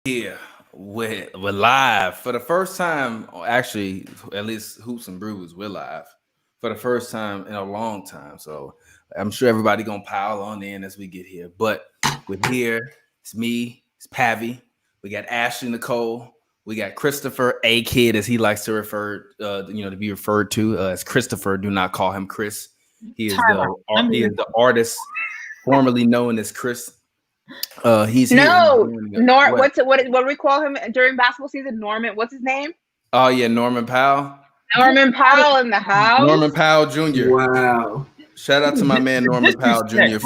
Here we're live for the first time. Actually, at least Hoops and Brews, we're live for the first time in a long time. So I'm sure everybody gonna pile on in as we get here. But we're here. It's me. It's Pavy. We got Ashley, Nicole. We got Christopher, a kid, as he likes to to be referred to as Christopher. Do not call him Chris. He is the artist formerly known as Chris. He's no, here. what do we call him during basketball season? Norman, what's his name? Oh yeah, Norman Powell. Norman Powell in the house. Norman Powell Jr. Wow. Shout out to my man Norman Powell Jr.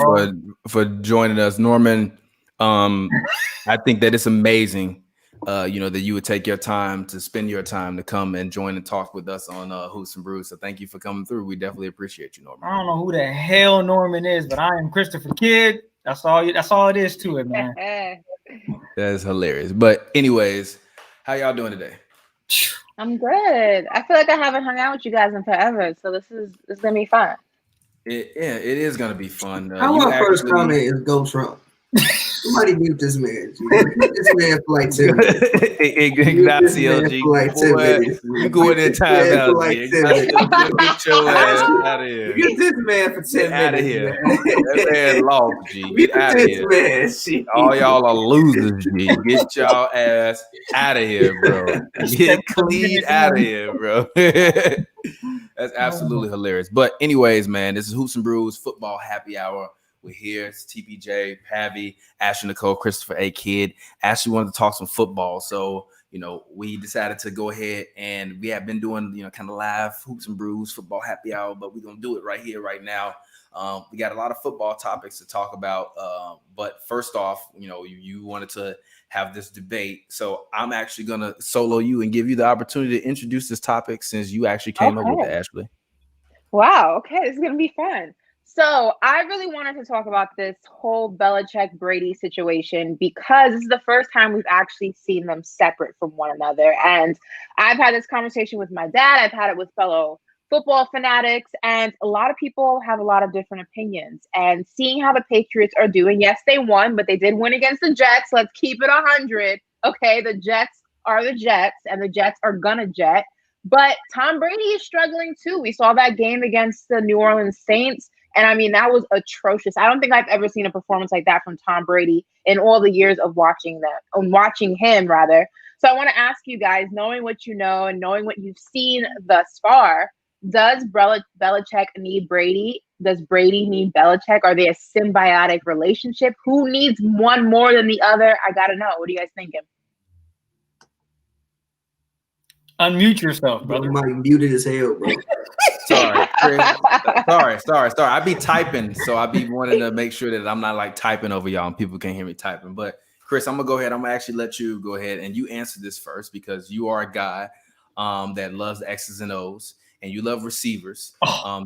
for joining us. Norman, I think that it's amazing, that you would take your time to spend your time to come and join and talk with us on Hoops and Brews. So thank you for coming through. We definitely appreciate you, Norman. I don't know who the hell Norman is, but I am Christopher Kidd. That's all it is to it, man. That is hilarious. But anyways, how y'all doing today? I'm good. I feel like I haven't hung out with you guys in forever, so this is gonna be fun. It is gonna be fun. Our first comment is go Trump. Somebody mute this man. Mute this man for like 10 minutes. You go in there time out. Get your ass out of here. Get this man for 10 minutes. Out of here. That man lost, G. Get out of here. Man, all y'all are losers, G. Get y'all ass out of here, bro. Get clean out of here, bro. That's absolutely hilarious. But anyways, man, this is Hoops and Brews Football Happy Hour. We're here. It's TPJ, Pavy, Ashley, Nicole, Christopher, a kid. Ashley wanted to talk some football, so we decided to go ahead, and we have been doing kind of live Hoops and Brews Football Happy Hour, but we're gonna do it right here, right now. We got a lot of football topics to talk about, but first off, you wanted to have this debate, so I'm actually gonna solo you and give you the opportunity to introduce this topic since you actually came up with it, Ashley. Wow. Okay, this is gonna be fun. So I really wanted to talk about this whole Belichick-Brady situation because this is the first time we've actually seen them separate from one another. And I've had this conversation with my dad. I've had it with fellow football fanatics. And a lot of people have a lot of different opinions. And seeing how the Patriots are doing, yes, they won, but they did win against the Jets. Let's keep it 100. Okay, the Jets are the Jets, and the Jets are gonna jet. But Tom Brady is struggling too. We saw that game against the New Orleans Saints. And I mean, that was atrocious. I don't think I've ever seen a performance like that from Tom Brady in all the years of watching him rather. So I want to ask you guys, knowing what you know and knowing what you've seen thus far, does Belichick need Brady? Does Brady need Belichick? Are they a symbiotic relationship? Who needs one more than the other? I got to know. What are you guys thinking? Unmute yourself, brother. Might muted as hell, bro. Sorry, Chris. Sorry. I be typing, so I be wanting to make sure that I'm not like typing over y'all and people can't hear me typing. But Chris, I'm gonna go ahead. I'm gonna actually let you go ahead and you answer this first because you are a guy that loves the X's and O's and you love receivers.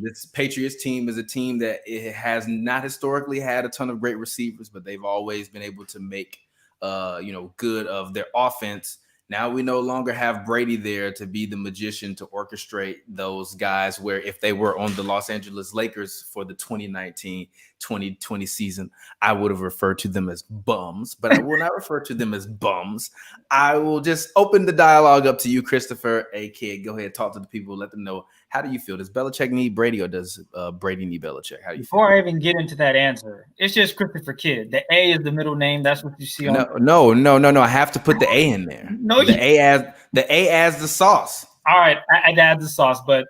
This Patriots team is a team that it has not historically had a ton of great receivers, but they've always been able to make good of their offense. Now we no longer have Brady there to be the magician to orchestrate those guys where if they were on the Los Angeles Lakers for the 2019-2020 season, I would have referred to them as bums, but I will not refer to them as bums. I will just open the dialogue up to you, Christopher, a kid. Go ahead, talk to the people, let them know. How do you feel? Does Belichick need Brady or does Brady need Belichick? How do you feel? Before I even get into that answer, it's just Christopher Kidd. The A is the middle name. That's what you see on. No. I have to put the A in there. No, the A as the sauce. All right, I'd add the sauce, but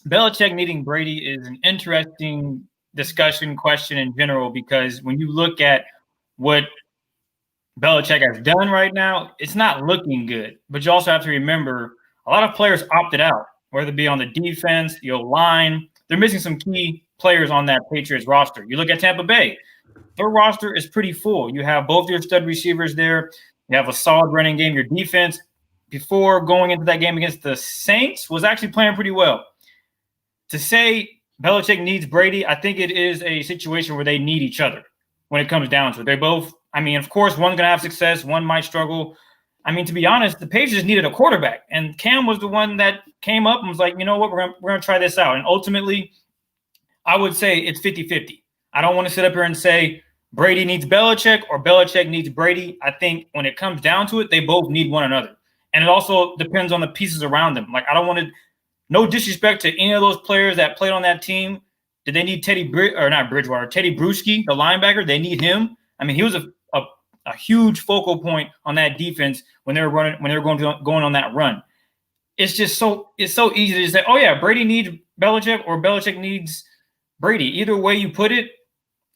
Belichick needing Brady is an interesting question in general because when you look at what Belichick has done right now, it's not looking good. But you also have to remember a lot of players opted out, whether it be on the defense, the O-line. They're missing some key players on that Patriots roster. You look at Tampa Bay. Their roster is pretty full. You have both your stud receivers there. You have a solid running game. Your defense, before going into that game against the Saints, was actually playing pretty well. To say Belichick needs Brady, I think it is a situation where they need each other when it comes down to it. They both, of course, one's going to have success. One might struggle. To be honest, the Patriots needed a quarterback, and Cam was the one that came up and was like, you know what, we're going to try this out. And ultimately, I would say it's 50-50. I don't want to sit up here and say Brady needs Belichick or Belichick needs Brady. I think when it comes down to it, they both need one another. And it also depends on the pieces around them. Like, I don't want to, no disrespect to any of those players that played on that team. Did they need Teddy Bruschi, the linebacker? They need him. I mean, he was a huge focal point on that defense when they were going on that run. It's so easy to just say, oh yeah, Brady needs Belichick or Belichick needs Brady. Either way you put it,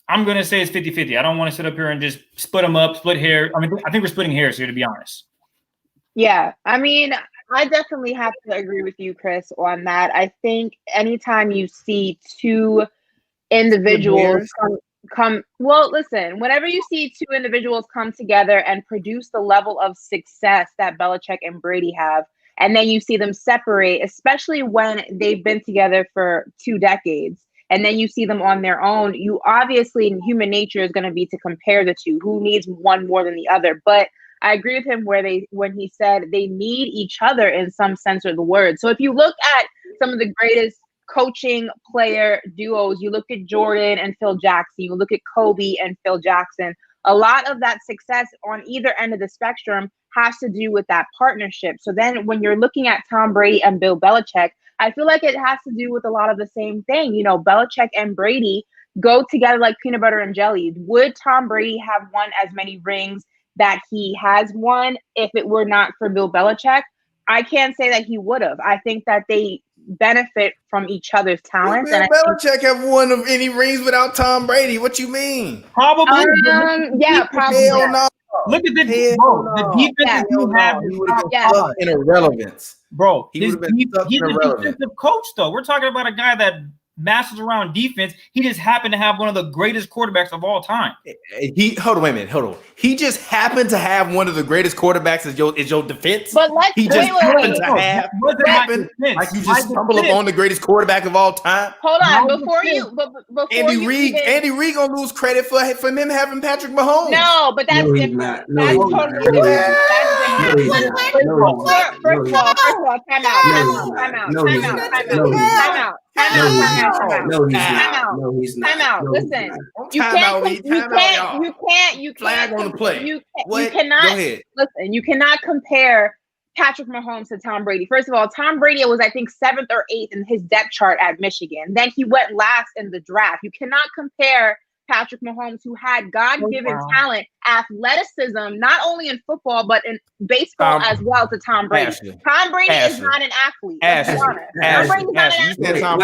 I'm going to say it's 50-50. I don't want to sit up here and just split them up, split hair. I mean, I think we're splitting hairs here, to be honest. Yeah, I mean, I definitely have to agree with you, Chris, on that. I think anytime you see two individuals whenever you see two individuals come together and produce the level of success that Belichick and Brady have, and then you see them separate, especially when they've been together for 2 decades, and then you see them on their own, you obviously, human nature is going to be to compare the two. Who needs one more than the other? But I agree with him when he said they need each other in some sense of the word. So if you look at some of the greatest coaching player duos, you look at Jordan and Phil Jackson, you look at Kobe and Phil Jackson, a lot of that success on either end of the spectrum has to do with that partnership. So then when you're looking at Tom Brady and Bill Belichick, I feel like it has to do with a lot of the same thing. You know, Belichick and Brady go together like peanut butter and jelly. Would Tom Brady have won as many rings that he has won if it were not for Bill Belichick? I can't say that he would have. I think that they benefit from each other's talents. Bill Belichick have won of any rings without Tom Brady? What you mean? Probably. Yeah, probably. Hell no. Look at the defense you have. He would have been stuck in irrelevance. Bro, He would have been stuck in he's a irrelevance. defensive coach, though. We're talking about a guy that masters around defense. He just happened to have one of the greatest quarterbacks of all time. Hold on. He just happened to have one of the greatest quarterbacks as your defense. But let's he just happened to have like you just stumble upon the greatest quarterback of all time. Hold on, before Andy Reid gonna lose credit for him having Patrick Mahomes. No, but that's different. That's totally different. First of all, time out. Listen, you can't flag on the play. You cannot. Go ahead. Listen, you cannot compare Patrick Mahomes to Tom Brady. First of all, Tom Brady was, I think, 7th or 8th in his depth chart at Michigan. Then he went last in the draft. You cannot compare Patrick Mahomes, who had God-given talent, athleticism, not only in football, but in baseball as well, to Tom Brady. Tom Brady is not an athlete. You saying Tom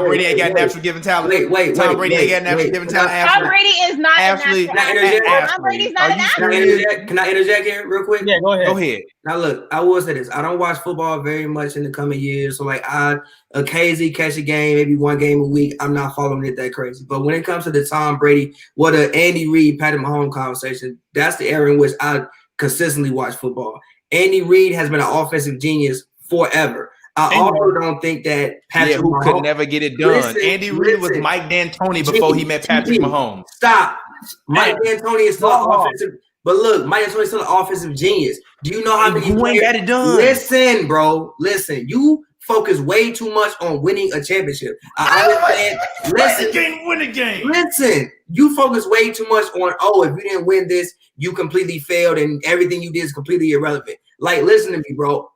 Brady ain't got natural given talent? Tom Brady ain't got natural given talent. Tom Brady is not an athlete. Tom Brady's not an athlete. Can I interject here real quick? Yeah, go ahead. Now, look, I will say this. I don't watch football very much in the coming years. So, like, I occasionally catch a game, maybe one game a week. I'm not following it that crazy. But when it comes to the Tom Brady, the Andy Reid, Patrick Mahomes conversation, that's the era in which I consistently watch football. Andy Reid has been an offensive genius forever. I also don't think that Patrick Mahomes could never get it done. Andy Reid was Mike D'Antoni before he met Patrick Mahomes. Stop. Mike D'Antoni is still an offensive. But look, Mike D'Antoni is still an offensive genius. Do you know how many players ain't got it done? Listen, bro. Listen. You focus way too much on winning a championship. I understand. Listen, win a game. Listen, you focus way too much on, if you didn't win this, you completely failed and everything you did is completely irrelevant. Like, listen to me, bro.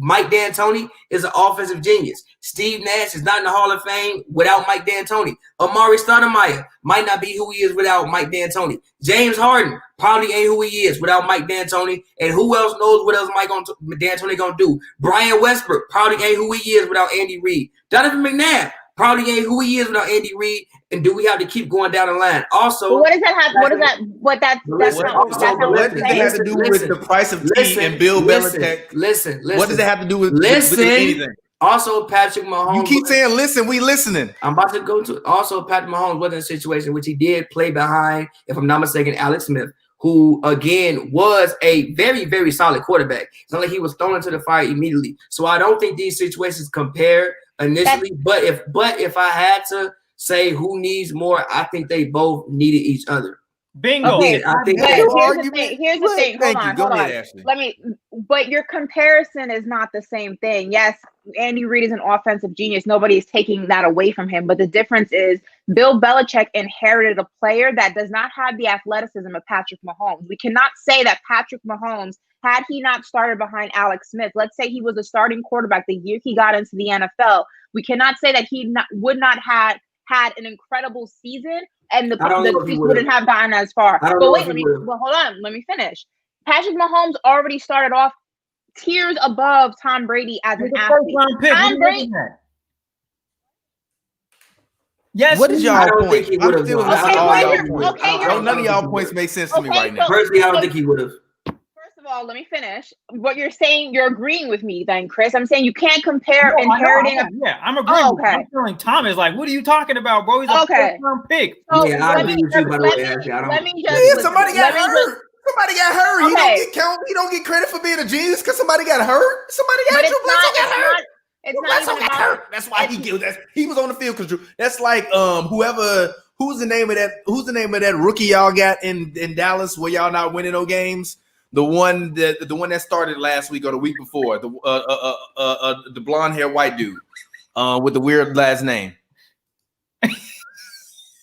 Mike D'Antoni is an offensive genius. Steve Nash is not in the Hall of Fame without Mike D'Antoni. Amari Stoudemire might not be who he is without Mike D'Antoni. James Harden probably ain't who he is without Mike D'Antoni. And who else knows what else Mike D'Antoni gonna do? Brian Westbrook probably ain't who he is without Andy Reid. Donovan McNabb probably ain't who he is without Andy Reid. And do we have to keep going down the line? Also, what does that have? What does that? What that? What does it have to do with the price of tea and Bill Belichick? Listen. What does it have to do with anything? Also, Patrick Mahomes. You keep saying, "Listen, we listening." I'm about to go to. Also, Patrick Mahomes was in a situation which he did play behind, if I'm not mistaken, Alex Smith, who again was a very, very solid quarterback. It's not like he was thrown into the fire immediately. So I don't think these situations compare initially. But if I had to say who needs more, I think they both needed each other. Bingo. Okay, here's the thing. Hold on. Go ahead, Ashley. But your comparison is not the same thing. Yes, Andy Reid is an offensive genius. Nobody is taking that away from him. But the difference is Bill Belichick inherited a player that does not have the athleticism of Patrick Mahomes. We cannot say that Patrick Mahomes, had he not started behind Alex Smith, let's say he was a starting quarterback the year he got into the NFL, we cannot say that he would not have had an incredible season and the Chiefs wouldn't have gotten as far. But wait, hold on. Let me finish. Patrick Mahomes already started off tiers above Tom Brady as an athlete. Tom Brady. Yes. What is y'all point? None of y'all points make sense to me right now. Personally, I don't think he would have. First of all, let me finish. What you're saying, you're agreeing with me then, Chris. I'm saying you can't compare inheriting. I'm agreeing. Oh, okay. I'm feeling Tom is like, what are you talking about, bro? He's a first-round pick. So yeah, I agree with you, by the way. Somebody got hurt. Somebody got hurt. Okay. He don't get count. He don't get credit for being a genius because somebody got hurt. Somebody got hurt. That's why he was on the field because that's like who's the name of that rookie y'all got in Dallas where y'all not winning no games? The one that started last week or the week before, the blonde hair white dude with the weird last name.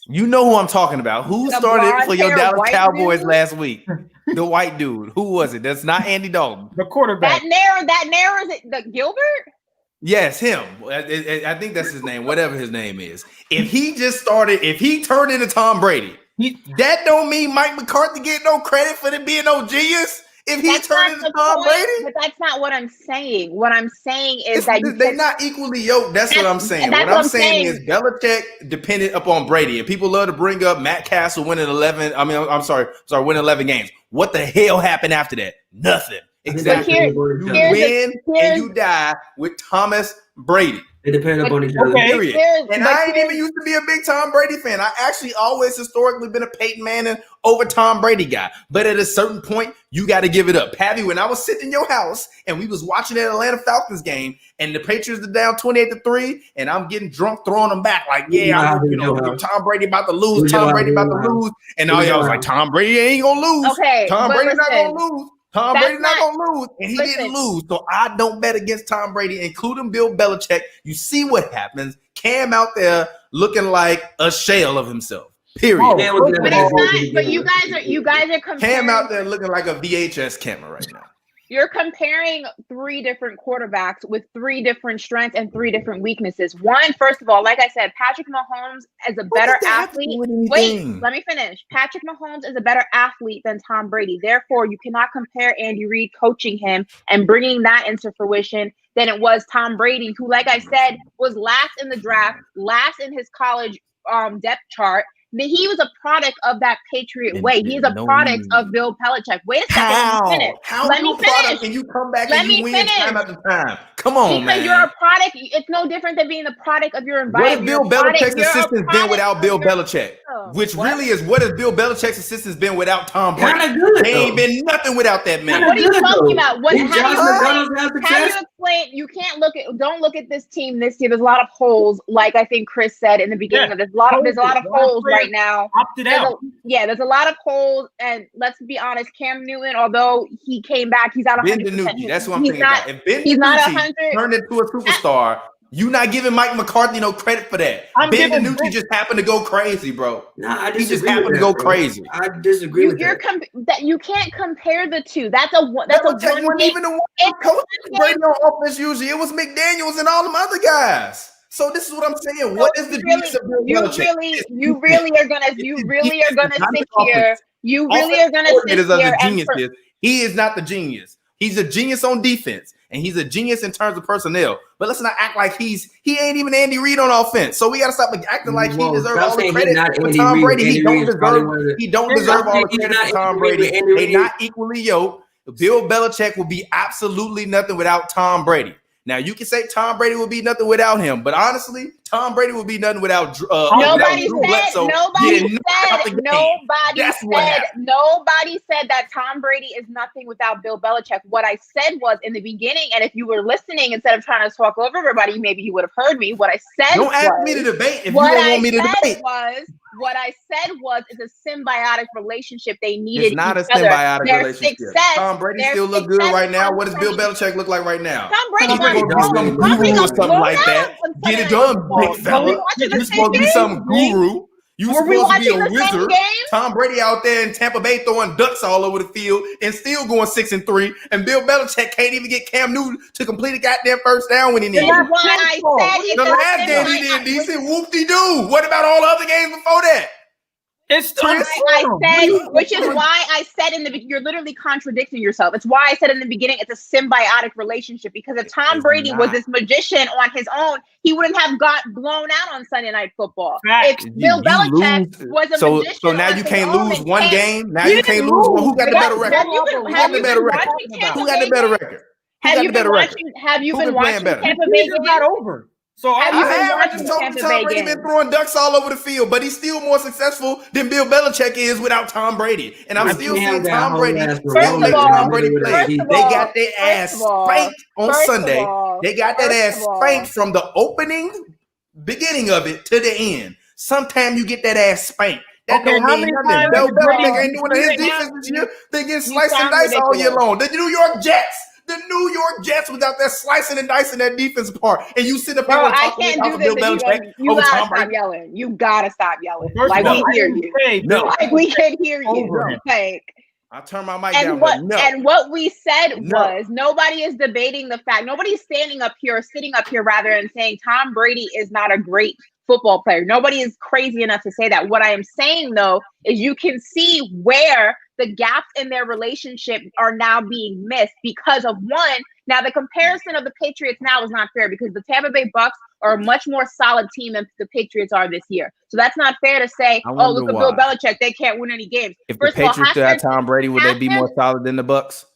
You know who I'm talking about. Who started for your Dallas Cowboys last week? The white dude. Who was it? That's not Andy Dalton. The quarterback. That narrows it. The Gilbert? Yes, him. I think that's his name, whatever his name is. If he turned into Tom Brady, that don't mean Mike McCarthy get no credit for being no genius. If he turned into Tom Brady, but that's not what I'm saying. What I'm saying is that they're not equally yoked. That's what I'm saying. What I'm saying is Belichick depended upon Brady, and people love to bring up Matt Castle winning 11. Winning 11 games. What the hell happened after that? Nothing. Exactly. You win and you die with Thomas Brady. It depends upon each other. Period. And I ain't even used to be a big Tom Brady fan. I actually always historically been a Peyton Manning over Tom Brady guy. But at a certain point, you got to give it up. Pavy, when I was sitting in your house and we was watching that Atlanta Falcons game and the Patriots are down 28-3 and I'm getting drunk throwing them back like, Tom Brady about to lose. Tom Brady about to lose. And all y'all was like, Tom Brady ain't going to lose. Okay, Tom Brady not going to lose. Tom Brady's not going to lose, and he didn't lose. So I don't bet against Tom Brady, including Bill Belichick. You see what happens. Cam out there looking like a shell of himself. Period. But it's not. But you guys are comparing. Cam out there looking like a VHS camera right now. You're comparing three different quarterbacks with three different strengths and three different weaknesses. One, first of all, like I said, Patrick Mahomes is a better athlete. Wait, let me finish. Patrick Mahomes is a better athlete than Tom Brady. Therefore, you cannot compare Andy Reid coaching him and bringing that into fruition than it was Tom Brady, who, like I said, was last in the draft, last in his college depth chart. He was a product of that Patriot way. He is a product of Bill Belichick. Wait a second. Let me finish. And you come back and you win time after time. Come on, because you're a product. It's no different than being the product of your environment. What have Bill Belichick's assistants been without Bill Belichick? Which really is what has Bill Belichick's assistants been without Tom Brady? They ain't been nothing without that man. What are you talking about? How do you explain? You can't don't look at this team this year. There's a lot of holes, like I think Chris said in the beginning of this. There's a lot of holes right now. There's a lot of holes, and let's be honest, Cam Newton, although he came back, he's out 100%. That's what I'm thinking about. If Ben DiNucci turned into a superstar, you not giving Mike McCarthy no credit for that. Ben DiNucci just happened to go crazy, bro. He just happened to go crazy. I disagree with that. You can't compare the two. That's a one game. Even the one coach Brady on offense usually. It was McDaniels and all them other guys. So this is what I'm saying. What is the genius of Bill Belichick? You really are gonna sit here. You really are gonna sit here. He is not the genius. He's a genius on defense, and he's a genius in terms of personnel. But let's not act like he ain't even Andy Reid on offense. So we gotta stop acting like he deserves all the credit for Tom Brady. He don't deserve all the credit for Tom Brady. They're not equally yoked. Bill Belichick will be absolutely nothing without Tom Brady. Now, you can say Tom Brady will be nothing without him, but honestly, Tom Brady would be nothing without Nobody Drew said. Bledsoe Nobody getting knocked out the said. game. Nobody said that Tom Brady is nothing without Bill Belichick. What I said was in the beginning, and if you were listening instead of trying to talk over everybody, maybe you would have heard me. What I said. Don't ask me to debate if you don't want me to debate. What I said was it's a symbiotic relationship. They needed. It's not a each other. symbiotic relationship. Success, Tom Brady still look good right now. What does Bill Belichick look like right now? Tom Brady got some guru or something like that. Get it done, big fella. You're supposed to be some guru. You supposed to be a wizard. Tom Brady out there in Tampa Bay throwing ducks all over the field and still going 6-3. And Bill Belichick can't even get Cam Newton to complete a goddamn first down when he needs it. The last game he did decent. Whoop-de-doo. What about all the other games before that? It's which is why I said in the beginning, you're literally contradicting yourself. It's why I said in the beginning it's a symbiotic relationship, because if Tom Brady was this magician on his own, he wouldn't have got blown out on Sunday Night Football. If Bill Belichick was a magician, so now you can't lose one game. Now you can't lose one. Who got the better record? Who got the better record? Who got the better record? Have you been watching Tampa Bay games? Not over. So I just told you Tom Brady been throwing ducks all over the field, but he's still more successful than Bill Belichick is without Tom Brady. And I'm still seeing Tom Brady still make Tom Brady play. They got their ass spanked on Sunday. They got that ass spanked from the beginning of it to the end. Sometimes you get that ass spanked. That don't mean nothing. Bill Belichick ain't doing his defense this year. They get sliced and diced all year long. The New York Jets. The New York Jets was out there slicing and dicing that defense apart, and you sit up here and talk about Bill Belichick over Tom Brady. You gotta stop yelling. Like we hear you. Like we can hear you. Like I turn my mic down. And what we said was nobody is debating the fact. Nobody's standing up here or sitting up here rather and saying Tom Brady is not a great football player. Nobody is crazy enough to say that. What I am saying though is you can see where the gaps in their relationship are now being missed because of one. Now, the comparison of the Patriots now is not fair because the Tampa Bay Bucs are a much more solid team than the Patriots are this year. So that's not fair to say, oh, look at Bill Belichick. They can't win any games. If the Patriots still had Tom Brady, would they be more solid than the Bucs?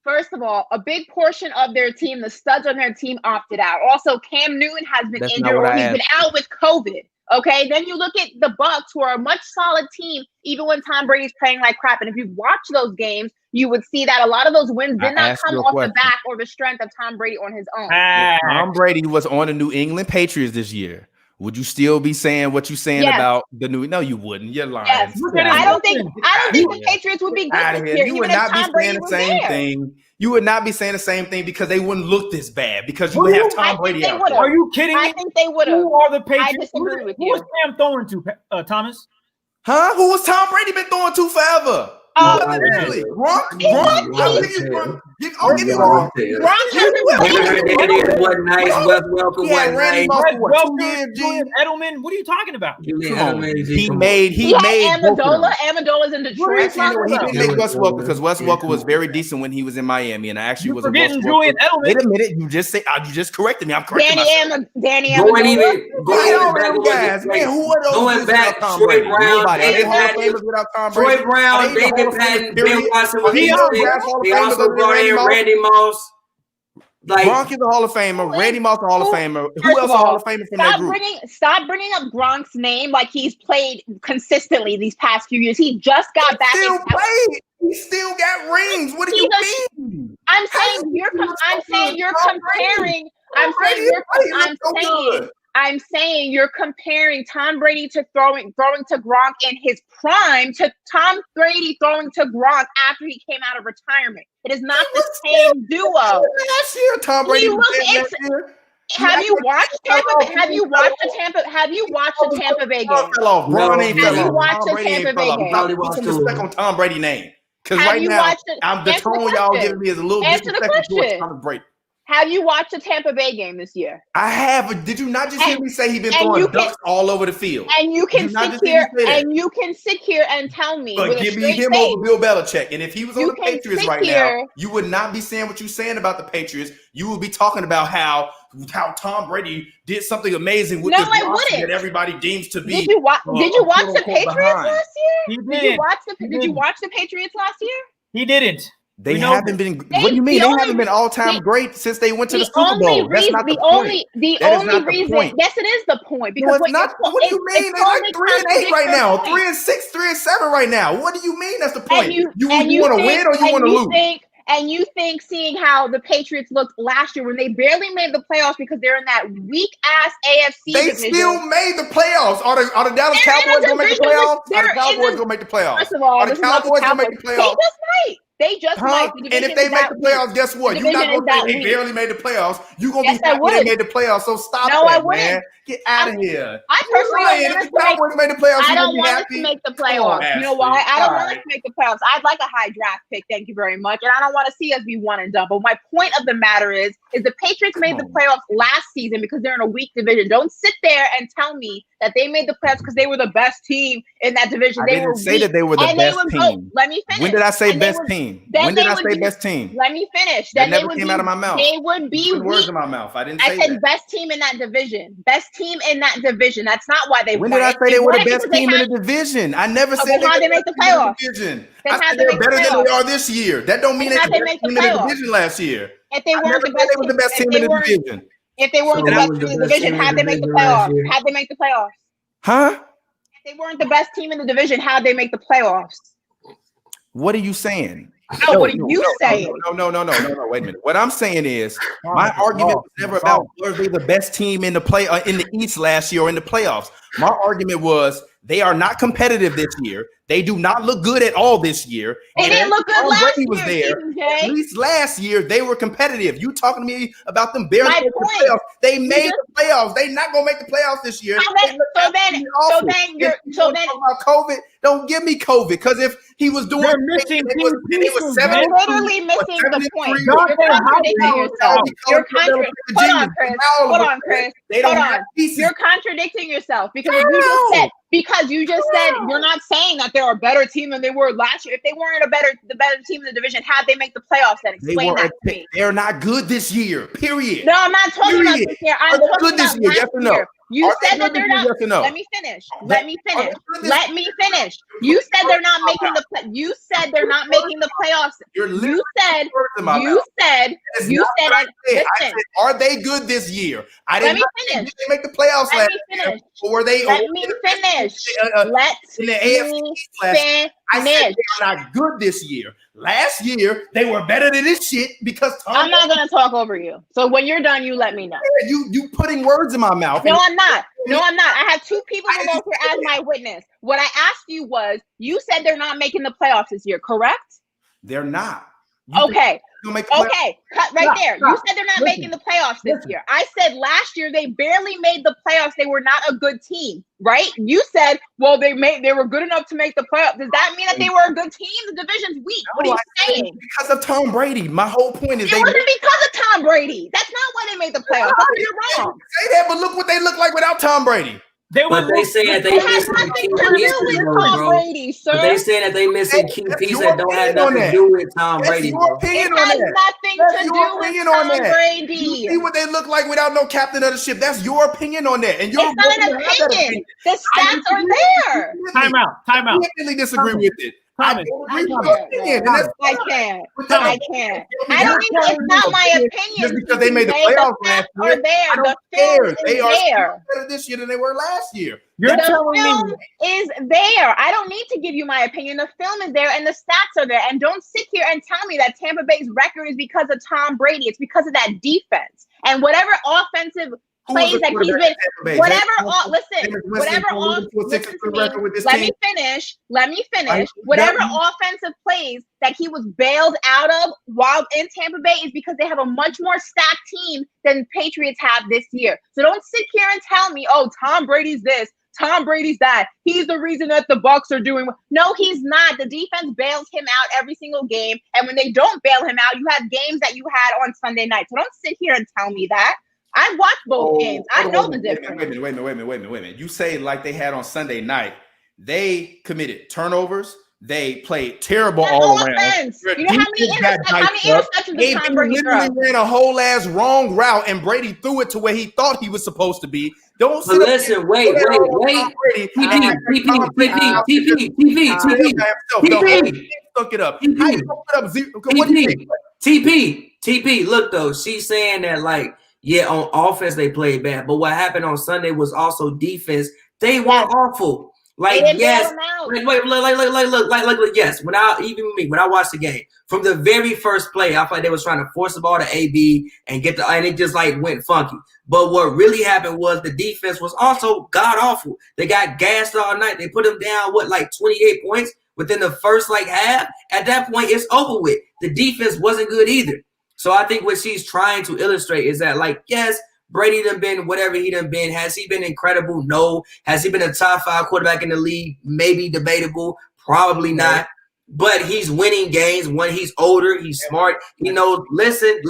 First of all, a big portion of their team, the studs on their team, opted out. Also, Cam Newton has been injured or he's been out with COVID. Okay, then you look at the Bucs, who are a much solid team, even when Tom Brady's playing like crap. And if you watch those games, you would see that a lot of those wins did not come off the back or the strength of Tom Brady on his own. If Tom Brady was on the New England Patriots this year, would you still be saying what you're saying about the new? No, you wouldn't. You're lying. Yes. I don't think the Patriots would be good this year. You would not be saying the same thing. You would not be saying the same thing because they wouldn't look this bad because you would have Tom Brady out there. Are you kidding me? I think they would have. Who are the Patriots? I disagree with you. Who was Cam throwing to, Thomas? Huh? Who was Tom Brady been throwing to forever? Really? Gronk? I'll give you Gronk. I'll give you Gronk. Gronk wasn't nice. Wes Welker wasn't nice. Edelman? What are you talking about? He made Amendola's in Detroit. He didn't make Wes Welker because Wes Welker was very decent when he was in Miami, and I actually was forgetting Julian Edelman. Wait a minute, you just corrected me. I'm correcting myself. Danny Amendola. Going back, Troy Brown, David Patton, Troy Brown, David Patton, Bill Watson was they also brought in Randy Moss. Like Gronk is a Hall of Famer. Randy Moss a Hall of Famer. Who else a Hall of Famer from that group? Stop bringing up Gronk's name like he's played consistently these past few years. He just got back. He still got rings. What do you mean? I'm saying you're comparing Tom Brady to throwing to Gronk in his prime to Tom Brady throwing to Gronk after he came out of retirement. It is not the same duo. Last year, Tom Brady. Have you watched the Tampa Bay game? Have you watched the Tampa Bay game? Put some respect on Tom Brady's name. Because right now, the tone y'all giving me is a little disrespectful towards Tom Brady. Have you watched the Tampa Bay game this year? I have. Did you not just hear me say he's been throwing ducks all over the field? And you can sit here and tell me. But give me him over Bill Belichick. And if he was on the Patriots right now, you would not be saying what you're saying about the Patriots. You would be talking about how Tom Brady did something amazing with this roster that everybody deems to be. Did you watch the Patriots last year? He did. Did you watch the Patriots last year? He didn't. They haven't been. What do you mean? They haven't been all-time great since they went to the Super Bowl. That's not the point. That is not the point. Yes, it is the point. Because no, it's not. What do you mean? They're like 3-8 right now, 3-6, 3-7 right now. What do you mean? That's the point. You want to win or you want to lose? And you think, seeing how the Patriots looked last year when they barely made the playoffs because they're in that weak-ass AFC they division. Still made the playoffs. Are the Dallas Cowboys going to make the playoffs? Are the Cowboys going to make the playoffs? First of all, are the Cowboys going to make the playoffs? They just might. And if they make the playoffs, guess what? You're not going to say they barely made the playoffs. You're going to be happy they made the playoffs. So stop that, man. Get out of here. I personally if the Cowboys made the playoffs, I don't want us to make the playoffs. You know why? I don't want us to make the playoffs. I'd like a high draft pick. Thank you very much. And I don't want to see us be 1-and-done. But my point of the matter is the Patriots made the playoffs last season because they're in a weak division. Don't sit there and tell me that they made the playoffs because they were the best team in that division. I didn't say that they were the best team. Let me finish. When did I say best team? When did I say best team? Let me finish. That never came out of my mouth. They would be words in my mouth. I didn't say I said best team in that division. Best team in that division. That's not why they won. When did I say they were the best team in the division? I never said how they make the playoffs. I said they're better than they are this year. That don't mean they were the best team in the division last year. If they weren't the best team in the division. If they weren't the best team in the division, how'd they make the playoffs? How'd they make the playoffs? Huh? If they weren't the best team in the division, how'd they make the playoffs? What are you saying? No, what are you saying? No. Wait a minute. What I'm saying is my argument was never about were they the best team in the in the East last year or in the playoffs. My argument was they are not competitive this year. They do not look good at all this year. They didn't look good last year. Was there. At least last year they were competitive. You talking to me about them barely making the playoffs? They made the playoffs. They not gonna make the playoffs this year. So then about COVID. Don't give me COVID because if he was doing missing it was 7. You're literally missing the point. You're contradicting yourself. Hold on, Chris. You're contradicting yourself because you just said you're not saying that they're a better team than they were last year. If they weren't the better team in the division, how'd they make the playoffs? Then explain that to me. They're not good this year. Period. No, I'm not talking about this year. I'm talking about this year. Yes or no? You said that they're not. Let me finish. You said they're not making the. You said they're not making the playoffs. You said. Are they good this year? I didn't. Let me finish. Did they make the playoffs last year? Or were they? Let me finish. In the AFC last year. I said they're not good this year. Last year they were better than this shit because I'm not gonna talk over you. So when you're done, you let me know. You putting words in my mouth. No, I'm not. I have two people here as my witness. What I asked you was, you said they're not making the playoffs this year, correct? They're not. Okay. Cut right there. You said they're not making the playoffs this year. I said last year they barely made the playoffs. They were not a good team, right? You said, well, they were good enough to make the playoffs. Does that mean that they were a good team? The division's weak. What are you saying? Because of Tom Brady. My whole point is it wasn't because of Tom Brady. That's not why they made the playoffs. You're wrong. Say that, but look what they look like without Tom Brady. But they say that they missing key pieces, bro. Brady, sir. But they say that they missing key pieces that don't have nothing to do with Tom Brady, bro. It has nothing to do with Tom Brady. You see what they look like without no captain of the ship. That's your opinion on that. And it's not an opinion. The stats are there. Time out. I definitely disagree with it. I can't. I don't think it's not my opinion. Just because they made the playoffs last year, I don't care. They are better this year than they were last year. The film is there. I don't need to give you my opinion. The film is there and the stats are there. And don't sit here and tell me that Tampa Bay's record is because of Tom Brady. It's because of that defense and whatever offensive plays that he's been, let me finish. Whatever offensive plays that he was bailed out of while in Tampa Bay is because they have a much more stacked team than Patriots have this year. So don't sit here and tell me, oh, Tom Brady's this, Tom Brady's that. He's the reason that the Bucs are doing well. No, he's not. The defense bails him out every single game. And when they don't bail him out, you have games that you had on Sunday night. So don't sit here and tell me that. I watched both games. I know the difference. Wait a minute. You say like they had on Sunday night. They committed turnovers. They played terrible That all offense. around. You know how many interceptions did Tom Brady throw? Literally ran a whole ass wrong route, and Brady threw it to where he thought he was supposed to be. Don't But listen, wait. Look it up. TP. Look though, she's saying that like, yeah, on offense they played bad, but what happened on Sunday was also defense. They were awful. Like yes, yes. When I watched the game from the very first play, I felt like they was trying to force the ball to AB and and it just like went funky. But what really happened was the defense was also god awful. They got gassed all night. They put them down 28 points within the first half. At that point, it's over with. The defense wasn't good either. So I think what she's trying to illustrate is that yes. Brady done been whatever he done been. Has he been incredible? No. Has he been a top 5 quarterback in the league? Maybe debatable. Probably not. But he's winning games when he's older. He's smart. He knows. Listen.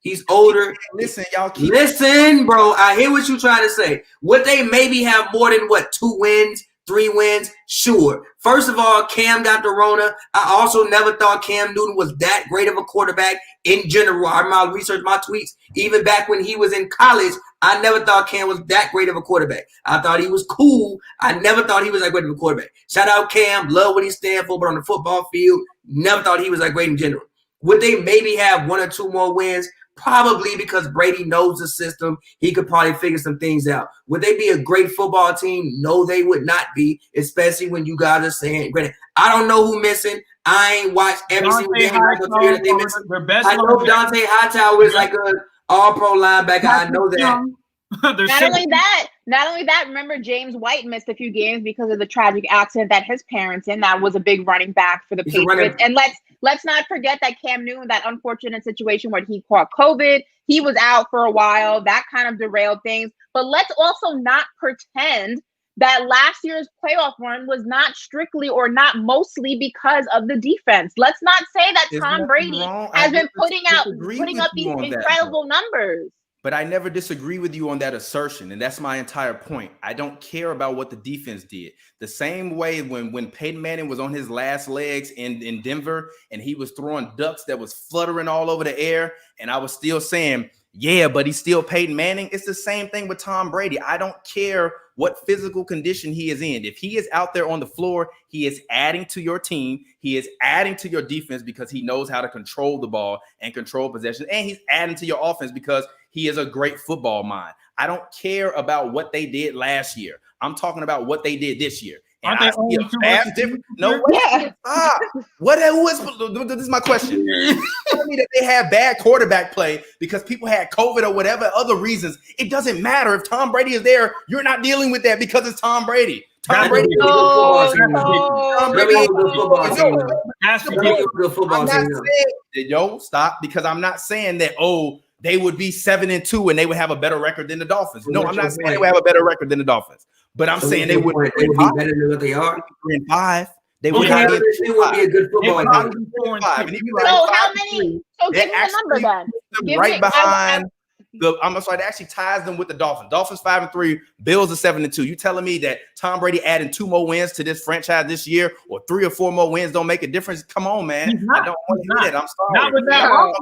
He's older. Listen, bro. I hear what you're trying to say. Would they maybe have more than 2 wins? 3 wins? Sure. First of all, Cam got the Rona. I also never thought Cam Newton was that great of a quarterback in general. I researched my tweets. Even back when he was in college, I never thought Cam was that great of a quarterback. I thought he was cool. I never thought he was that great of a quarterback. Shout out Cam. Love what he stands for, but on the football field, never thought he was that great in general. Would they maybe have 1 or 2 more wins? Probably, because Brady knows the system. He could probably figure some things out. Would they be a great football team? No, they would not be, especially when you guys are saying, granted, I don't know who missing. I ain't watched every single game. I know Dante Hightower is like a all-pro linebacker. I know that. Not only that, remember James White missed a few games because of the tragic accident that his parents in. That was a big running back for the Patriots. And let's not forget that Cam Newton, that unfortunate situation where he caught COVID, he was out for a while. That kind of derailed things. But let's also not pretend that last year's playoff run was not strictly or not mostly because of the defense. Let's not say that Tom Brady has been putting up these incredible numbers. But I never disagree with you on that assertion, and that's my entire point. I don't care about what the defense did. The same way when Peyton Manning was on his last legs in Denver and he was throwing ducks that was fluttering all over the air, and I was still saying, yeah, but he's still Peyton Manning. It's the same thing with Tom Brady. I don't care what physical condition he is in. If he is out there on the floor, he is adding to your team. He is adding to your defense because he knows how to control the ball and control possession. And he's adding to your offense because he is a great football mind. I don't care about what they did last year. I'm talking about what they did this year. And I see a vast difference. No, stop. This is my question. Tell me that they have bad quarterback play because people had COVID or whatever other reasons. It doesn't matter if Tom Brady is there. You're not dealing with that because it's Tom Brady. Tom Brady is a good football team. Stop, because I'm not saying that, they would be 7-2 and they would have a better record than the Dolphins. No, I'm not saying they would have a better record than the Dolphins, but I'm saying they would be better than what they are. 3-5. They would not be a good football team. So how many? So give me the number then. Right behind. I'm sorry, that actually ties them with the Dolphins. Dolphins 5-3, Bills are 7-2. You telling me that Tom Brady adding 2 more wins to this franchise this year, or 3 or 4 more wins don't make a difference? Come on, man. I don't want to hear that. I'm sorry. Not with that. I'll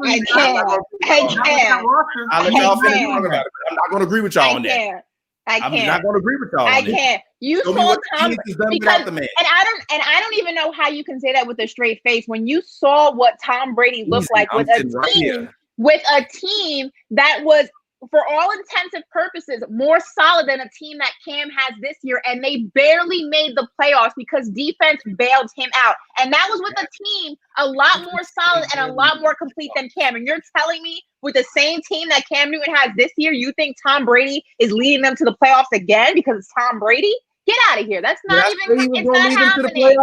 let y'all finish talking about it. I'm not going to agree with y'all on that. I'm not going to agree with y'all on that. I can't. You saw Tom because, and I don't even know how you can say that with a straight face when you saw what Tom Brady looked like with a team that was, for all intents and purposes, more solid than a team that Cam has this year, and they barely made the playoffs because defense bailed him out. And that was with a team a lot more solid and a lot more complete than Cam. And you're telling me with the same team that Cam Newton has this year, you think Tom Brady is leading them to the playoffs again because it's Tom Brady? Get out of here. That's not even – it's not happening.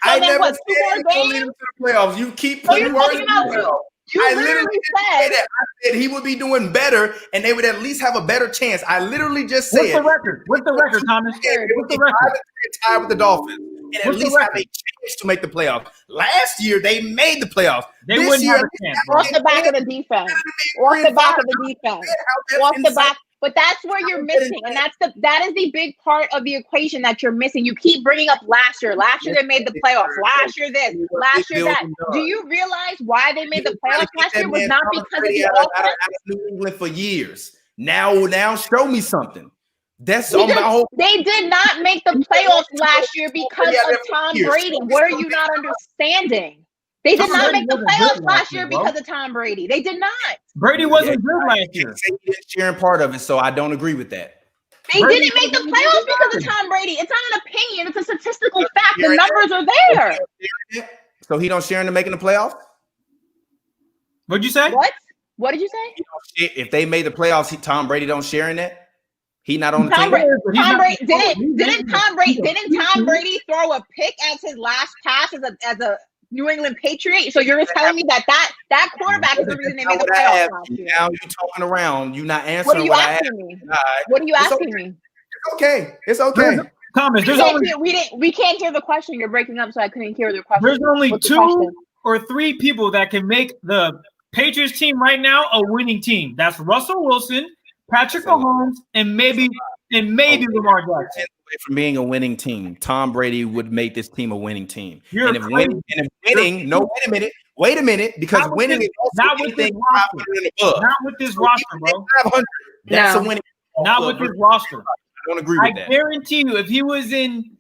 I never said he was going to lead them to the playoffs. You keep putting words in my mouth. I literally said that. I said he would be doing better, and they would at least have a better chance. I literally just said. What's the record? What's the record, Thomas? What's the record? Tied with the Dolphins, and at least have a chance to make the playoffs. Last year, they made the playoffs. They This wouldn't year, have a chance. Off the back of the defense. Off the back of the defense. Off the back. But that's where you're missing, and that is the big part of the equation that you're missing. You keep bringing up last year. Last year they made the playoffs. Last year this. Last year that. Do you realize why they made the playoffs last year? Was not because of the offense. New England for years. Now show me something. That's on my whole. They did not make the playoffs last year because of Tom Brady. What are you not understanding? They did not make the playoffs last year because of Tom Brady. They did not. Brady wasn't good last year. He didn't share part of it, so I don't agree with that. They didn't make the playoffs because of Tom Brady. It's not an opinion. It's a statistical fact. The numbers are there. So he don't share in the making the playoffs? What'd you say? What did you say? If they made the playoffs, Tom Brady don't share in that? He not on the team? Didn't Tom Brady throw a pick as his last pass as a New England Patriot? So you're telling me that quarterback is the reason they made the playoffs last year. Now you're talking around. You're not answering what are you asking me? What are you asking me? It's okay. It's okay. Thomas, we can't hear the question. You're breaking up, so I couldn't hear the question. There's only two or three people that can make the Patriots team right now a winning team. That's Russell Wilson, Patrick Mahomes, and maybe Lamar Jackson. From being a winning team, Tom Brady would make this team a winning team. Wait a minute, because winning is not with this roster. Not with this roster, bro. That's a winning. Not with this roster. I don't agree with that. I guarantee you, if he was in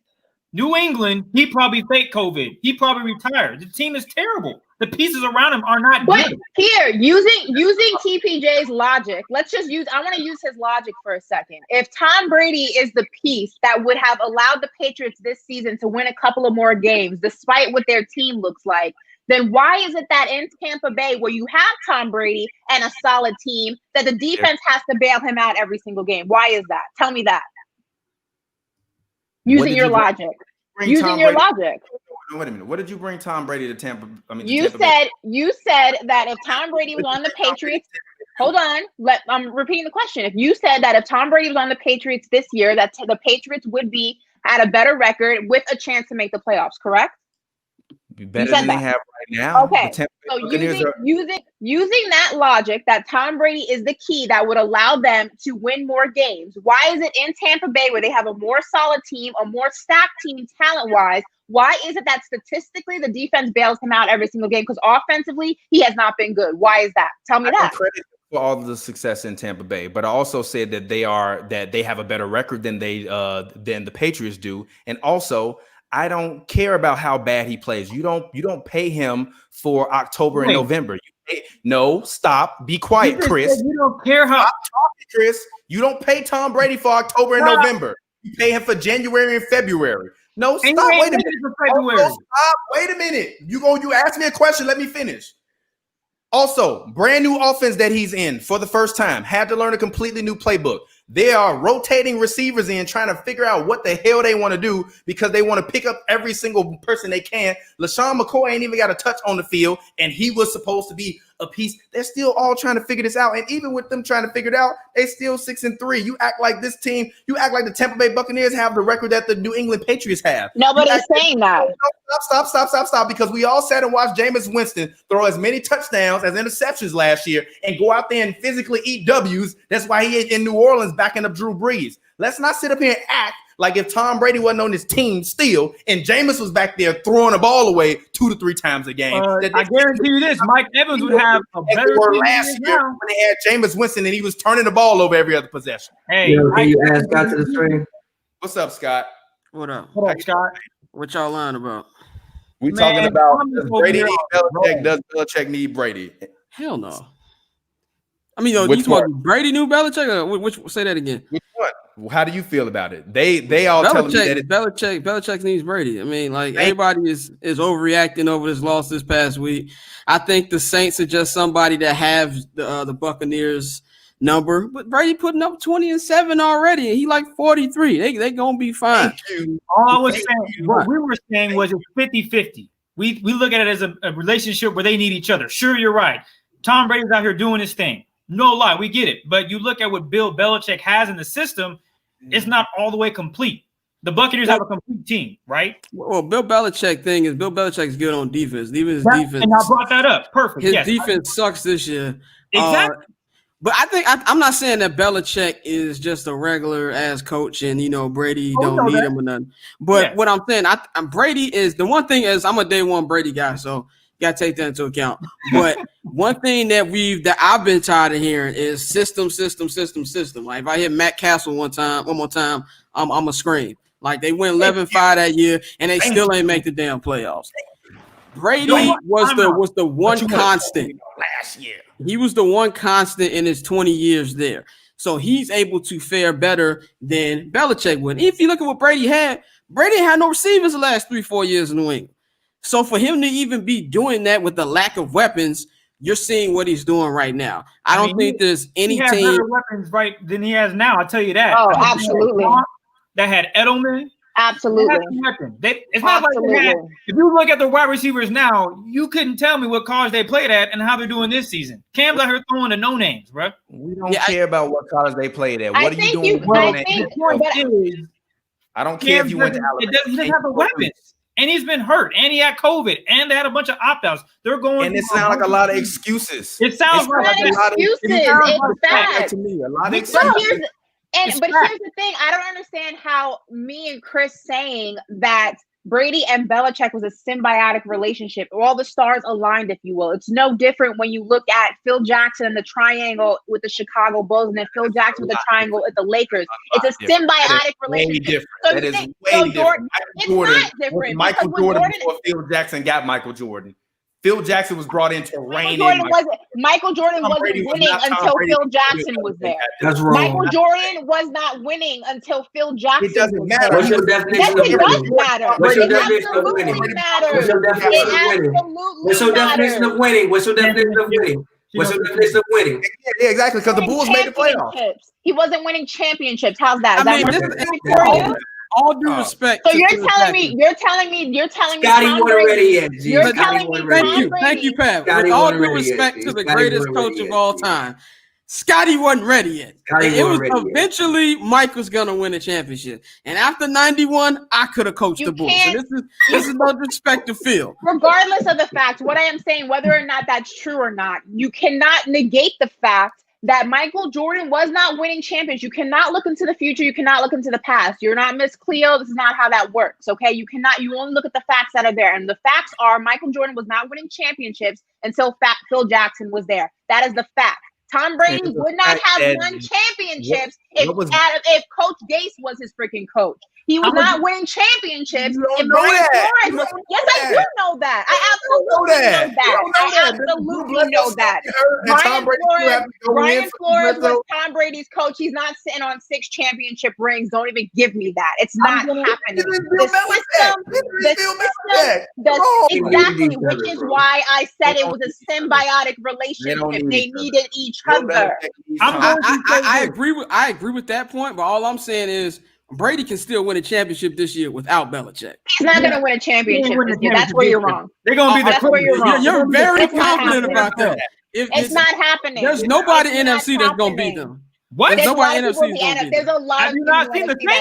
New England, he probably faked COVID. He probably retired. The team is terrible. The pieces around him are not good. Here, using TPJ's logic, I want to use his logic for a second. If Tom Brady is the piece that would have allowed the Patriots this season to win a couple of more games, despite what their team looks like, then why is it that in Tampa Bay, where you have Tom Brady and a solid team, that the defense has to bail him out every single game? Why is that? Tell me that. Using your logic. Wait a minute. What did you bring Tom Brady to Tampa? You said that if Tom Brady was on the Patriots, hold on. I'm repeating the question. If you said that if Tom Brady was on the Patriots this year, that the Patriots would be at a better record with a chance to make the playoffs, correct? Be better than they have right now. Okay. So using that logic that Tom Brady is the key that would allow them to win more games, why is it in Tampa Bay, where they have a more solid team, a more stacked team talent-wise, why is it that statistically the defense bails him out every single game? Because offensively, he has not been good. Why is that? Tell me that. Credit for all of the success in Tampa Bay, but I also said that they have a better record than the Patriots do, and also I don't care about how bad he plays. You don't pay him for October and November. Stop. Be quiet, Chris. You don't care how. Stop talking, Chris. You don't pay Tom Brady for October and November. You pay him for January and February. No, stop. Wait a minute. Stop. Wait a minute. You asked me a question. Let me finish. Also, brand new offense that he's in for the first time. Had to learn a completely new playbook. They are rotating receivers in, trying to figure out what the hell they want to do because they want to pick up every single person they can. LaShawn McCoy ain't even got a touch on the field, and he was supposed to be a piece. They're still all trying to figure this out, and even with them trying to figure it out, they still 6-3. You act like this team. You act like the Tampa Bay Buccaneers have the record that the New England Patriots have. Nobody's saying that. Stop! Because we all sat and watched Jameis Winston throw as many touchdowns as interceptions last year and go out there and physically eat W's. That's why he is in New Orleans backing up Drew Brees. Let's not sit up here and act like if Tom Brady wasn't on his team still and Jameis was back there throwing the ball away 2 to 3 times a game. I guarantee you this, Mike Evans would have a better team last year when they had Jameis Winston and he was turning the ball over every other possession. Hey, can you add Scott to the stream? What's up, Scott? What up? What up, Scott? What y'all lying about? We talking about does Brady need Belichick? Does Belichick need Brady? Hell no. I mean, you talking Brady knew Belichick? Which say that again? Which one? How do you feel about it? They all telling me that Belichick needs Brady. I mean, like everybody is overreacting over this loss this past week. I think the Saints are just somebody that have the Buccaneers number, but Brady putting up 20-7 already, and he like 43. They gonna be fine. All I was saying, what we were saying was it's 50-50. We look at it as a relationship where they need each other. Sure, you're right. Tom Brady's out here doing his thing. No lie, we get it. But you look at what Bill Belichick has in the system, it's not all the way complete. the Buccaneers have a complete team, right? Well, Bill Belichick's good on defense. Defense. And I brought that up. Perfect. His defense sucks this year. Exactly. But I think I'm not saying that Belichick is just a regular ass coach and Brady don't need him or nothing. But what I'm saying, I'm Brady is the one thing is I'm a day one Brady guy, so you gotta take that into account. But one thing that I've been tired of hearing is system. Like if I hit Matt Castle one more time, I'm gonna scream. Like they went 11-5 that year and they still ain't make the damn playoffs. Brady was the one constant last year. He was the one constant in his 20 years there. So he's able to fare better than Belichick would. If you look at what Brady had no receivers the last 3-4 years in New England. So for him to even be doing that with the lack of weapons, you're seeing what he's doing right now. I don't think there's any team better weapons than he has now. I'll tell you that. Oh, absolutely. That had Edelman. Absolutely. It's not like if you look at the wide receivers now, you couldn't tell me what college they played at and how they're doing this season. Cam's out here throwing the no names, bro. We don't care about what college they played at. What are you doing? I don't care if you went to Alabama. He doesn't have the weapons. And he's been hurt, and he had COVID, and they had a bunch of opt-outs. They're going. And it sounds like a lot of excuses. It sounds like a lot of excuses. It's bad. To me, a lot of excuses. But here's the thing. I don't understand how me and Chris saying that Brady and Belichick was a symbiotic relationship. All the stars aligned, if you will. It's no different when you look at Phil Jackson and the triangle with the Chicago Bulls and then Phil Jackson with the triangle with the Lakers. It's a symbiotic relationship. That is way different. It's not different. Michael Jordan before Phil Jackson got Michael Jordan. Phil Jackson was brought in to reign in. Michael Jordan wasn't winning until Phil Jackson was there. That's wrong. Michael Jordan was not winning until Phil Jackson. It doesn't matter. What's your definition of winning? What's your definition of winning? What's your definition of winning? What's your definition of winning? What's your definition of winning? What's your definition of winning? Yeah, exactly. Because the Bulls made the playoffs. He wasn't winning championships. How's that? All due respect. So you're telling me. Scotty won already yet. You're telling me. Thank you, Pat. With all due respect to the greatest coach of all time, Scotty wasn't ready yet. It was eventually Mike was gonna win a championship, and after '91, I could have coached the Bulls. So this is no disrespect to Phil. Regardless of the fact, what I am saying, whether or not that's true or not, you cannot negate the fact that Michael Jordan was not winning champions. You cannot look into the future. You cannot look into the past. You're not Miss Cleo. This is not how that works, okay? You only look at the facts that are there. And the facts are Michael Jordan was not winning championships until Phil Jackson was there. That is the fact. Tom Brady would not have won championships if Coach Gase was his freaking coach. He was not winning championships. Yes, I do know that. I absolutely know that. Brian Flores was Tom Brady's coach. He's not sitting on 6 championship rings. Don't even give me that. It's not happening. Exactly, which is why I said it was a symbiotic relationship. They needed each other. I agree with that point, but all I'm saying is Brady can still win a championship this year without Belichick. He's not going to win a championship this year. That's where you're wrong. They're going to be that's where you're wrong. You're very confident about that. It's not happening. There's nobody in NFC that's going to beat them. What? There's nobody in NFC. There's a lot of people that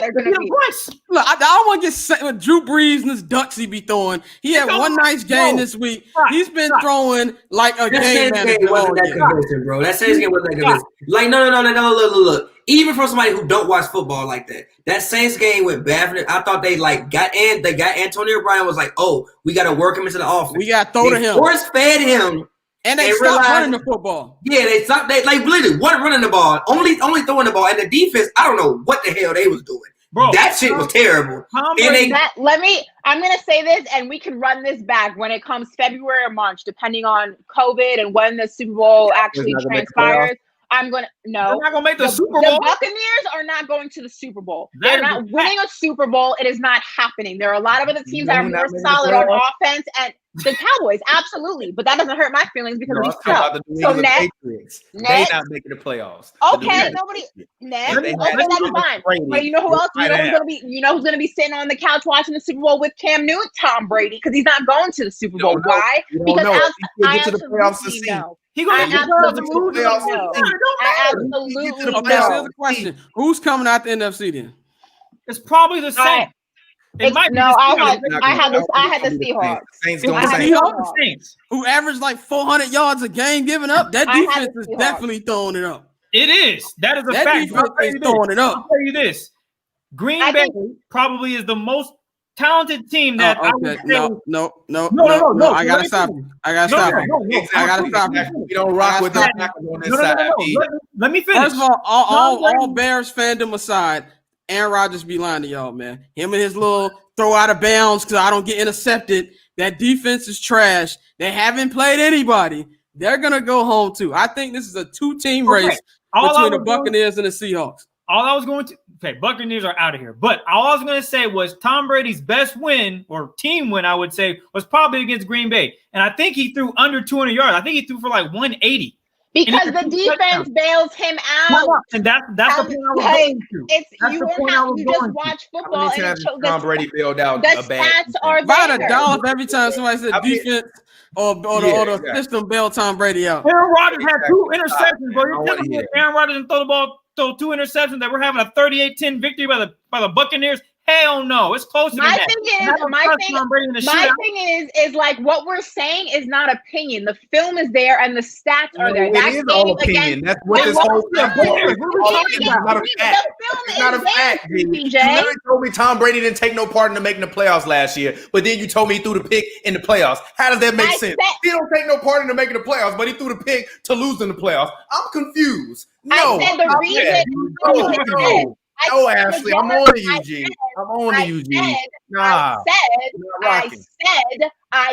are going to beat them. Look, I don't want to get with Drew Brees and his ducks he be throwing. He had one nice game this week. He's been throwing like a game manager. Wasn't that convincing, bro. That Saints game wasn't that convincing. Like, no. Look. Even for somebody who don't watch football like that Saints game went bad for them. I thought they got Antonio Brown was like, oh, we got to work him into the offense. We got to throw to him. Force fed him. And they stopped running the football. Yeah, they stopped. They literally wasn't running the ball, only throwing the ball. And the defense, I don't know what the hell they was doing. Bro, that shit was terrible. I'm gonna say this, and we can run this back when it comes February or March, depending on COVID and when the Super Bowl actually transpires. They're not gonna make the Super Bowl. The Buccaneers are not going to the Super Bowl. They're not winning a Super Bowl. It is not happening. There are a lot of other teams that are more solid on offense, and the Cowboys, absolutely. But that doesn't hurt my feelings because we suck. So next, they not making the playoffs. Okay, next. Okay, that's fine. But you know who else? You know who's gonna be sitting on the couch watching the Super Bowl with Cam Newton? Tom Brady, because he's not going to the Super Bowl. Why? Because I absolutely know. I absolutely know. Here's the question: who's coming out the NFC then? It's probably the Saints. I had the Seahawks. Saints It going was to the Seahawks? Saints. Who averaged like 400 yards a game giving up. That defense is definitely throwing it up. It is. That is a That fact. defense is throwing it up. I'll tell you this. Green Bay probably is the most talented team that I would say. No. I gotta stop you. I gotta stop you. We don't rock with the Packers on this side. Let me finish. First of all Bears fandom aside, Aaron Rodgers be lying to y'all, man. Him and his little throw out of bounds because I don't get intercepted. That defense is trash. They haven't played anybody. They're gonna go home too. I think this is a 2-team race between the Buccaneers and the Seahawks. Buccaneers are out of here. But all I was going to say was Tom Brady's best win or team win, I would say, was probably against Green Bay. And I think he threw under 200 yards. I think he threw for like 180. Because the defense bails him out. And that's the point I was going to. You just watch football and Tom Brady bailed out the stats are about there. $1 every time somebody said defense or the system bailed Tom Brady out. Aaron Rodgers had 2 interceptions, bro. You're telling me Aaron Rodgers didn't throw 2 interceptions that we're having a 38-10 victory by the Buccaneers? Hell no, it's closer than that. My thing is like what we're saying is not opinion. The film is there and the stats are there. It is all opinion. That's what this whole thing is. It's not a fact. TPJ. You literally told me Tom Brady didn't take no part in making the playoffs last year, but then you told me he threw the pick in the playoffs. How does that make sense? He don't take no part in making the playoffs, but he threw the pick to lose in the playoffs. I'm confused. No, I said the reason. No, Ashley, I'm on to you, G. I'm on to you, G. I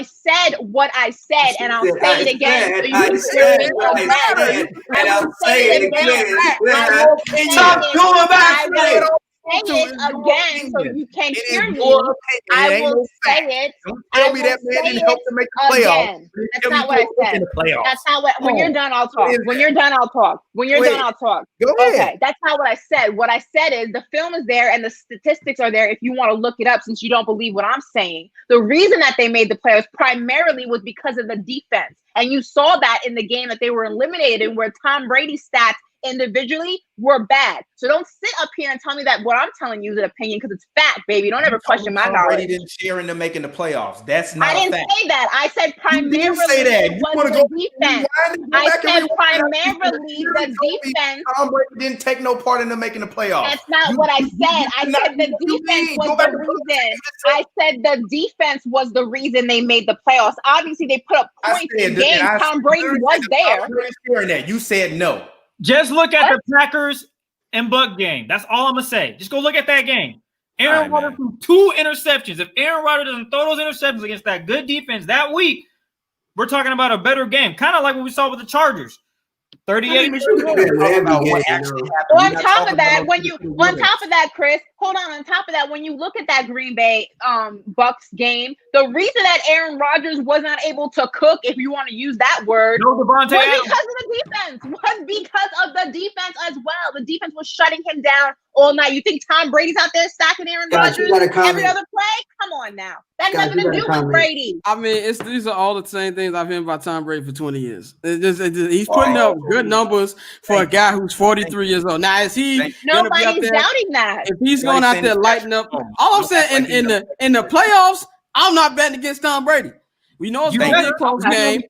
said what I said, and I'll say it again. And I'll say it again. Stop going back to it. Say it again so you can hear me. I will say it. Don't tell me that man didn't help to make the playoffs. That's not what I said. That's not what. When you're done, I'll talk. When you're done, I'll talk. When you're done, I'll talk. Okay, that's not what I said. What I said is the film is there and the statistics are there if you want to look it up since you don't believe what I'm saying. The reason that they made the playoffs primarily was because of the defense. And you saw that in the game that they were eliminated in where Tom Brady's stats individually were bad. So don't sit up here and tell me that what I'm telling you is an opinion because it's fact, baby. Don't ever question my knowledge. Brady didn't share into making the playoffs. That's not. I didn't say that. I said primarily you say that. You was the defense. I said primarily the defense. Tom Brady didn't take no part in making the playoffs. That's not what I said. I said the defense was the reason. I said the defense was the reason they made the playoffs. Obviously, they put up points in games. Tom Brady was there. You said no. Just look at the Packers and Buck game. That's all I'm going to say. Just go look at that game. Aaron Rodgers threw 2 interceptions. If Aaron Rodgers doesn't throw those interceptions against that good defense that week, we're talking about a better game. Kind of like what we saw with the Chargers. 38. On top of that, Chris, hold on. On top of that, when you look at that Green Bay Bucs game, the reason that Aaron Rodgers was not able to cook, if you want to use that word, was because of the defense. Was because of the defense as well. The defense was shutting him down all night. You think Tom Brady's out there stacking Aaron Rodgers every other play? Come on now. That has nothing to do with Brady. I mean, these are all the same things I've heard about Tom Brady for 20 years. He's putting up good numbers for a guy who's 43 years old. Now, is he nobody's doubting that? If he's going out there lighting up, all I'm saying in the playoffs, I'm not betting against Tom Brady. We know it's going to be a close game,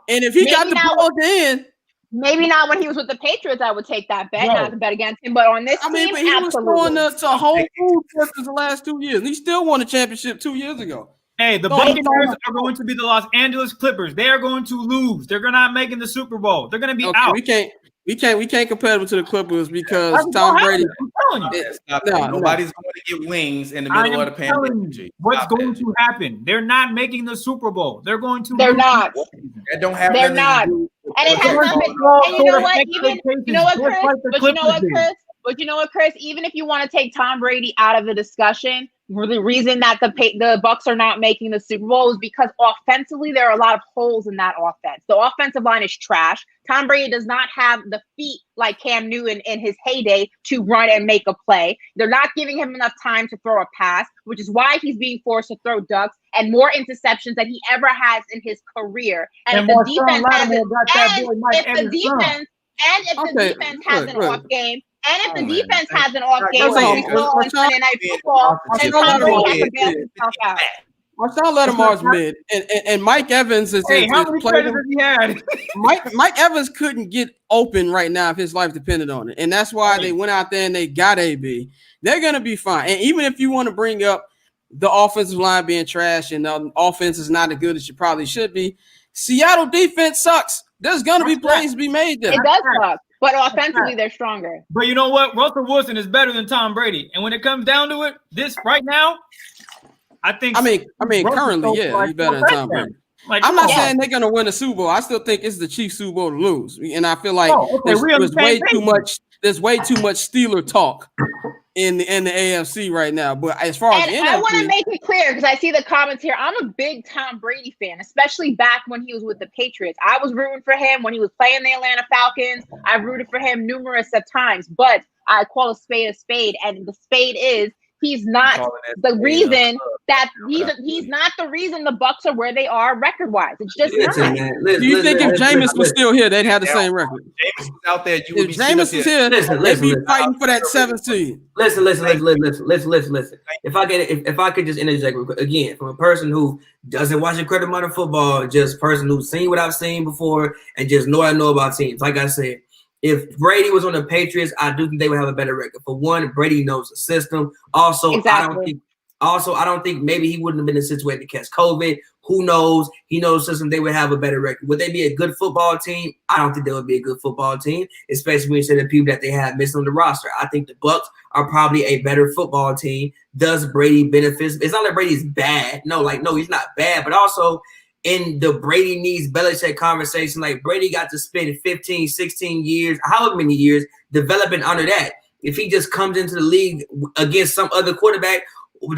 and if he got the ball in. Maybe not when he was with the Patriots, I would take that bet, not to bet against him. But on this team, but he absolutely. was throwing to Whole Foods for the last 2 years. And he still won a championship 2 years ago. Hey, the Buccaneers are going to be the Los Angeles Clippers. They are going to lose. They're not making the Super Bowl. They're going to be out. We can't compare them to the Clippers because Tom Brady. Nobody's going to get wings in the middle of the pandemic. What's going to happen? They're not making the Super Bowl. They're going to. They're not. That don't have. They're not. And it has nothing. And you know what? You know what, Chris? But you know what, Chris? Even if you want to take Tom Brady out of the discussion, the reason that the Bucs are not making the Super Bowl is because offensively there are a lot of holes in that offense. The offensive line is trash. Tom Brady does not have the feet like Cam Newton in his heyday to run and make a play. They're not giving him enough time to throw a pass, which is why he's being forced to throw ducks and more interceptions than he ever has in his career. And if the defense has an off game, if the defense has an off game Hold like on. we saw on Sunday Night Football, then Tom Brady has to bail himself out. Marshawn Lattimore's mid, and Mike Evans is. Hey, how many credits has he had? Mike Evans couldn't get open right now if his life depended on it, and that's why they went out there and they got AB. They're gonna be fine. And even if you want to bring up the offensive line being trash and the offense is not as good as you probably should be, Seattle defense sucks. There's gonna be plays to be made there. It does suck, but offensively they're stronger. But you know what? Russell Wilson is better than Tom Brady, and when it comes down to it, this right now. I mean, currently, yeah, he's better than Tom Brady. Like, I'm not saying they're gonna win a Super Bowl. I still think it's the Chiefs' Super Bowl to lose, and I feel like there's way too much. There's way too much Steeler talk in the AFC right now. But as far as the NFC, I want to make it clear because I see the comments here. I'm a big Tom Brady fan, especially back when he was with the Patriots. I was rooting for him when he was playing the Atlanta Falcons. I rooted for him numerous of times, but I call a spade, and the spade is. He's not the reason that he's not the reason the Bucs are where they are record-wise. It's just not. Do you think if Jameis was still here, they'd have the same record? Jameis was out there. If Jameis was here, they'd be fighting for that 7th seed. Listen. If I could just interject real quick, again, from a person who doesn't watch incredible amount of football, just a person who's seen what I've seen before, and just know what I know about teams. Like I said. If Brady was on the Patriots, I do think they would have a better record. For one, Brady knows the system. Also, exactly. I don't think maybe he wouldn't have been in a situation to catch COVID. Who knows? He knows the system. They would have a better record. Would they be a good football team? I don't think they would be a good football team, especially when you say the people that they have missing on the roster. I think the Bucs are probably a better football team. Does Brady benefit? It's not that Brady's bad. No, he's not bad. But also, in the Brady needs Belichick conversation, like Brady got to spend 15, 16 years, however many years, developing under that. If he just comes into the league against some other coach, who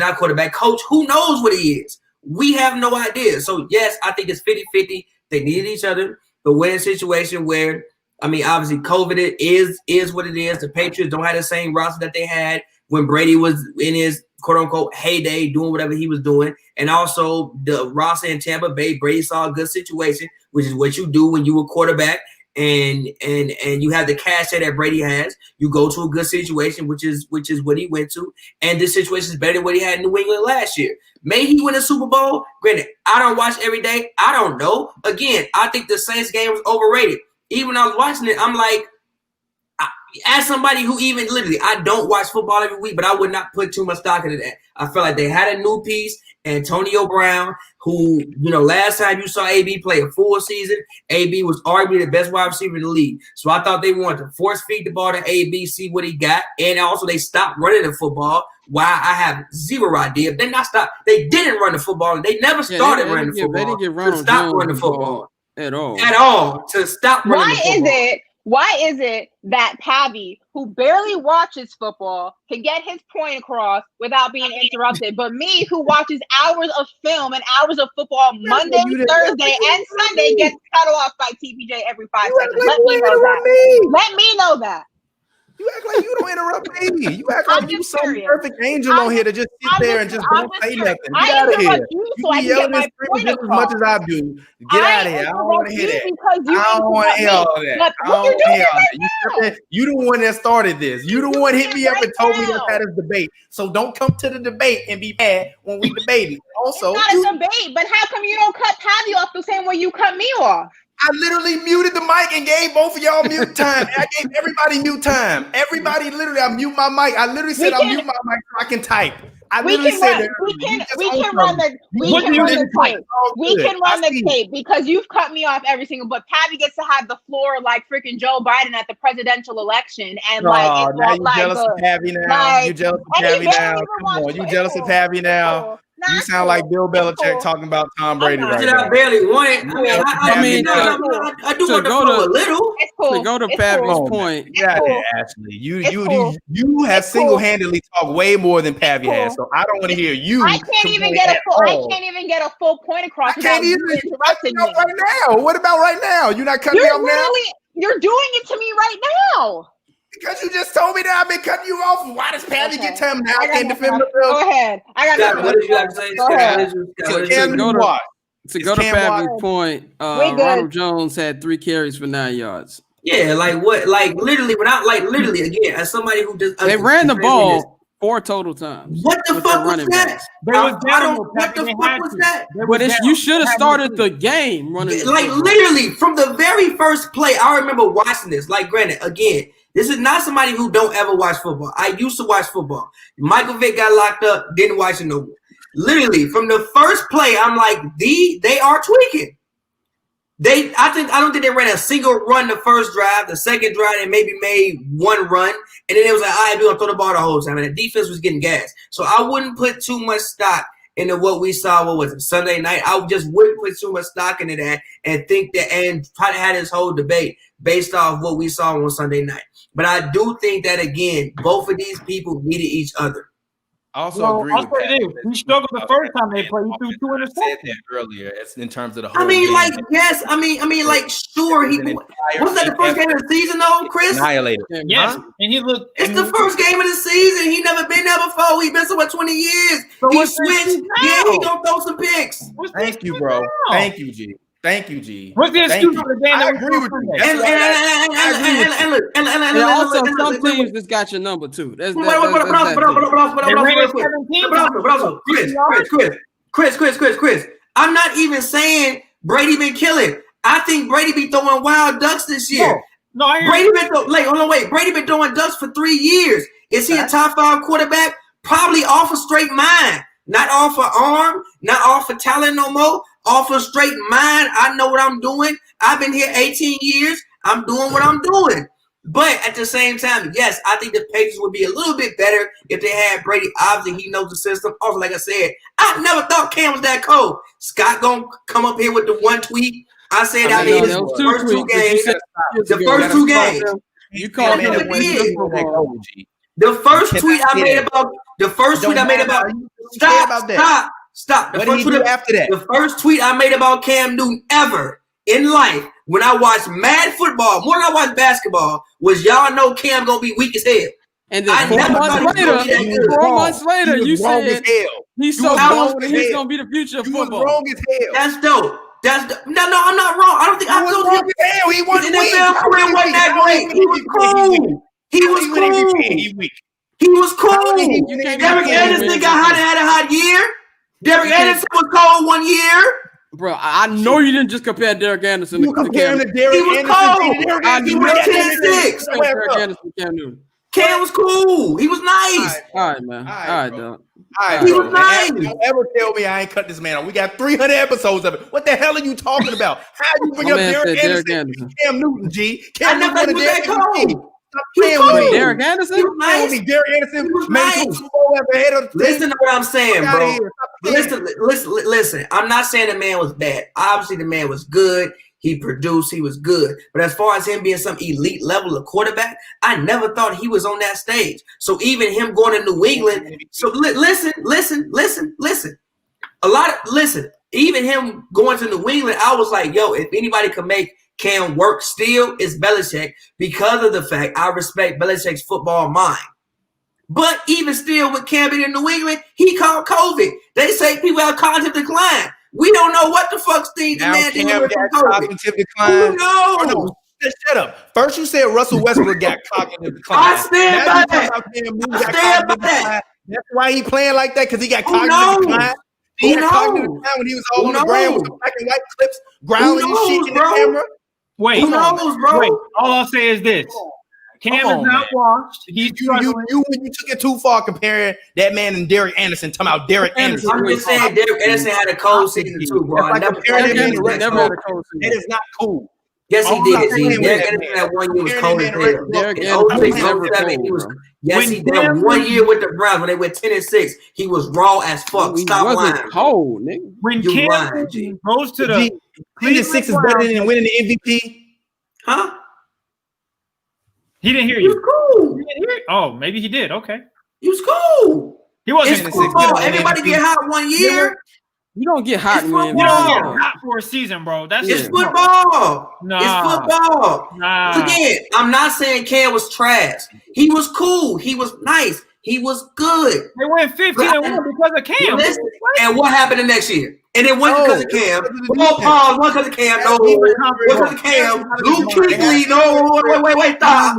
knows what he is? We have no idea. So, yes, I think it's 50-50. They needed each other. But we're in a situation where, obviously COVID is what it is. The Patriots don't have the same roster that they had when Brady was in his quote-unquote heyday doing whatever he was doing. And also the roster in Tampa Bay, Brady saw a good situation, which is what you do when you were quarterback and you have the cash that Brady has. You go to a good situation, which is what he went to. And this situation is better than what he had in New England last year. May he win a Super Bowl? Granted, I don't watch every day. I don't know. Again, I think the Saints game was overrated. Even when I was watching it, I'm like, as somebody who even literally, I don't watch football every week, but I would not put too much stock into that. I felt like they had a new piece, Antonio Brown, who, last time you saw AB play a full season, AB was arguably the best wide receiver in the league. So I thought they wanted to force feed the ball to AB, see what he got. And also they stopped running the football. Why, I have zero idea. They didn't run the football. They never started running the football. They didn't get Ronald Jones running the football at all. To stop running the football. Why is it that Pavy, who barely watches football, can get his point across without being interrupted? But me, who watches hours of film and hours of football Monday, Thursday, and Sunday, gets cut off by TPJ every 5 seconds. Let me know that. Let me know that. You act like you don't interrupt me. You act like you some perfect angel on here to just sit there and just don't say nothing. Get out of here. You be yelling and screaming just as much as I do. Get out of here. I don't want to hear that. I don't want to hear all that. I don't want to hear all that. You the one that started this. You the one hit me up and told me let's have this debate. So don't come to the debate and be mad when we debate it. Also, it's not a debate, but how come you don't cut Pavy off the same way you cut me off? I literally muted the mic and gave both of y'all mute time. I gave everybody mute time. Everybody literally, I mute my mic. I literally said I mute my mic so I can type. We can run the tape because you've cut me off every single. But Pavy gets to have the floor like freaking Joe Biden at the presidential election, and now you jealous of Pavy now. You jealous of Pavy now. Come on, you jealous of Pavy now. You sound like Bill Belichick talking about Tom Brady right now. I barely won it. I do want to go a little. To go to Pavy's point, Ashley, you have single-handedly talked way more than Pavy has, so I don't want to hear you. I can't even get a full point across. I can't even interrupting you right now. What about right now? You're not cutting me off now. You're doing it to me right now. Because you just told me that I've been cutting you off. Why does Pavy get time now? I can't defend myself. Go ahead. I got nothing. What did you have to say? To go to Pavy's point, Ronald Jones had 3 carries for 9 yards. Yeah, like what? Like literally, without like literally again, as somebody who does, They ran the ball 4 total times. What the fuck was that? What the fuck was that? But you should have started the game running. Like literally from the very first play, I remember watching this. Like, granted, again, this is not somebody who don't ever watch football. I used to watch football. Michael Vick got locked up, didn't watch it no more. Literally, from the first play, I'm like, they are tweaking. I don't think they ran a single run the first drive. The second drive, they maybe made one run. And then it was like, all right, we're going to throw the ball the whole time. And the defense was getting gas. So I wouldn't put too much stock into what we saw, what was it, Sunday night. I just wouldn't put too much stock into that and think that and try to have this whole debate based off what we saw on Sunday night. But I do think that, again, both of these people needed each other. I also agree with that. He struggled the first time they played. He threw 2 interceptions. I said that earlier. It's in terms of the whole I mean, game. like, yes. I mean, like, sure. Was that the first game of the season, though, Chris? Annihilated. Yes, and he looked. It's the first game of the season. He never been there before. He been somewhere 20 years. So he switched. Yeah, he gonna throw some picks. Thank you, bro. Thank you, G. Thank you, G. What's the excuse for the game? I agree with you. And also some teams just got your number too. Chris. I'm not even saying Brady been killing. I think Brady be throwing wild ducks this year. No, I Brady been Brady been throwing ducks for 3 years. Is he a top 5 quarterback? Probably off a straight mind. Not off an arm, not off of talent no more. Off a straight mind. I know what I'm doing. I've been here 18 years. I'm doing what I'm doing. But at the same time, yes, I think the Patriots would be a little bit better if they had Brady. Obviously, he knows the system. Also, like I said, I never thought Cam was that cold. Scott gonna come up here with the one tweet. I said out in his first 2 games. The first 2 games. You called him the first tweet I made about Stop. What did he do after that? The first tweet I made about Cam Newton ever in life when I watched mad football, more than I watched basketball, was y'all know Cam gonna be weak as hell. And then 4 months later, you said he's so good and he's gonna be the future of football. You was wrong as hell. That's dope. No, I'm not wrong. I don't think I told him. He was NFL career wasn't that great. He was cool. He was cool. Derek Anderson had a hot year. Derek Anderson was cold 1 year. Bro, I know you didn't just compare Derek Anderson to Cam. He was cold. He was 10-6. Cam was cool. He was nice. All right, man. All right, dog. He was nice. Don't ever tell me I ain't cut this man off. We got 300 episodes of it. What the hell are you talking about? How you bring up Derek Anderson and Cam Newton, G? I never thought he was that cold. Derek Anderson? He was nice. Derek Anderson was nice. Listen to what I'm saying, bro. Listen. I'm not saying the man was bad. Obviously, the man was good. He produced. He was good. But as far as him being some elite level of quarterback, I never thought he was on that stage. So even him going to New England. So listen. Even him going to New England, I was like, yo, if anybody could make Cam work still, it's Belichick, because of the fact I respect Belichick's football mind. But even still, with Cam being in New England, he caught COVID. They say people have cognitive decline. We don't know what the fuck Steve the man did with cognitive decline. Who knows? Shut up. First, you said Russell Westbrook got cognitive decline. I stand by that. That's why he playing like that, because he got cognitive decline. He had cognitive decline when he was all on the ground with the black and white clips, growling and shit in the camera. Wait, who knows, bro? Wait, all I'll say is this. Cam is not washed. He's you took it too far comparing that man and Derek Anderson. Talking about Derek Anderson. I'm just saying Derek Anderson had a cold season too, bro. That is not cool. Yes, he did. Derek Anderson had 1 year was cold as hell. Derek Anderson yes, he did 1 year with the Browns when they went 10-6. He was raw as fuck. Stop lying. Cold, nigga. When Cam goes to the 10-6 is better than winning the MVP. Huh? He didn't hear He you. was cool. He didn't hear it? Oh, maybe he did. Okay. He was cool. He wasn't. It's football. Everybody get hot 1 year. You don't get hot, man. You don't get hot for a season, bro. It's football. Nah. It's football. Nah. Again, I'm not saying Cam was trash. He was cool. He was nice. He was good. They went 15-1 because of Cam. Listen, and what happened the next year? And it wasn't because of Cam. No, pause. One because of Cam. No, one because of Cam. Luke Kuechly. No, wait. Stop.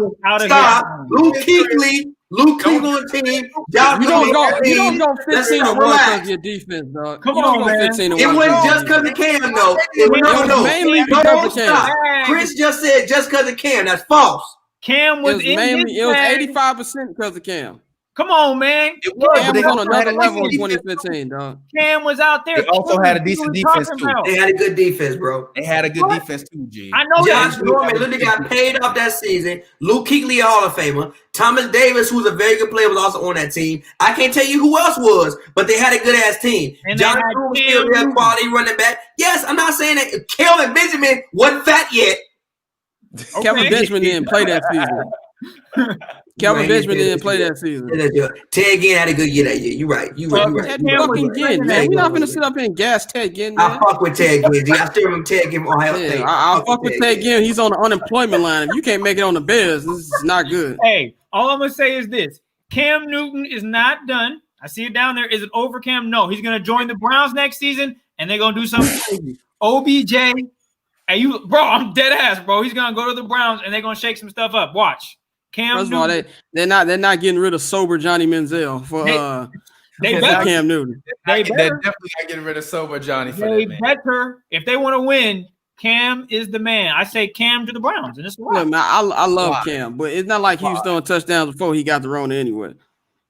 Luke Kuechly on the team. You don't go 15-1 because of your defense, dog. Come you don't on, go man. 15-1. It wasn't just because of Cam, though. No. Mainly because of Cam. Chris just said just because of Cam. That's false. Cam was it was 85% because of Cam. Come on, man. Cam was on another level in 2015, dog. Cam was out there. They also had a decent defense too. They had a good defense, bro. They had a good defense too, G. I know Josh that. Norman literally got paid off that season. Luke Kuechly, a Hall of Famer. Thomas Davis, who's a very good player, was also on that team. I can't tell you who else was, but they had a good ass team. And John Drew was still their quality running back. Yes, I'm not saying that Kelvin Benjamin wasn't fat yet. Okay. Kelvin Benjamin didn't play that season. Kelvin Benjamin didn't play that season. Ted Ginn had a good year that year. You're right. Ted fucking Ginn, man. We're not going to sit up here and gas Ted Ginn, man. I fuck with Ted Ginn. I still remember Ted Ginn from Ohio State. I'll fuck with Ted Ginn. He's on the unemployment line. If you can't make it on the Bears, this is not good. Hey, all I'm going to say is this. Cam Newton is not done. I see it down there. Is it over, Cam? No. He's going to join the Browns next season, and they're going to do something crazy. OBJ, bro, I'm dead ass, bro. He's going to go to the Browns, and they're going to shake some stuff up. Watch. Cam First of all, they're not getting rid of sober Johnny Manziel for Cam Newton. They're definitely not getting rid of sober Johnny for that, man. Better if they want to win. Cam is the man. I say Cam to the Browns, and it's man, I love Cam, but it's not like he was throwing touchdowns before he got the Rona anyway.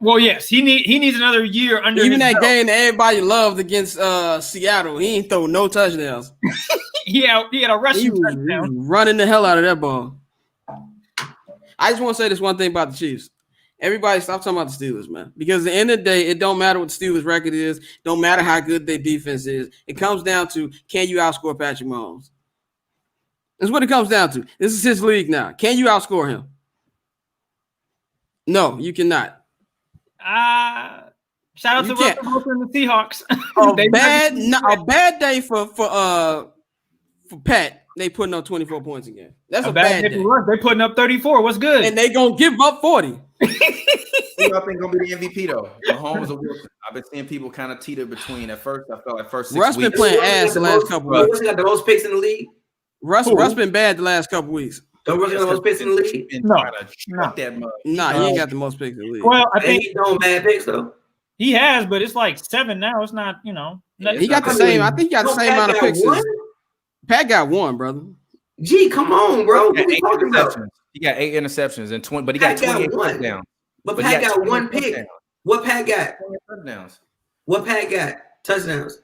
Well, yes, he needs another year under. Even that belt. game that everybody loved against Seattle, he ain't throw no touchdowns. he had a rushing touchdown. He was running the hell out of that ball. I just want to say this one thing about the Chiefs. Everybody stop talking about the Steelers, man. Because at the end of the day, it don't matter what the Steelers' record is. Don't matter how good their defense is. It comes down to, can you outscore Patrick Mahomes? That's what it comes down to. This is his league now. Can you outscore him? No, you cannot. Shout out to Russell Wilson and the Seahawks. A bad day for Pat. They putting up 24 points again. That's a bad day. They putting up 34. What's good? And they gonna give up 40. Who I think gonna be the MVP though? Mahomes or Wilson? I've been seeing people kind of teeter between. At first, I felt like first 6 Russ weeks. been playing ass the last couple weeks. Russ got the most picks in the league. Russ been bad the last couple weeks. Don't Russ got the most picks in the league? Nah, he ain't got the most picks in the league. Well, I think he's throwing bad picks though. He has, but it's like 7 now. It's not, he got the same. I think he got the same amount of picks. Pat got 1, brother. Gee, come on, bro. What we talking about? He got 8 interceptions and 20, but he got 28 touchdowns. But Pat got 1 pick. What Pat got? Touchdowns. What Pat got? Touchdowns.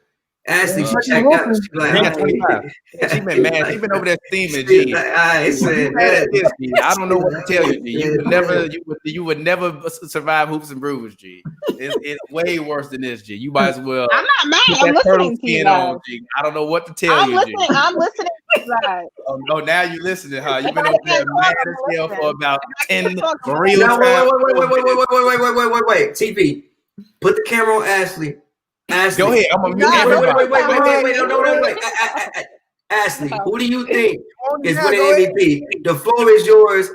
Ashley, she checked out. She got 25. She been mad. She been over there steaming, G. I don't know what to tell you, G. You would never survive hoops and bruises, G. It's way worse than this, G. You might as well. I'm not mad. I'm listening to you. G. I don't know what to tell you, G. I'm listening to that. Oh, no, now you listening, huh? You've been over there mad as hell for about 10 real times. Wait. TP, put the camera on Ashley. Go ahead. I'm gonna mute everybody. Wait. No. Ashley, who do you think is winning MVP? The floor is yours.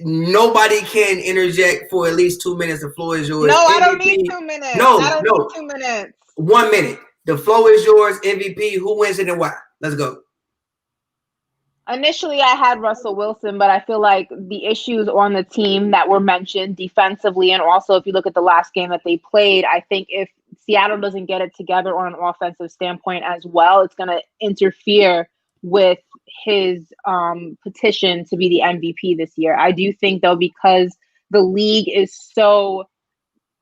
Nobody can interject for at least 2 minutes. The floor is yours. No, MVP. I don't need 2 minutes. No. Need 2 minutes. 1 minute. The floor is yours. MVP. Who wins it and why? Let's go. Initially, I had Russell Wilson, but I feel like the issues on the team that were mentioned defensively, and also if you look at the last game that they played, I think if Seattle doesn't get it together on an offensive standpoint as well, it's going to interfere with his petition to be the MVP this year. I do think, though, because the league is so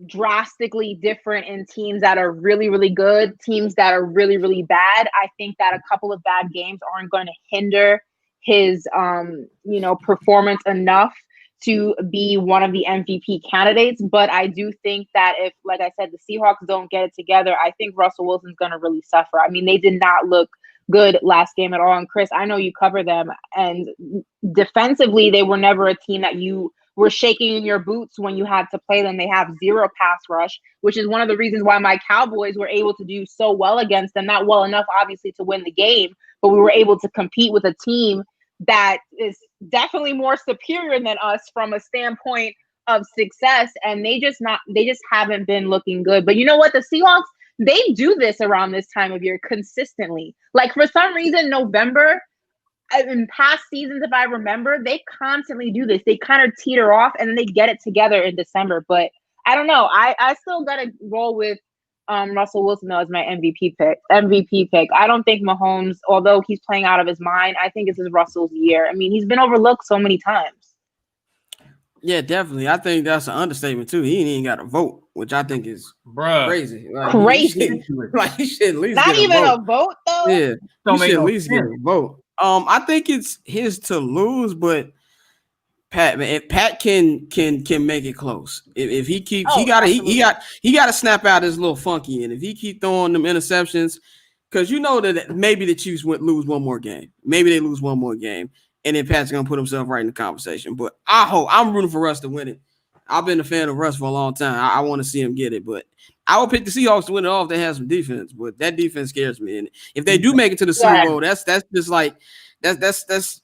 drastically different in teams that are really, really good, teams that are really, really bad, I think that a couple of bad games aren't going to hinder his performance enough to be one of the MVP candidates. But I do think that if, like I said, the Seahawks don't get it together, I think Russell Wilson's going to really suffer. I mean, they did not look good last game at all. And Chris, I know you cover them, and defensively, they were never a team that you were shaking in your boots when you had to play them. They have 0 pass rush, which is one of the reasons why my Cowboys were able to do so well against them. Not well enough, obviously, to win the game, but we were able to compete with a team that is definitely more superior than us from a standpoint of success, and they just haven't been looking good. But you know what? The Seahawks, they do this around this time of year consistently. Like for some reason, November, in past seasons, if I remember, they constantly do this. They kind of teeter off and then they get it together in December. But I don't know. I still gotta roll with Russell Wilson though as my MVP pick. I don't think Mahomes, although he's playing out of his mind, I think this is Russell's year. I mean, he's been overlooked so many times. Yeah, definitely. I think that's an understatement too. He ain't even got a vote, which I think is crazy. Like, crazy. He should at least not get even a vote though. Yeah, he should at least get a vote. I think it's his to lose, but Pat, man, if Pat can make it close. If he keeps, he gotta snap out his little funky, and if he keep throwing them interceptions, because you know that maybe the Chiefs lose one more game, maybe they lose one more game. And then Pat's gonna put himself right in the conversation. But I'm rooting for Russ to win it. I've been a fan of Russ for a long time. I want to see him get it, but I would pick the Seahawks to win it off. They have some defense, but that defense scares me. And if they do make it to the Super Bowl, that's just like that's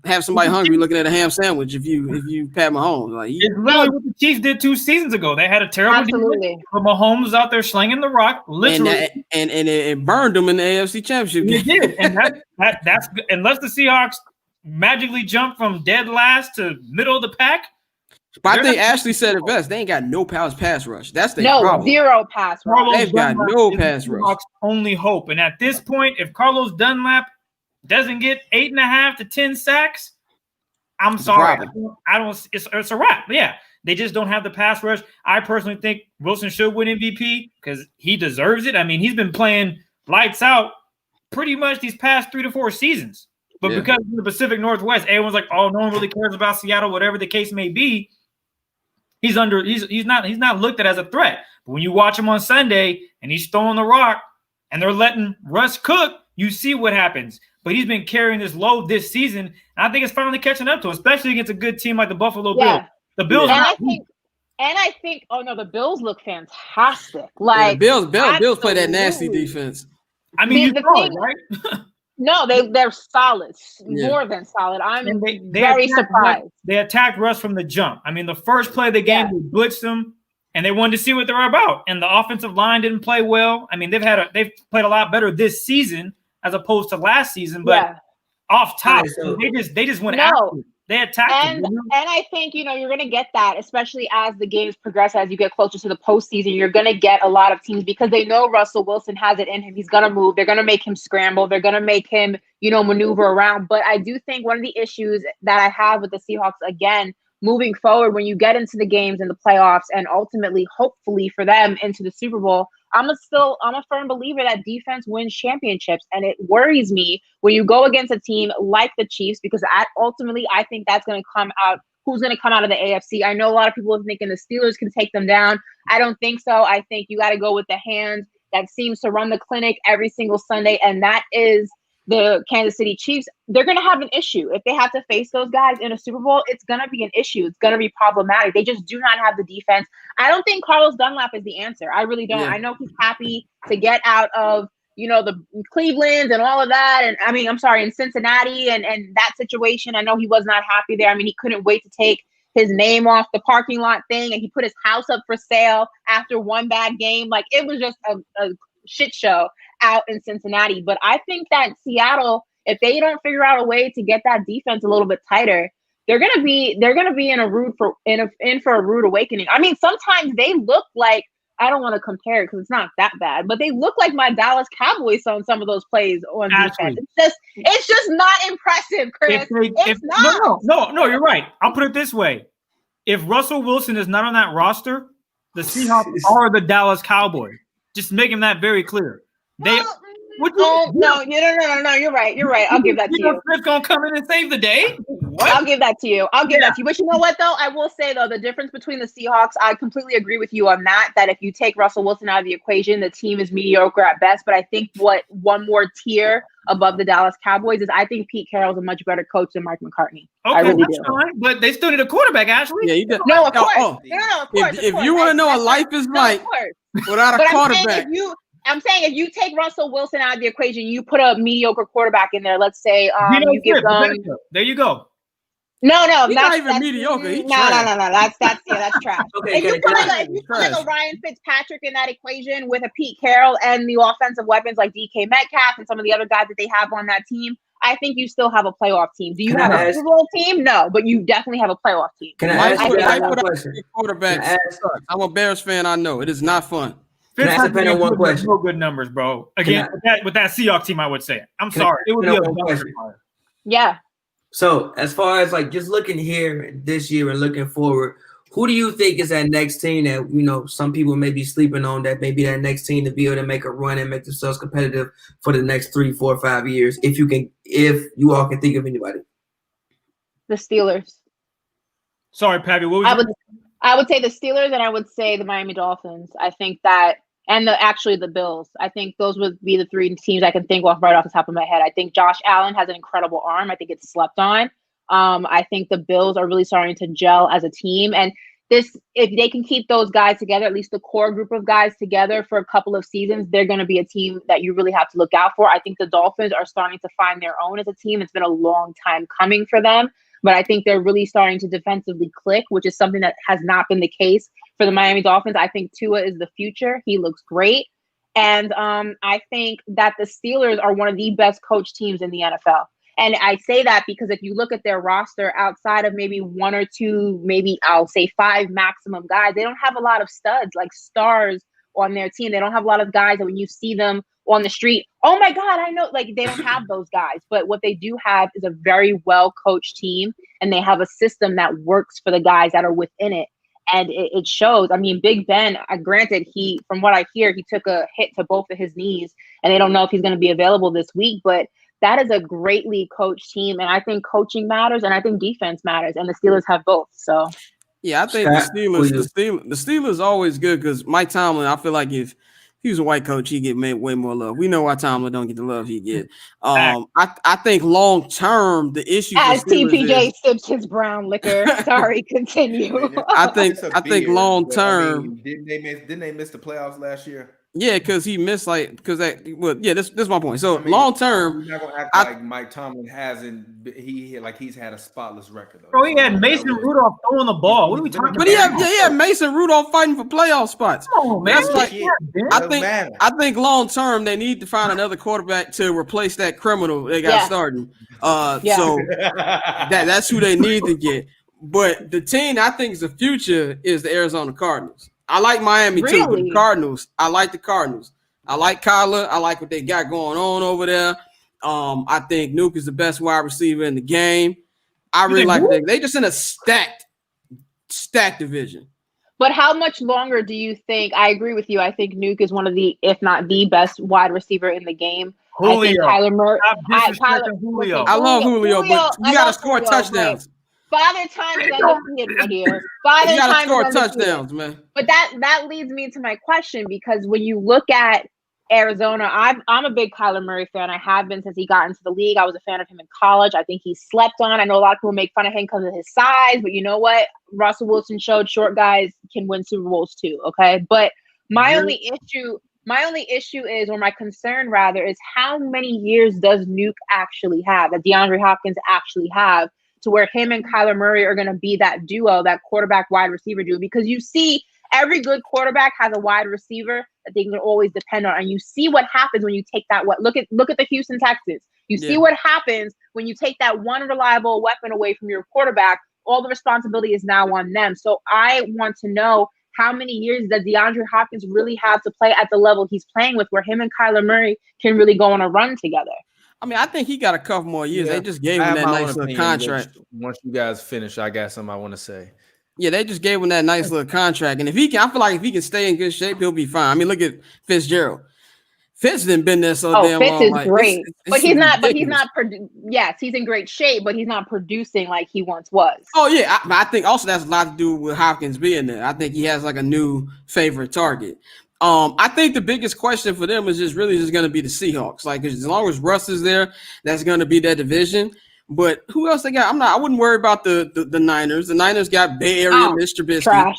have somebody hungry looking at a ham sandwich. If you Pat Mahomes, like it's literally what the Chiefs did 2 seasons ago. They had a terrible defense, but Mahomes was out there slinging the rock, literally, and it burned them in the AFC Championship game. It did, and that's unless the Seahawks magically jump from dead last to middle of the pack. But I think Ashley said it best. They ain't got no pass rush. That's the problem. Zero pass rush. They've got no pass rush. Only hope. And at this point, if Carlos Dunlap doesn't get 8.5 to 10 sacks, I'm sorry. I don't. It's a wrap. Yeah, they just don't have the pass rush. I personally think Wilson should win MVP because he deserves it. I mean, he's been playing lights out pretty much these past 3 to 4 seasons. But because of the Pacific Northwest, everyone's like, oh, no one really cares about Seattle, whatever the case may be. He's not looked at as a threat. But when you watch him on Sunday and he's throwing the rock and they're letting Russ cook, you see what happens. But he's been carrying this load this season, and I think it's finally catching up to him, especially against a good team like the Buffalo Bills. The Bills I think the Bills look fantastic. Like Bills play that nasty defense. I mean, you saw it, right? No, they're solid, more than solid. I'm very surprised. They attacked Russ from the jump. I mean, the first play of the game, they blitzed them, and they wanted to see what they were about. And the offensive line didn't play well. I mean, they've played a lot better this season as opposed to last season. But off top, they just went after it. They attacked and I think you're going to get that, especially as the games progress, as you get closer to the postseason. You're going to get a lot of teams because they know Russell Wilson has it in him. He's going to move. They're going to make him scramble. They're going to make him, maneuver around. But I do think one of the issues that I have with the Seahawks, again, moving forward, when you get into the games and the playoffs, and ultimately, hopefully for them, into the Super Bowl, I'm a firm believer that defense wins championships. And it worries me when you go against a team like the Chiefs, because ultimately I think that's going to come out. Who's going to come out of the AFC? I know a lot of people are thinking the Steelers can take them down. I don't think so. I think you got to go with the hand that seems to run the clinic every single Sunday, and that is the Kansas City Chiefs. They're going to have an issue. If they have to face those guys in a Super Bowl, it's going to be an issue. It's going to be problematic. They just do not have the defense. I don't think Carlos Dunlap is the answer. I really don't. I know he's happy to get out of, the Cleveland and all of that. And I mean, I'm sorry, in Cincinnati and that situation. I know he was not happy there. I mean, he couldn't wait to take his name off the parking lot thing, and he put his house up for sale after one bad game. Like, it was just a shit show out in Cincinnati. But I think that Seattle, if they don't figure out a way to get that defense a little bit tighter, they're gonna be in for a rude awakening. I mean, sometimes they look like, I don't want to compare it because it's not that bad, but they look like my Dallas Cowboys on some of those plays on defense. It's just not impressive, Chris. No, you're right. I'll put it this way: if Russell Wilson is not on that roster, the Seahawks are the Dallas Cowboys. Just making that very clear. No, you're right. I'll give that to you. Chris gonna come in and save the day. What? I'll give that to you. But you know what, though? I will say, though, the difference between the Seahawks, I completely agree with you on that if you take Russell Wilson out of the equation, the team is mediocre at best. But I think one more tier above the Dallas Cowboys is I think Pete Carroll's a much better coach than Mike McCartney. Okay, I really do. Fine, but they still need a quarterback, Ashley. Yeah, you did. No, of course. No, of course. If you want to know what life is like without a quarterback. I'm saying if you take Russell Wilson out of the equation, you put a mediocre quarterback in there. Let's say you give them. There you go. No, He's not even mediocre. He's trash. No. That's trash. Okay, If you put like a Ryan Fitzpatrick in that equation with a Pete Carroll and the offensive weapons like DK Metcalf and some of the other guys that they have on that team, I think you still have a playoff team. Do you have a Super Bowl team? No, but you definitely have a playoff team. Can I ask you one question? Quarterback. I'm a Bears fan. I know it is not fun. Can I ask one question? No good numbers, bro. Again, with that Seahawks team, I would say. I'm sorry. It would be a question. Yeah. So as far as like just looking here this year and looking forward, who do you think is that next team that some people may be sleeping on, that maybe that next team to be able to make a run and make themselves competitive for the next 3, 4, 5 years? If you all can think of anybody. The Steelers. Sorry, Pavy. What was I would say the Steelers, and I would say the Miami Dolphins. I think that, and the Bills. I think those would be the 3 teams I can think of right off the top of my head. I think Josh Allen has an incredible arm. I think it's slept on. I think the Bills are really starting to gel as a team. And if they can keep those guys together, at least the core group of guys together for a couple of seasons, they're going to be a team that you really have to look out for. I think the Dolphins are starting to find their own as a team. It's been a long time coming for them, but I think they're really starting to defensively click, which is something that has not been the case for the Miami Dolphins. I think Tua is the future. He looks great. And I think that the Steelers are one of the best coached teams in the NFL. And I say that because if you look at their roster outside of maybe 1 or 2, maybe I'll say 5 maximum guys, they don't have a lot of studs, like stars on their team. They don't have a lot of guys that when you see them on the street, oh my God, I know, like they don't have those guys. But what they do have is a very well-coached team, and they have a system that works for the guys that are within it. And it shows. I mean, Big Ben, granted, from what I hear, he took a hit to both of his knees, and they don't know if he's going to be available this week, but that is a greatly coached team. And I think coaching matters, and I think defense matters, and the Steelers have both. So, yeah, I think the Steelers always good because Mike Tomlin, I feel like if he was a white coach, he'd get way more love. We know why Tomlin don't get the love he get. I think long term the issue as TPJ sips his brown liquor. Sorry, continue. I think long term. Didn't they miss the playoffs last year? Yeah, because he missed this is my point. So long term, you're not gonna act like Mike Tomlin hasn't. He's had a spotless record. Though. Bro, he had Mason Rudolph throwing the ball. What are we talking about? But he had Mason Rudolph fighting for playoff spots. Oh man, I think long term they need to find another quarterback to replace that criminal they got starting. So that's who they need to get. But the team I think is the future is the Arizona Cardinals. I like Miami too, but the Cardinals, I like the Cardinals. I like Kyler. I like what they got going on over there. I think Nuke is the best wide receiver in the game. I really like that. They just in a stacked division. But how much longer do you think? I agree with you. I think Nuke is one of the, if not the best wide receiver in the game. Julio. I think Kyler Murray. Julio. I love Julio, but you got to score touchdowns. Father time is undefeated right here. Father you time score is touchdowns, man. But that leads me to my question, because when you look at Arizona, I'm a big Kyler Murray fan. I have been since he got into the league. I was a fan of him in college. I think he's slept on. I know a lot of people make fun of him because of his size, but you know what? Russell Wilson showed short guys can win Super Bowls too. Okay, but my only issue is, or my concern rather, is how many years does Nuke actually have, that DeAndre Hopkins actually have, to where him and Kyler Murray are going to be that duo, that quarterback wide receiver duo? Because you see every good quarterback has a wide receiver that they can always depend on. And you see what happens when you take that. Look at the Houston Texans. You see what happens when you take that one reliable weapon away from your quarterback. All the responsibility is now on them. So I want to know, how many years does DeAndre Hopkins really have to play at the level he's playing with, where him and Kyler Murray can really go on a run together? I mean, I think he got a couple more years. They just gave him that nice little contract. Once you guys finish, I got something I want to say. Yeah, they just gave him that nice little contract. And if he can, I feel like if he can stay in good shape, he'll be fine. I mean, look at Fitzgerald. Fitz didn't been there so damn long. Fitz is great. But he's not, yes, he's in great shape, but he's not producing like he once was. Oh, yeah. I think also that's a lot to do with Hopkins being there. I think he has like a new favorite target. I think the biggest question for them is just going to be the Seahawks. Like, as long as Russ is there, that's going to be their division. But who else they got? I wouldn't worry about the Niners. The Niners got Bay Area Mr. Trubisky.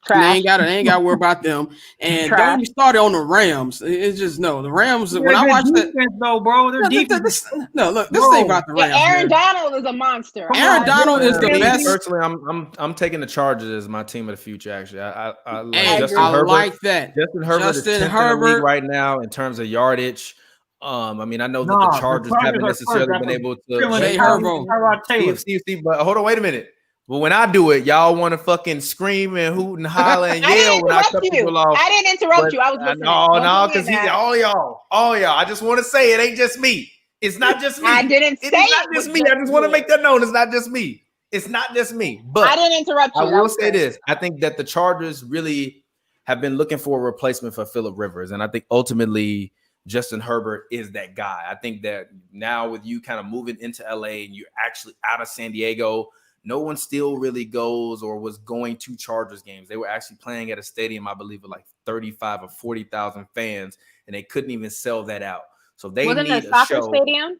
They ain't got to worry about them. And don't even start on the Rams. It's just the Rams. They're when I watch that, though, bro, they're defense. Look, this thing about the Rams. Aaron Donald is a monster. Aaron Donald is the best. Personally, I'm taking the Chargers as my team of the future. Actually, I like that. Justin Herbert is 10th in the league right now in terms of yardage. I mean, I know that the Chargers haven't necessarily been able to. See, but hold on, wait a minute. But when I do it, y'all want to fucking scream and hoot and holler and yell when I cut people off. I didn't interrupt you. I was listening. No, because all y'all. I just want to say it ain't just me. It's not just me. I didn't say it's not just me. I just want to make that known. It's not just me. It's not just me. But I didn't interrupt you. I will say this. I think that the Chargers really have been looking for a replacement for Phillip Rivers, and I think ultimately Justin Herbert is that guy. I think that now with you kind of moving into LA and you're actually out of San Diego, no one still really goes or was going to Chargers games. They were actually playing at a stadium, I believe, with like 35 or 40,000 fans, and they couldn't even sell that out. So they need a soccer stadium.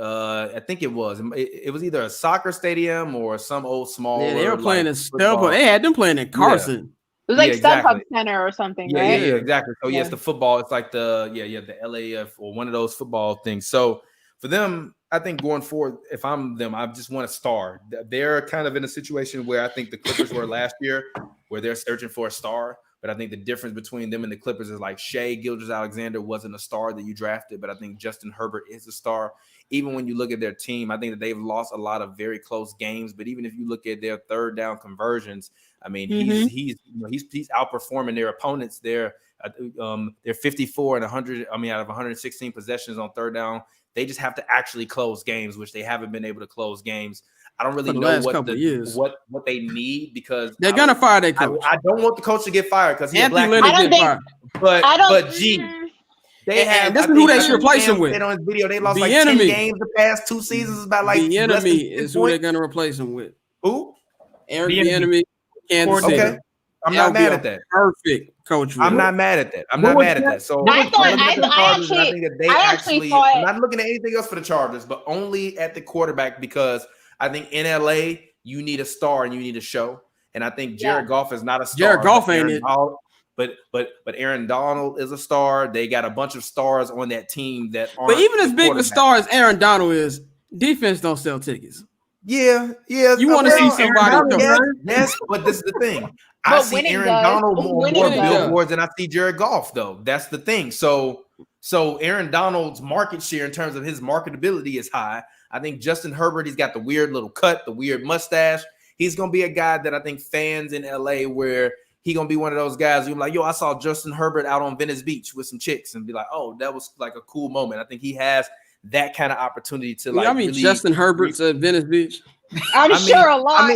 I think it was. It was either a soccer stadium or some old small. Yeah, they were playing in StubHub. They had them playing in Carson. Yeah. It was like StubHub Center or something, right? Yeah, exactly. So yes, the football. It's like the LAF or one of those football things. So for them, I think going forward, if I'm them, I just want a star. They're kind of in a situation where I think the Clippers were last year, where they're searching for a star. But I think the difference between them and the Clippers is like Shai Gilgeous-Alexander wasn't a star that you drafted, but I think Justin Herbert is a star. Even when you look at their team, I think that they've lost a lot of very close games. But even if you look at their third down conversions, I mean, he's outperforming their opponents. They're 54 and 100. I mean, out of 116 possessions on third down, they just have to actually close games, which they haven't been able to close games. I don't really know what they need because they're gonna fire their coach. I don't want the coach to get fired because he's black. But they have. This is who they should replace him with. On his video, they lost like 10 games the past 2 seasons. About like the enemy is who they're gonna replace him with. Who? Eric the enemy. Okay, I'm not mad at that. Perfect coach. I'm not mad at that. I'm not mad at that. So I think that they actually. I'm not looking at anything else for the Chargers, but only at the quarterback because I think in LA you need a star and you need a show. And I think Jared Goff is not a star. Jared Goff ain't it. But Aaron Donald is a star. They got a bunch of stars on that team that aren't. But even as big a star as Aaron Donald is, defense don't sell tickets. Yeah. You want to see somebody? Yes, but this is the thing. I see Aaron Donald more billboards than I see Jared Goff, though. That's the thing. So Aaron Donald's market share in terms of his marketability is high. I think Justin Herbert, he's got the weird little cut, the weird mustache. He's going to be a guy that I think fans in LA where he going to be one of those guys who's like, yo, I saw Justin Herbert out on Venice Beach with some chicks and be like, oh, that was like a cool moment. I think he has that kind of opportunity to like. Really Justin Herbert's at Venice Beach. I'm sure a lot.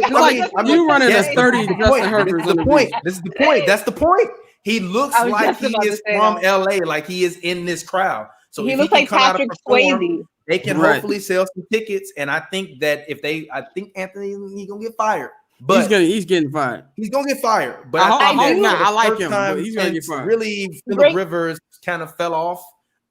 You running a 30 Justin Herbert's on the point. This is the point. That's the point. He looks like he is from LA, like he is in this crowd. So he looks like Patrick Swayze. They can hopefully sell some tickets, and I think that I think Anthony he's gonna get fired. But he's getting fired. He's gonna get fired. But I like him. But he's gonna get fired. Really, Phillip Rivers kind of fell off.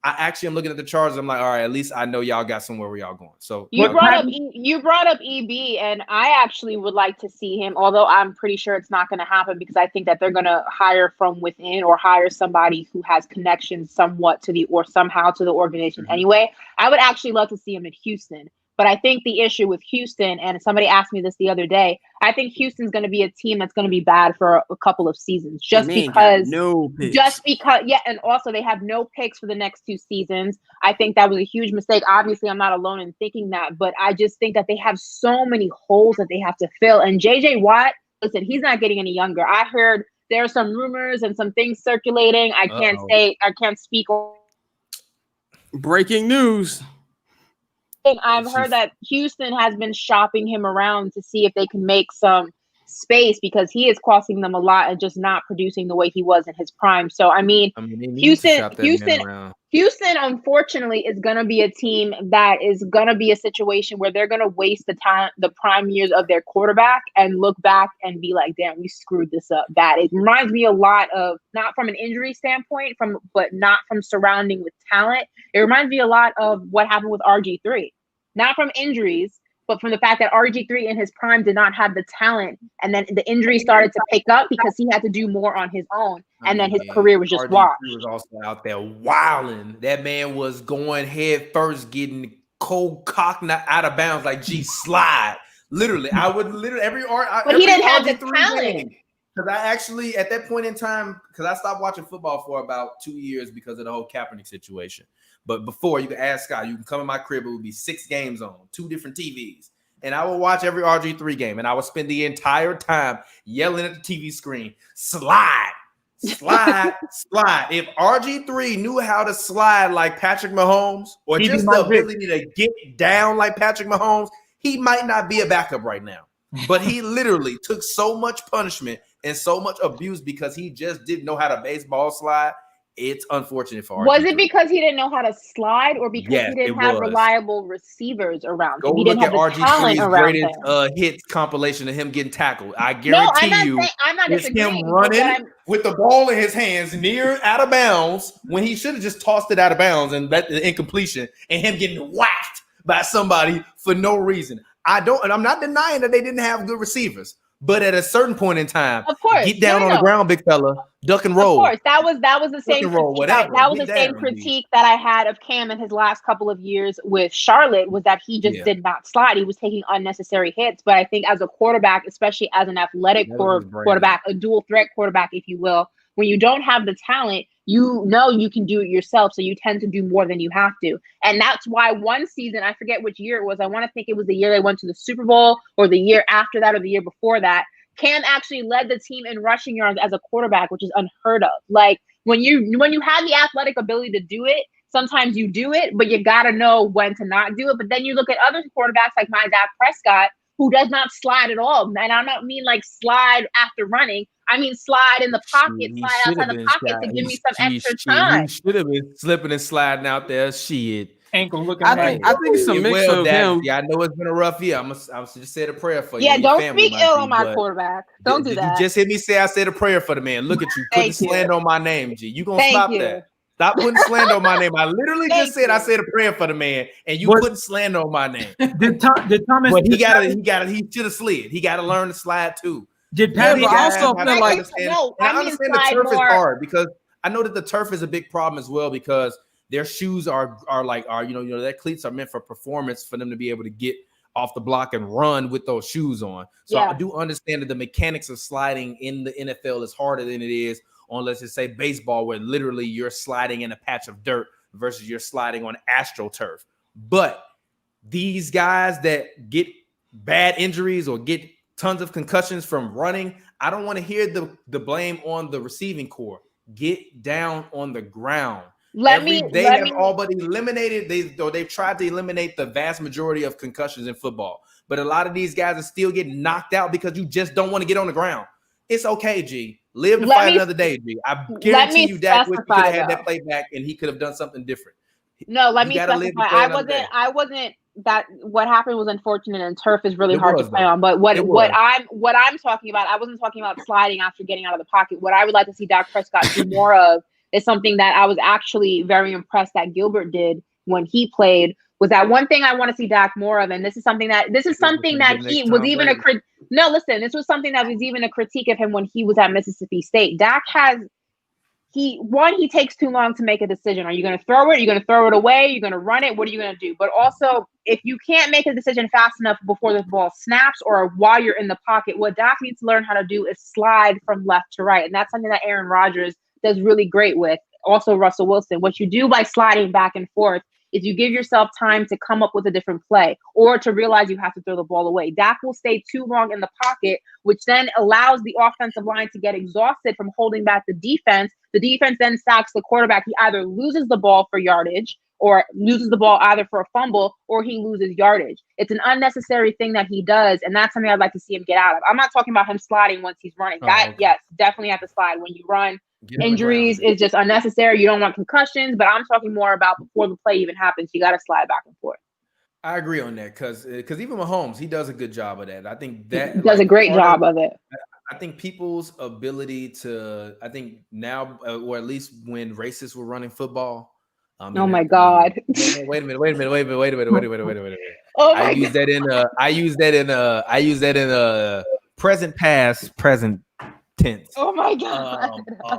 I actually am looking at the Chargers. I'm like, all right, at least I know y'all got somewhere where y'all going. So you brought up EB, and I actually would like to see him. Although I'm pretty sure it's not going to happen because I think that they're going to hire from within or hire somebody who has connections somewhat to somehow to the organization. Anyway, I would actually love to see him in Houston. But I think the issue with Houston, and somebody asked me this the other day, I think Houston's going to be a team that's going to be bad for a couple of seasons because, and also they have no picks for the next 2 seasons. I think that was a huge mistake. Obviously, I'm not alone in thinking that, but I just think that they have so many holes that they have to fill. And JJ Watt, listen, he's not getting any younger. I heard there are some rumors and some things circulating. I can't speak. Breaking news. I've heard that Houston has been shopping him around to see if they can make some space because he is costing them a lot and just not producing the way he was in his prime. So, Houston, unfortunately, is going to be a team that is going to be a situation where they're going to waste the prime years of their quarterback and look back and be like, damn, we screwed this up bad. It reminds me a lot of, not from an injury standpoint, but not from surrounding with talent. It reminds me a lot of what happened with RG3. Not from injuries, but from the fact that RG3 in his prime did not have the talent, and then the injury started to pick up because he had to do more on his own, and then his career was just RG3 washed. was also out there wilding. That man was going head first, getting cold cocked out of bounds like G slide. Literally, I would literally but he didn't have the talent. Because I actually, at that point in time, because I stopped watching football for about 2 years because of the whole Kaepernick situation. But before, you can ask Scott, you can come in my crib, it would be 6 games on, 2 different TVs. And I would watch every RG3 game, and I would spend the entire time yelling at the TV screen, slide, slide, slide. If RG3 knew how to slide like Patrick Mahomes, or just the ability to get down like Patrick Mahomes, he might not be a backup right now. But he literally took so much punishment and so much abuse because he just didn't know how to baseball slide. It's unfortunate for RG3. Was it because he didn't know how to slide, or because he didn't have reliable receivers around him? He didn't have the talent around him. Hits compilation of him getting tackled. I guarantee I'm not it's him running with the ball in his hands near out of bounds when he should have just tossed it out of bounds and let the incompletion, and him getting whacked by somebody for no reason. I'm not denying that they didn't have good receivers, but at a certain point in time, of course, get down on the ground, big fella, duck and roll. Of course, that was the same critique. That was the same critique that I had of Cam in his last couple of years with Charlotte, was that he just did not slide. He was taking unnecessary hits. But I think as a quarterback, especially as an athletic quarterback, a dual threat quarterback, if you will, when you don't have the talent, you know you can do it yourself, so you tend to do more than you have to. And that's why one season, I forget which year it was, I want to think it was the year they went to the Super Bowl, or the year after that, or the year before that, Cam actually led the team in rushing yards as a quarterback, which is unheard of. Like, when you have the athletic ability to do it, sometimes you do it, but you got to know when to not do it. But then you look at other quarterbacks like my Dak Prescott, who does not slide at all. And I don't mean like slide after running. I mean slide in the pocket, slide outside the pocket to give me some extra time. He should have been slipping and sliding out there. Shit. Ankle looking. I think it's a mix of him. Yeah, I know it's been a rough year. I'm just said a prayer for you. Yeah, don't speak ill on my quarterback. Don't do that. You just hear me say I said a prayer for the man. Look at you, put the slander on my name, G. You gonna stop that? Stop putting slander on my name. I literally just said I said a prayer for the man, and you putting slander on my name. Did Thomas? But he should have slid. He got to learn to slide too. Did Pavy also feel like? I understand the turf is hard, because I know that the turf is a big problem as well, because their shoes are their cleats are meant for performance, for them to be able to get off the block and run with those shoes on. So I do understand that the mechanics of sliding in the NFL is harder than it is on, let's just say, baseball, where literally you're sliding in a patch of dirt versus you're sliding on AstroTurf. But these guys that get bad injuries or get tons of concussions from running, I don't want to hear the blame on the receiving core. Get down on the ground. They have all but eliminated. They've tried to eliminate the vast majority of concussions in football, but a lot of these guys are still getting knocked out because you just don't want to get on the ground. It's okay, G. Live to fight another day, G. I guarantee you Dak could have had that play back, and he could have done something different. No, let me specify. I wasn't. That what happened was unfortunate, and turf is really hard to play on. But what I'm talking about, I wasn't talking about sliding after getting out of the pocket. What I would like to see Dak Prescott do more of is something that I was actually very impressed that Gilbert did when he played. Was that one thing I want to see Dak more of? And this is something that he was even a critique. No, listen, this was something that was even a critique of him when he was at Mississippi State. Dak he takes too long to make a decision. Are you going to throw it? Are you going to throw it away? Are you going to run it? What are you going to do? But also, if you can't make a decision fast enough before the ball snaps or while you're in the pocket, what Dak needs to learn how to do is slide from left to right. And that's something that Aaron Rodgers does really great with. Also, Russell Wilson. What you do by sliding back and forth is you give yourself time to come up with a different play or to realize you have to throw the ball away. Dak will stay too long in the pocket, which then allows the offensive line to get exhausted from holding back the defense. The defense then sacks the quarterback. He either loses the ball for yardage or loses the ball either for a fumble or he loses yardage. It's an unnecessary thing that he does, and that's something I'd like to see him get out of. I'm not talking about him sliding once he's running. Yes, definitely have to slide when you run. Injuries is just unnecessary. You don't want concussions, but I'm talking more about before the play even happens. You got to slide back and forth. I agree on that because even Mahomes, he does a good job of that. I think that he does a great job of it. I think people's ability to, I think now, or at least when racists were running football. Oh my God! Wait a minute. Oh I my use God. that in present past, present tense. Oh my God.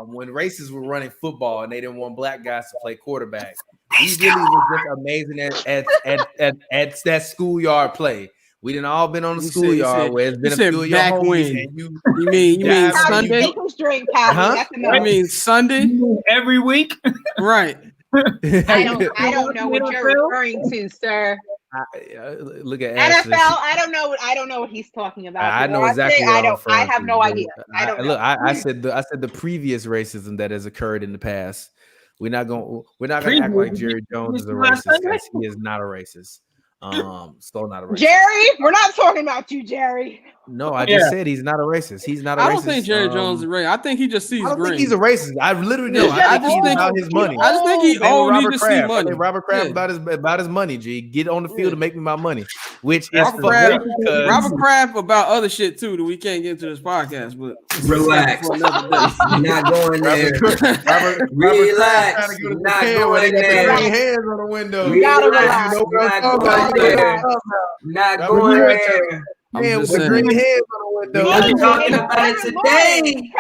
When races were running football and they didn't want black guys to play quarterback, we really was just amazing at that schoolyard play. We didn't all been on the schoolyard where it's been a few of your homies and you mean Sunday? Take a drink, Pavy. Huh? That's enough. I mean Sunday? Every week? Right. I don't know what you're referring to, sir. Look at NFL. Ashley. I don't know what he's talking about. I know exactly. I have no idea. I don't know. Look, I said the previous racism that has occurred in the past. We're not gonna act like Jerry Jones is a racist because he is not a racist. Still not a racist. Jerry, we're not talking about you, Jerry. No, I just said he's not a racist. He's not a racist. I don't think Jerry Jones is a racist. I think he just sees I don't green. think he's a racist. I literally know. I think he's about his money. I just think he only just see money. Robert Kraft about his money. G, get on the field to make me my money. Which is Robert Kraft about other shit too that we can't get into this podcast. But relax, not going there. Relax, not going there. Hands on the window. You gotta relax. Not going there. Man, with the green hands on the window. We're talking about it today.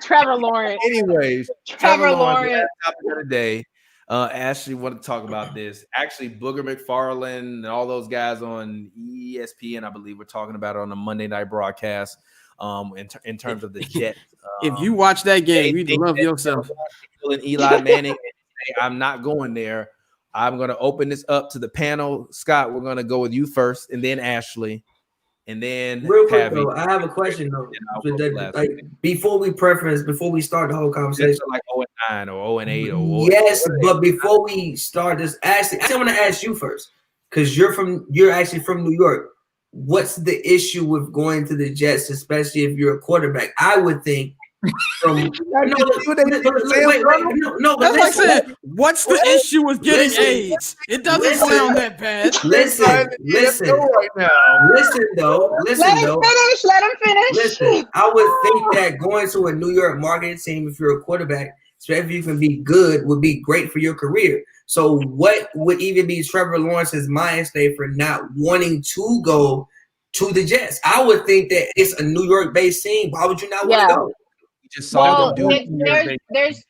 Trevor Lawrence. Anyways, Trevor Lawrence. Topic of the day. Ashley wanted to talk about this. Actually, Booger McFarland and all those guys on ESPN, I believe, were talking about it on the Monday night broadcast. In terms of the Jets. If you watch that game, you love yourself. And Eli Manning, I'm not going there. I'm going to open this up to the panel. Scott, we're going to go with you first, and then Ashley, and then real quick Pavy. though, I have a question though. Before we start the whole conversation, like 0-9 or 0-8 or yes, but before we start this, Ashley, I want to ask you first because you're actually from New York. What's the issue with going to the Jets, especially if you're a quarterback? I would think. That's like saying, what's the issue with getting AIDS? It doesn't sound that bad. Listen though. Let him finish. Listen, I would think that going to a New York marketing team, if you're a quarterback, especially if you can be good, would be great for your career. So what would even be Trevor Lawrence's mind state for not wanting to go to the Jets? I would think that it's a New York-based team. Why would you not want to go? Just saw them do there's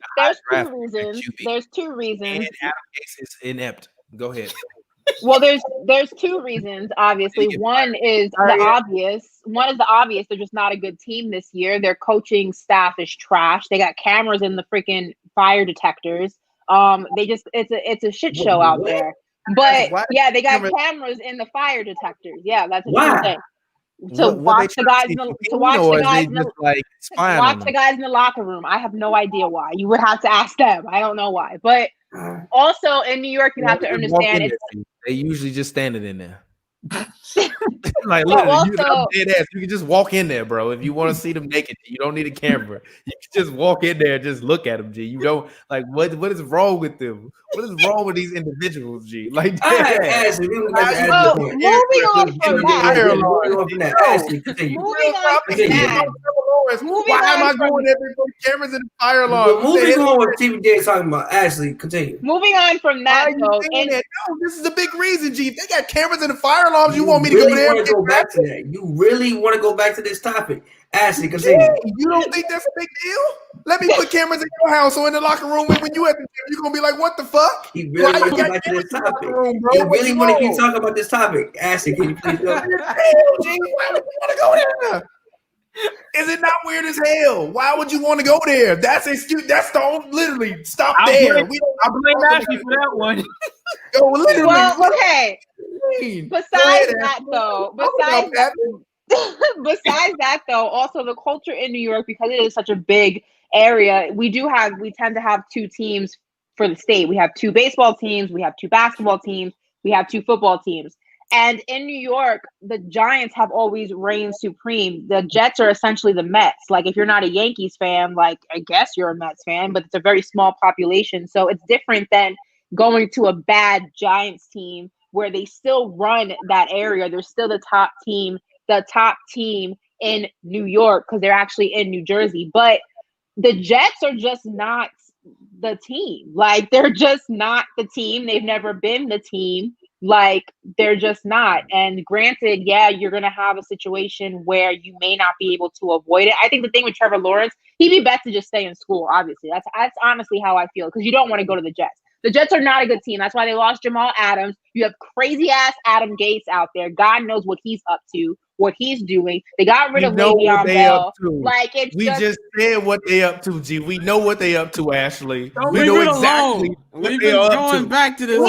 two reasons. There's two reasons. And Adam Gase is inept. Go ahead. Well, there's two reasons. Obviously, one is the obvious. One is the obvious. They're just not a good team this year. Their coaching staff is trash. They got cameras in the freaking fire detectors. It's a shit show out there. But yeah, they got cameras in the fire detectors. Yeah, that's what I'm saying. To watch the guys in the locker room. I have no idea why. You would have to ask them. I don't know why. But also in New York, you have to understand they usually just standing in there. Like literally, you can just walk in there, bro. If you want to see them naked, you don't need a camera. You can just walk in there and just look at them, G. You don't like what is wrong with them? What is wrong with these individuals, G? Like moving on from why am I going there with cameras and fire alarm? Moving on with TPJ talking about. Ashley, continue. Moving on from that, though. No, this is a big reason, G. If they got cameras and the fire alarms, you want me to go there and go back to that? You really want to go back to this topic? Ashley, continue. You don't think that's a big deal? Let me put cameras in your house or in the locker room when you at the gym. You're going to be like, what the fuck? He really want to go back to this topic. He really want to keep talking about this topic. Ashley, can you please go? Why would you want to go there? Is it not weird as hell? Why would you want to go there? That's excuse. That's the literally stop there. I'll blame Ashley for that one. Yo, literally. Well, okay. Besides that, though, also the culture in New York, because it is such a big area, we tend to have two teams for the state. We have two baseball teams, we have two basketball teams, we have two football teams. And in New York, the Giants have always reigned supreme. The Jets are essentially the Mets. Like, if you're not a Yankees fan, like, I guess you're a Mets fan, but it's a very small population. So it's different than going to a bad Giants team where they still run that area. They're still the top team in New York because they're actually in New Jersey. But the Jets are just not the team. Like, they're just not the team. They've never been the team. Like, they're just not. And granted, yeah, you're going to have a situation where you may not be able to avoid it. I think the thing with Trevor Lawrence, he'd be best to just stay in school, obviously. That's honestly how I feel, because you don't want to go to the Jets. The Jets are not a good team. That's why they lost Jamal Adams. You have crazy-ass Adam Gase out there. God knows what he's up to, what he's doing. They got rid of Le'Veon Bell. Like, we just said what they up to, G. We know what they up to, Ashley. We know exactly what they are up to. Back to this.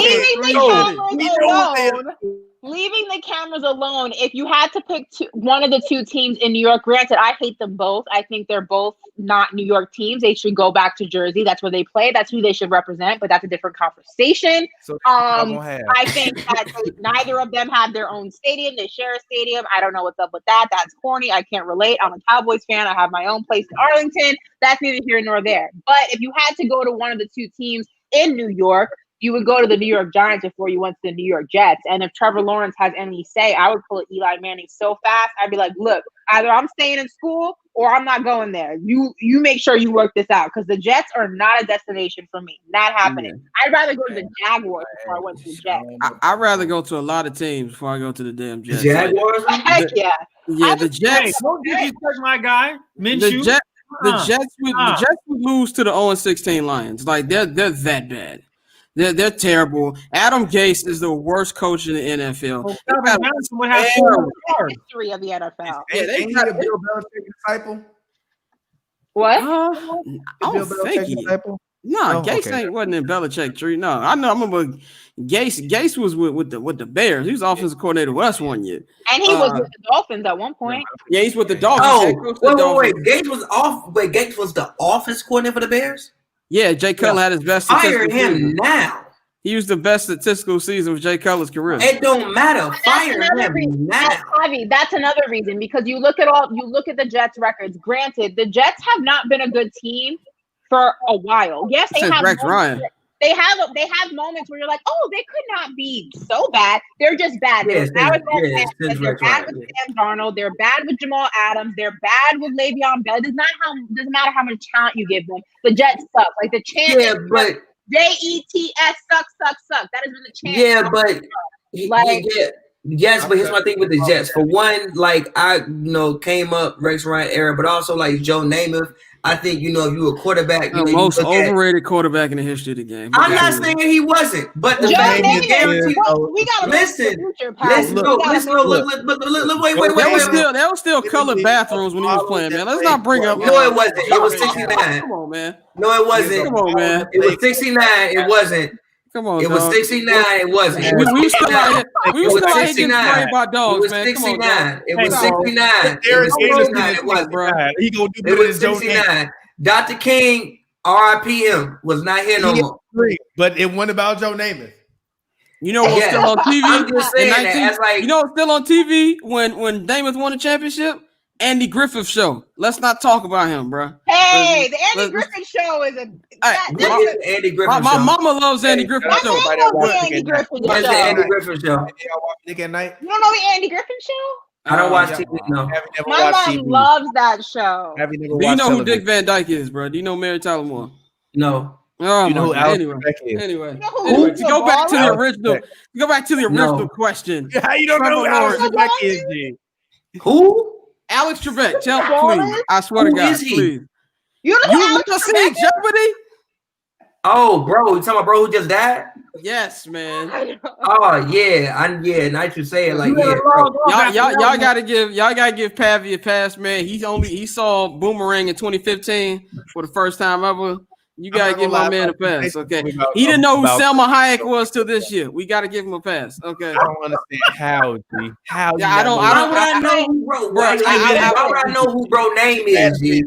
Leaving the cameras alone. If you had to pick one of the two teams in New York, granted, I hate them both. I think they're both not New York teams. They should go back to Jersey. That's where they play. That's who they should represent. But that's a different conversation. So I think that neither of them have their own stadium. They share a stadium. I don't know what's up with that. That's corny. I can't relate. I'm a Cowboys fan. I have my own place in Arlington. That's neither here nor there. But if you had to go to one of the two teams in New York, you would go to the New York Giants before you went to the New York Jets. And if Trevor Lawrence has any say, I would pull Eli Manning so fast. I'd be like, look, either I'm staying in school or I'm not going there. You make sure you work this out, because the Jets are not a destination for me. Not happening. I'd rather go to the Jaguars before I went to the Jets. I'd rather go to a lot of teams before I go to the damn Jets. The Jaguars? Heck yeah. Yeah, the Jets. Don't disrespect my guy, Minshew. The Jets would lose to the 0-16 Lions. Like, they're that bad. They're terrible. Adam Gase is the worst coach in the NFL. What happened in the history of the NFL? Ain't he a Bill Belichick disciple? What? I don't think he. No, Gase wasn't in Belichick tree. No, I remember Gase. Gase was with the Bears. He was offensive coordinator with us one year, and he was with the Dolphins at one point. Yeah, he's with the Dolphins. Wait. Gase was off. Wait, Gase was the offense coordinator for the Bears. Yeah, Jay Cutler had his best. Fire him now. He was the best statistical season of Jay Cutler's career. It don't matter. Fire him now. That's another reason, because you look at the Jets records. Granted, the Jets have not been a good team for a while. Yes, they have Rex Ryan. They have moments where you're like, oh, they could not be so bad. They're just bad. They're bad with Sam Darnold. They're bad with Jamal Adams. They're bad with Le'Veon Bell. It doesn't matter how much talent you give them. The Jets suck. Like, the chant. Yeah, but Jets suck. That has been the chant. Yeah, but yes, but here's my thing with the Jets. For one, like, I came up Rex Ryan era, but also like Joe Namath. I think, if you a quarterback, the most overrated quarterback in the history of the game. I'm not saying he wasn't, but the fact is guaranteed. Listen. There was still colored bathrooms when he was playing, man. Let's not bring up. No, it wasn't. It was 69. Come on, man. No, it wasn't. Come on, man. It was 69. It wasn't. Come on, it was 69. It wasn't. We still out here getting sprayed by dogs, man. Come on, it was 69. It wasn't, bro. He gonna do it was 69. Dr. King, R.I.P. him, was not here no more. But it wasn't about Joe Namath. You know what's still on TV? I'm just saying that. You know what's still on TV when Namath won the championship? Andy Griffith Show. Let's not talk about him, bro. Hey, the Andy Griffith Show is Andy Griffith Show. My mama loves Andy Griffith Show. The Andy Griffith Show. What's the Andy Griffith Show? Y'all watch Nick at Night? You don't know the Andy Griffith Show? I don't watch TV. No. My mom loves that show. Do you know who Dick Van Dyke is, bro? Do you know Mary Tyler Moore? No. Oh, you know who Alex is? Anyway, go back to the original. Go back to the original question. How you don't know who Alex Trebek is, G? Who? Alex Trebek, tell me, please. I swear to God, please. You never seen Jeopardy? Oh, bro, you talking about bro who just died? Yes, man. Oh yeah, now you say it like y'all gotta give Pavy a pass, man. He saw Boomerang in 2015 for the first time ever. You gotta give my man a pass, okay? He didn't know who Selma Hayek was till this year. We gotta give him a pass, okay? I don't understand how, G. How? Yeah, I know who bro. I know who bro name is, G.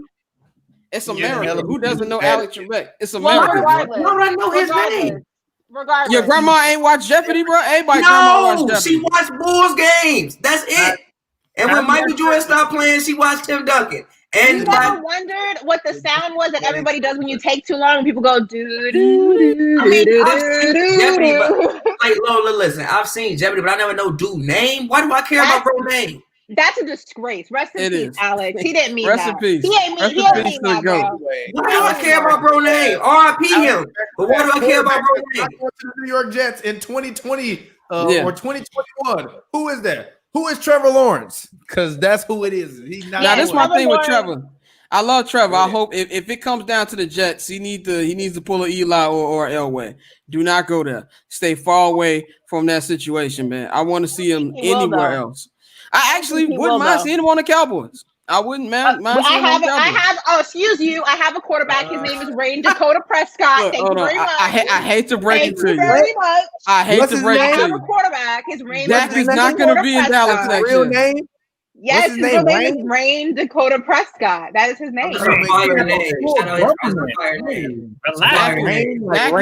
It's America. Who doesn't know Alex Trebek? It's America. I know his name. Regardless. Your grandma ain't watched Jeopardy, bro? Everybody grandma watched Jeopardy. She watched Bulls games. That's it. And when Michael Jordan stopped playing, she watched Tim Duncan. And you never wondered what the sound was that everybody does when you take too long and people go do do. I mean, Jeopardy, but listen, I've seen Jeopardy, but I never know dude name. Why do I care about bro name? That's a disgrace. Rest in peace, Alex. He didn't mean that. Rest in peace. He ain't mean that, bro. Why do I care about bro name? R.I.P. him. But why do I care about bro name? I went to the New York Jets in 2020 or 2021. Who is that? Who is Trevor Lawrence? Because that's who it is. He's not. Now, this is my thing with Lawrence. Trevor. I love Trevor. I hope if it comes down to the Jets, he needs to pull an Eli or Elway. Do not go there. Stay far away from that situation, man. I want to see him anywhere else. I actually wouldn't mind seeing him on the Cowboys. I wouldn't mind seeing him on the Cowboys. Excuse you. I have a quarterback. His name is Rain Dakota Prescott. Look, Thank you very much. I hate to break it to you. Very much. I hate to break it I to have a you. quarterback. His name Dak is not going to be in Dallas next Real year. name? Yes, his real name is Rain Dakota Prescott. That is his name. Dak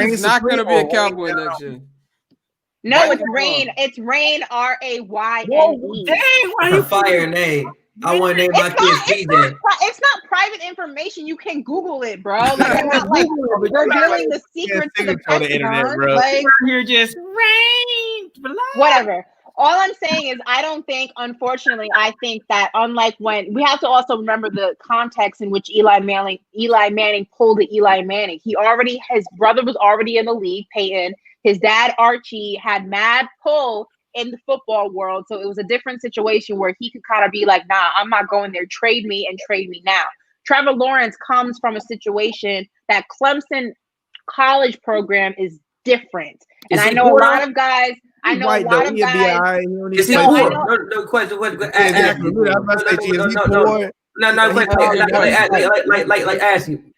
is not going to be a Cowboy next year. No, it's Rain. It's Rain, R-A-Y-N-E. Why you fire name? I want to name my kids PJ. It's not private information. You can Google it, bro. Like, I'm not like revealing the secret to the internet, bro. Like, you're just Rain. Whatever. All I'm saying is I don't think, unfortunately, I think that unlike when we have to also remember the context in which Eli Manning pulled the Eli Manning. His brother was already in the league, Peyton. His dad, Archie, had mad pull in the football world. So it was a different situation where he could kind of be like, nah, I'm not going there. Trade me and trade me now. Trevor Lawrence comes from a situation that Clemson college program is different. And I know a lot of guys. I know a lot of guys. Is he poor? No question. Like ask you.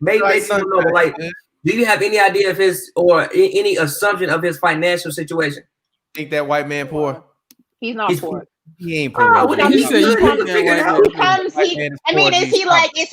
Maybe you don't know. Like, do you have any idea of his or any assumption of his financial situation? Think that white man poor? He's not poor. He ain't poor. Is he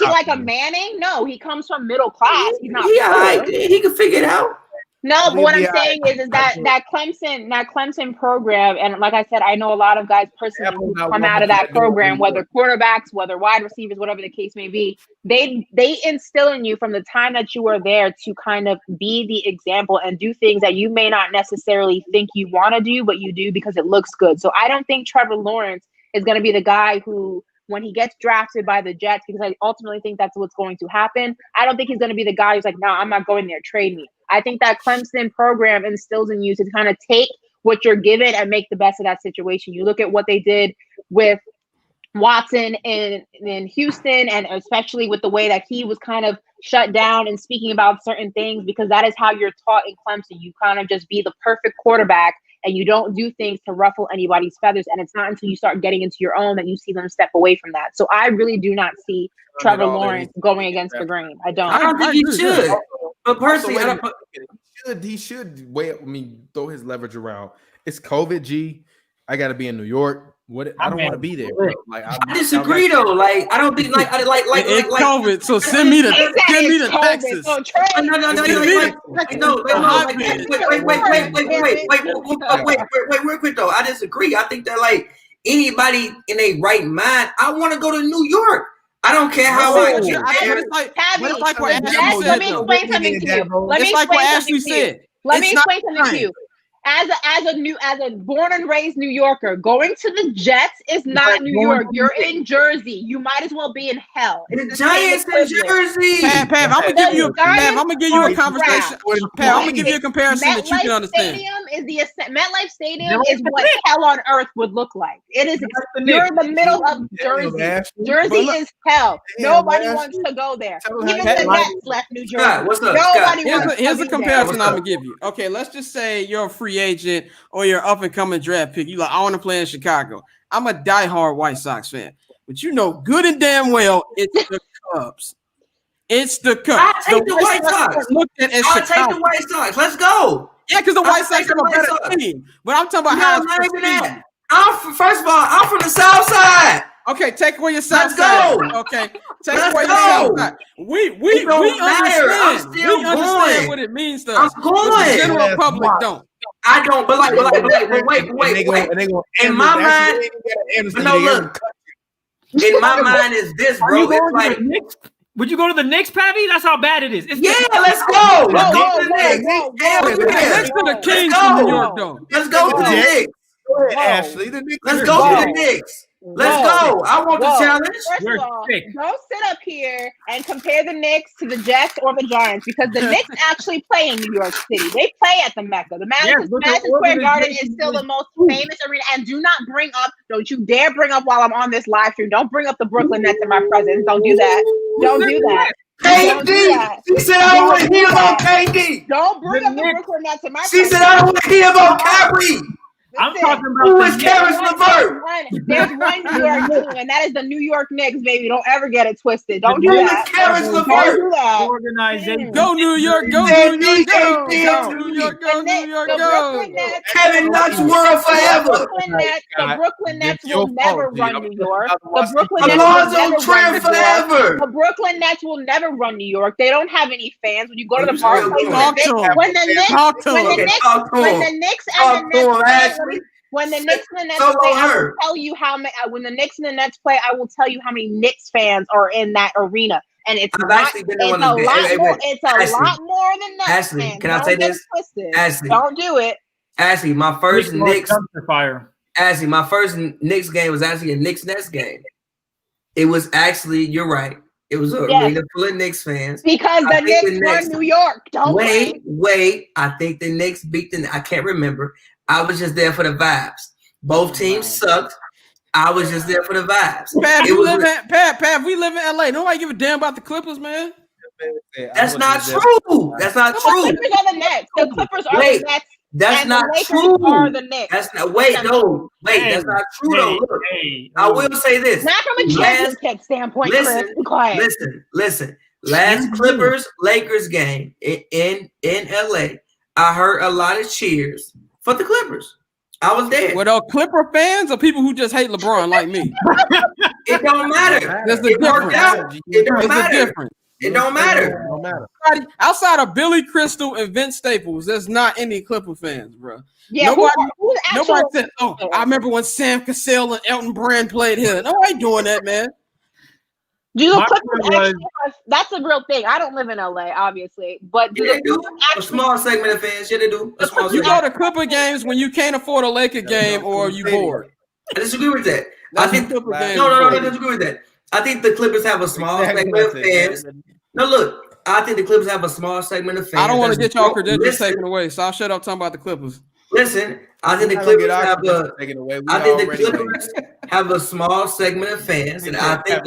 like a Manning? No, he comes from middle class. He's not poor. He can figure it out. No, but what I'm saying is that Clemson program, and like I said, I know a lot of guys personally who come out of that program, whether quarterbacks, whether wide receivers, whatever the case may be, they instill in you from the time that you are there to kind of be the example and do things that you may not necessarily think you want to do, but you do because it looks good. So I don't think Trevor Lawrence is going to be the guy who, when he gets drafted by the Jets, because I ultimately think that's what's going to happen, I don't think he's going to be the guy who's like, no, I'm not going there, trade me. I think that Clemson program instills in you to kind of take what you're given and make the best of that situation. You look at what they did with Watson in Houston, and especially with the way that he was kind of shut down and speaking about certain things, because that is how you're taught in Clemson. You kind of just be the perfect quarterback and you don't do things to ruffle anybody's feathers. And it's not until you start getting into your own that you see them step away from that. So I really do not see Trevor Lawrence going against the grain. I don't think he should. But personally, he should throw his leverage around. It's COVID, G. I got to be in New York. I don't want to be there. Bro. Like I disagree though. Like I don't think like COVID. So send me to Texas. Wait, real quick though. I disagree. I think that like anybody in a right mind, I want to go to New York. I don't care how let me explain something to you. Let me explain something to you. As a born and raised New Yorker, going to the Jets is not New York. You're in Jersey. You might as well be in hell. The Giants in Jersey. Pav, I'm gonna give you a conversation. Pav, I'm gonna give you a comparison that you can understand. MetLife Stadium is what hell on earth would look like. It is. You're in the middle of Jersey. Jersey is hell. Nobody wants to go there. Even the Nets left New Jersey. What's up, here's a comparison I'm gonna give you. Okay, let's just say you're a free agent or you're up and coming draft pick. You like, I want to play in Chicago. I'm a diehard White Sox fan, but you know good and damn well it's the Cubs. It's the Cubs. I'll take the White Sox. Take the White Sox. Let's go. Yeah, because the White Sox are a better team. But I'm talking about how not even that. First of all, I'm from the South Side. Okay, take away your South Side. Okay, take away your South Side. We understand. We understand what it means to us. The general public don't. I don't. But wait. In my mind, no, look. In my mind is this, bro. It's like. Would you go to the Knicks, Pavy? That's how bad it is. Let's go. Let's go to the Knicks. Next to the Kings in New York, though. Let's go to the Knicks. Ashley, the Knicks. Let's go to the Knicks. Let's go. I want the challenge. First of all, don't sit up here and compare the Knicks to the Jets or the Giants because the Knicks actually play in New York City. They play at the Mecca. The Madison Square Garden is still the most famous arena. And do not bring up, don't you dare bring up while I'm on this live stream. Don't bring up the Brooklyn Nets in my presence. Don't do that. Don't do that. KD. She said I don't want to hear about KD. Don't bring up the Brooklyn Nets in my presence. She said I don't want to hear about Kyrie. I'm talking about who is Karis LeVert? There's one New York team, and that is the New York Knicks, baby. Don't ever get it twisted. Don't do Who is that. Karis LeVert? Do that. Organization. Go New York, go New York, go New York, go New York, go. Kevin Knox world forever. The Brooklyn Nets will never run New York. The Brooklyn Nets will never run New York. They don't have any fans. When you go to the bar, when the Knicks and the Nets play, I will tell you how many. When the Knicks and the Nets play, I will tell you how many Knicks fans are in that arena, and it's a lot more than that. Ashley, can I say this? Ashley, don't do it. Ashley, my first Knicks fire. Ashley, my first Knicks game was actually a Knicks Nets game. It was actually, you're right. It was a arena full of Knicks fans. Because the Knicks run New York. Wait. I think the Knicks beat I can't remember. I was just there for the vibes. Both teams sucked. I was just there for the vibes. Pav, we live in LA. Nobody give a damn about the Clippers, man. That's not true. That's not true. The Clippers are the Nets. The Clippers are the Nets. That's not true. That's not. That's not true though. Look, I will say this. Not from a championship standpoint. Listen. Last Clippers Lakers game in LA, I heard a lot of cheers for the Clippers. I was there. Well, Clipper fans or people who just hate LeBron like me? It don't matter. There's a difference. It don't matter. Outside of Billy Crystal and Vince Staples, there's not any Clipper fans, bro. Yeah, nobody said, "Oh, I remember when Sam Cassell and Elton Brand played here." Nobody doing that, man. That's a real thing. I don't live in LA, obviously, but they do. A small segment of fans. Yeah, they do. You go to Clipper games when you can't afford a Laker game or you bored. I disagree with that. I disagree with that. I think the Clippers have a small segment of fans. No, look, I think the Clippers have a small segment of fans. I don't want to get y'all credentials taken away, so I'll shut up talking about the Clippers. Listen, I think the Clippers have a small segment of fans, and I think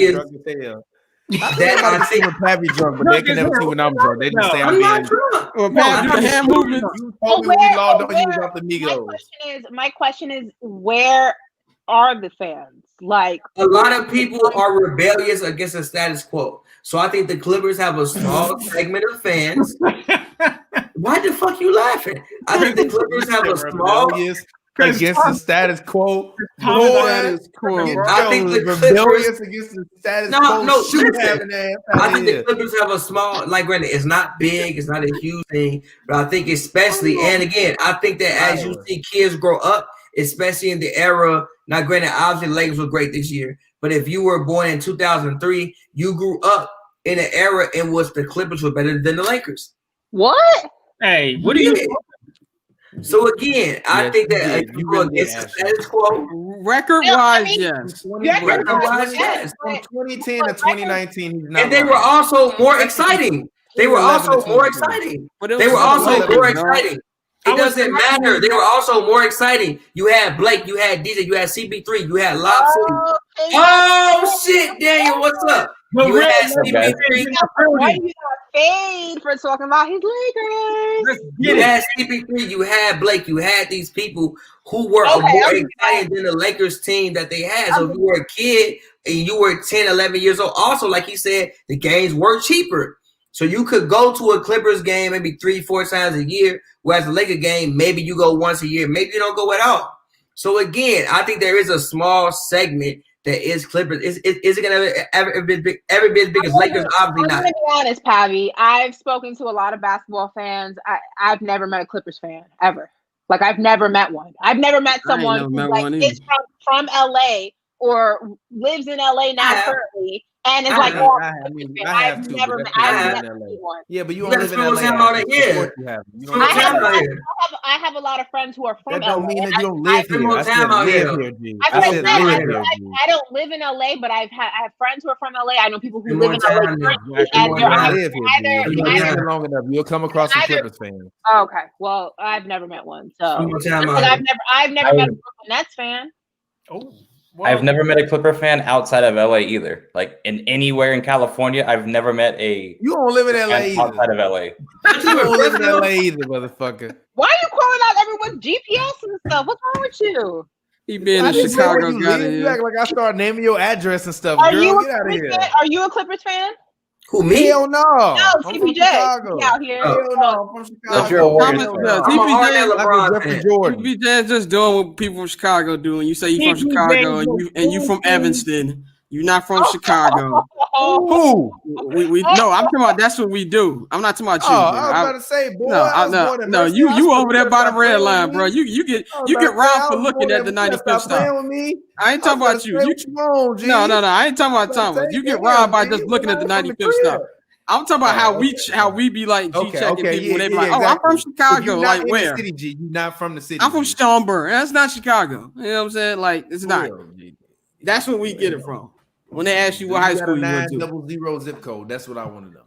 I think when Pavy drunk, but they can never see when I'm drunk. They just say I'm being drunk. Well, Pavy do the hand movement. My question is, where are the fans? Like, a lot of people are rebellious against the status quo. So I think the Clippers have a small segment of fans. Why the fuck you laughing? I think the Clippers have a small against the status quo. I think the Clippers against the status quo. I think the Clippers have a small, like, granted, it's not big, it's not a huge thing, but I think especially, and again, I think that as you see kids grow up, especially in the era. Now, granted, obviously the Lakers were great this year, but if you were born in 2003, you grew up in an era in which the Clippers were better than the Lakers. What? Hey, what do you? So again, I think that if you go against the status quo, record-wise, yes. Record-wise, yes. From 2010 to 2019, he's not. And they were also more exciting. They were also more exciting. It doesn't matter. They were also more exciting. You had Blake, you had DJ, you had CP3, you had Lob City. Oh shit, Daniel, what's up? You had CP3. Why you got fade for talking about his Lakers? You had CP3, you had Blake, you had these people who were more exciting than the Lakers team that they had. So if you were a kid and you were 10, 11 years old, also, like he said, the games were cheaper. So you could go to a Clippers game maybe 3-4 times a year, whereas the Laker game, maybe you go once a year, maybe you don't go at all. So again, I think there is a small segment that is Clippers. Is it going to ever be as big as Lakers? Obviously not. I'm going to be honest, Pavy. I've spoken to a lot of basketball fans. I've never met a Clippers fan, ever. Like, I've never met one. I've never met someone who is from LA or lives in LA now currently And it's I've never met one. Yeah, but you don't live in LA. Yeah. I have a lot of friends who are from LA. That don't mean that you don't live here. I said live here, G. I don't live in LA, but I have friends who are from LA. I know people who live in LA. Long enough, you'll come across some Clippers fans. Okay, well, I've never met one, so I've never met a Brooklyn Nets fan. Oh. Whoa. I've never met a Clipper fan outside of LA either. Like in anywhere in California, I've never met a. You don't live in LA outside of LA. You don't live in LA either, motherfucker. Why are you calling out everyone's GPS and stuff? What's wrong with you? He been in Chicago. You act like I start naming your address and stuff. Are Girl, you get out of here. Are you a Clippers fan? Who, me? Hell no. No, I'm TPJ. from Chicago. Out here. Hell no, I'm from Chicago. TPJ is just doing what people from Chicago do. And you say you from Chicago and you from Evanston. You're not from Chicago. Who? We no, I'm talking about that's what we do. I'm not talking about you. I was about to say, boy. No, you over there by the red line, bro. You get robbed for looking at the 95th stop. I ain't talking about you. No, I ain't talking about Thomas. You get robbed by just looking at the 95th stop. I'm talking about how we be like G checking people when they be like, oh, I'm from Chicago. Like where? City, G. You're not from the city. I'm from Schaumburg. That's not Chicago. You know what I'm saying? Like it's not. That's where we get it from. When they ask you what high school you went to. 900 zip code. That's what I want to know.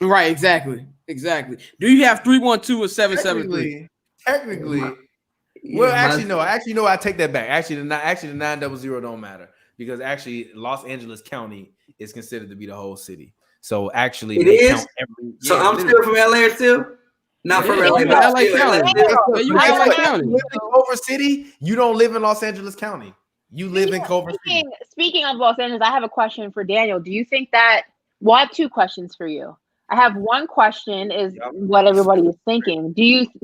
Right, exactly. Do you have 312 or 773? Technically. Well, actually, no. I take that back. Actually, the 900 don't matter because actually, Los Angeles County is considered to be the whole city. So actually, it is. So I'm still from LA too. Not from LA. LA County. You live in Culver City. You don't live in Los Angeles County. You live in Culver City. Speaking of Los Angeles, I have a question for Daniel. Do you think that? Well, I have two questions for you. I have one question is what everybody is thinking.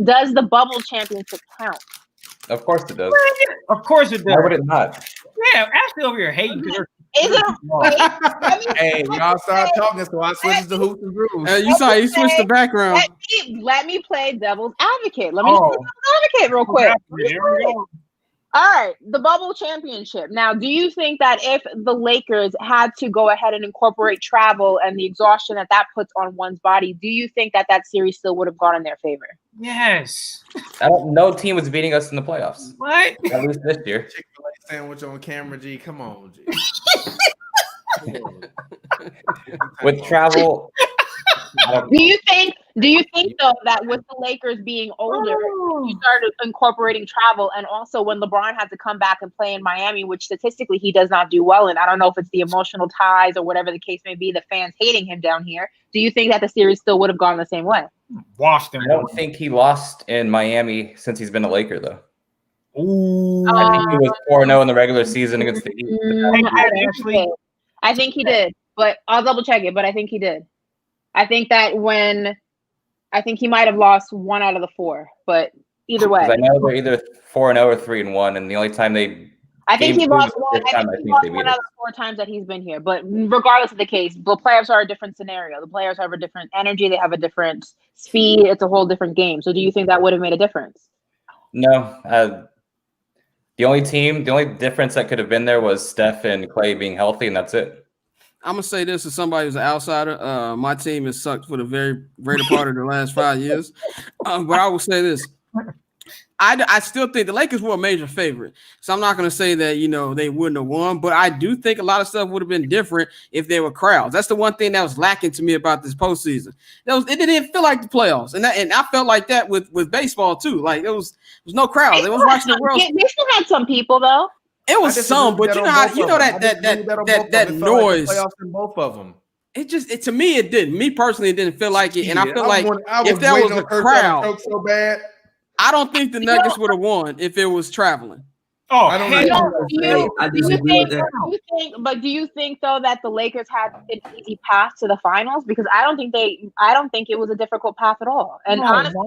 Does the bubble championship count? Of course it does. Of course it does. Why would it not? Yeah, Ashley over here hating. Hey, y'all start talking, so I switched to hoops and grooves. You saw he switched the background. Let me play devil's advocate. Let me play devil's advocate real quick. Here we go. All right, the bubble championship. Now, do you think that if the Lakers had to go ahead and incorporate travel and the exhaustion that puts on one's body, do you think that series still would have gone in their favor? Yes. No team was beating us in the playoffs. What? At least this year. Chick-fil-A sandwich on camera, G. Come on, G. With travel. Do you think though that with the Lakers being older, you started incorporating travel, and also when LeBron had to come back and play in Miami, which statistically he does not do well in. I don't know if it's the emotional ties or whatever the case may be, the fans hating him down here. Do you think that the series still would have gone the same way? Washed him. I don't think he lost in Miami since he's been a Laker though. Ooh. I think he was 4-0 in the regular season against the Heat. I think he did, but I'll double check it. But I think he did. I think he might have lost 1 out of the 4, but either way. I know they're either 4-0 or 3-1, and the only time I think he lost 1. I think he lost 1 out of the 4 times that he's been here. But regardless of the case, the playoffs are a different scenario. The players have a different energy. They have a different speed. It's a whole different game. So do you think that would have made a difference? No. The only difference that could have been there was Steph and Clay being healthy, and that's it. I'm gonna say this as somebody who's an outsider. My team has sucked for the very greater part of the last 5 years. But I will say this. I still think the Lakers were a major favorite. So I'm not going to say that, they wouldn't have won. But I do think a lot of stuff would have been different if there were crowds. That's the one thing that was lacking to me about this postseason. It didn't feel like the playoffs. And I felt like that with baseball, too. Like, there was no crowd. They was watching the World. They still had some people, though. It was some, but that noise. Playoffs in both of them. To me, it didn't. Me personally, it didn't feel like it. And I feel like if there was a crowd, so bad. I don't think the Nuggets would have won if it was traveling. Oh, I don't know. I disagree with that. Do you think though that the Lakers had an easy path to the finals? Because I don't think it was a difficult path at all. And honestly,